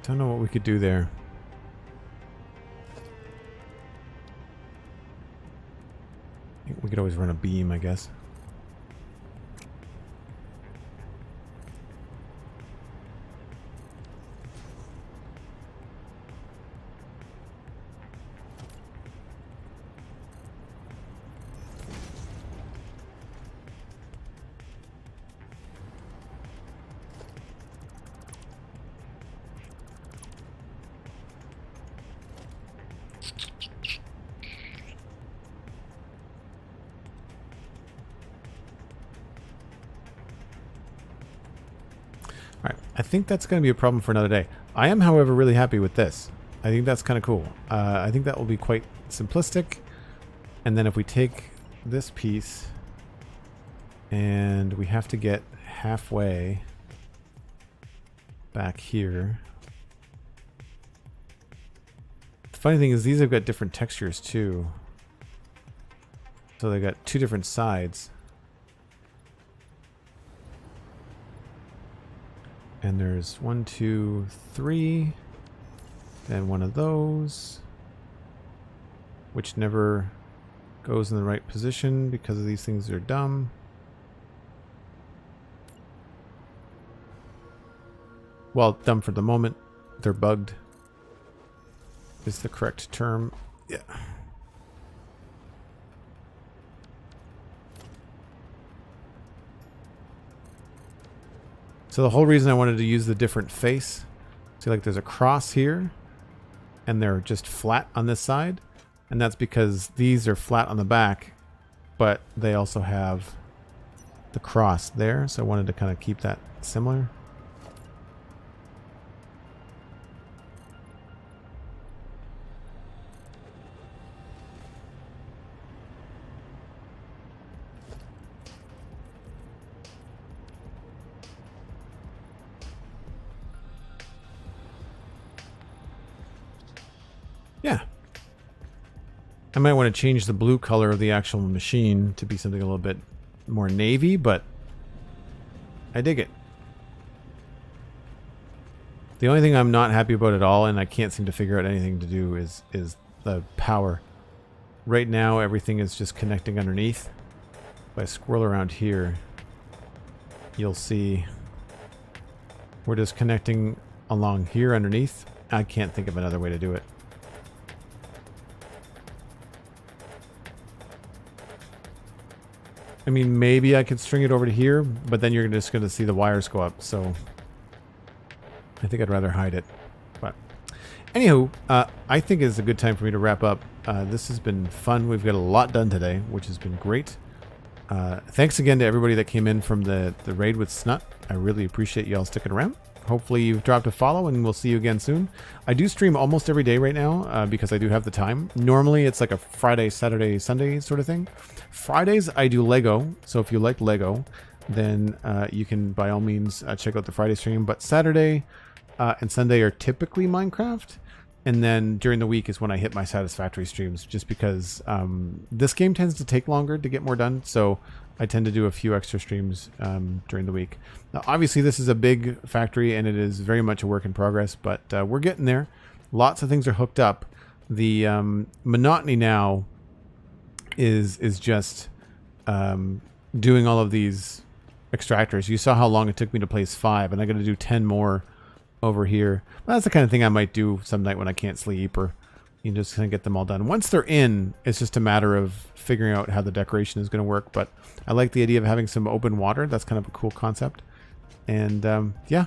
Don't know what we could do there. We could always run a beam, I guess. I think that's going to be a problem for another day. I am, however, really happy with this. I think that's kind of cool. I think that will be quite simplistic. And then if we take this piece and we have to get halfway back here. The funny thing is these have got different textures too. So they've got two different sides. And there's 1, 2, 3, and one of those, which never goes in the right position because of these things are dumb. Well, dumb for the moment. They're bugged is the correct term. Yeah. So the whole reason I wanted to use the different face, see, like there's a cross here and they're just flat on this side, and that's because these are flat on the back, but they also have the cross there, so I wanted to kind of keep that similar. Yeah. I might want to change the blue color of the actual machine to be something a little bit more navy, but I dig it. The only thing I'm not happy about at all, and I can't seem to figure out anything to do, is the power. Right now, everything is just connecting underneath. If I swirl around here, you'll see we're just connecting along here underneath. I can't think of another way to do it. I mean, maybe I could string it over to here, but then you're just going to see the wires go up, so I think I'd rather hide it. But anywho, I think it's a good time for me to wrap up. This has been fun. We've got a lot done today, which has been great. Thanks again to everybody that came in from the raid with Snut. I really appreciate you all sticking around. hopefully you've dropped a follow, and we'll see you again soon. I do stream almost every day right now because I do have the time. Normally it's like a Friday, Saturday, Sunday sort of thing. Fridays I do Lego, so if you like Lego, then you can by all means check out the Friday stream. But Saturday and Sunday are typically Minecraft. And then during the week is when I hit my Satisfactory streams, just because this game tends to take longer to get more done. So I tend to do a few extra streams during the week. Now, obviously, this is a big factory and it is very much a work in progress, but we're getting there. Lots of things are hooked up. The monotony now is just doing all of these extractors. You saw how long it took me to place 5, and I got to do 10 more over here. Well, that's the kind of thing I might do some night when I can't sleep, or you just kind of get them all done. Once they're in, it's just a matter of figuring out how the decoration is going to work. But I like the idea of having some open water. That's kind of a cool concept. And yeah,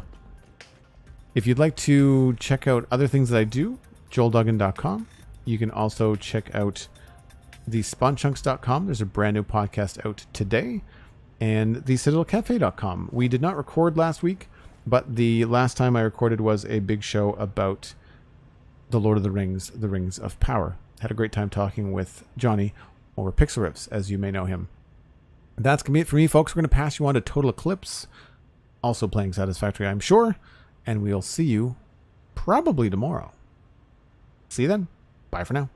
if you'd like to check out other things that I do, joelduggan.com. You can also check out the spawnchunks.com. There's a brand new podcast out today. And the citadelcafe.com. We did not record last week, but the last time I recorded was a big show about the Lord of the Rings of Power. Had a great time talking with Johnny, or Pixel Riffs, as you may know him. That's going to be it for me, folks. We're going to pass you on to Total Eclipse, also playing Satisfactory, I'm sure. And we'll see you probably tomorrow. See you then. Bye for now.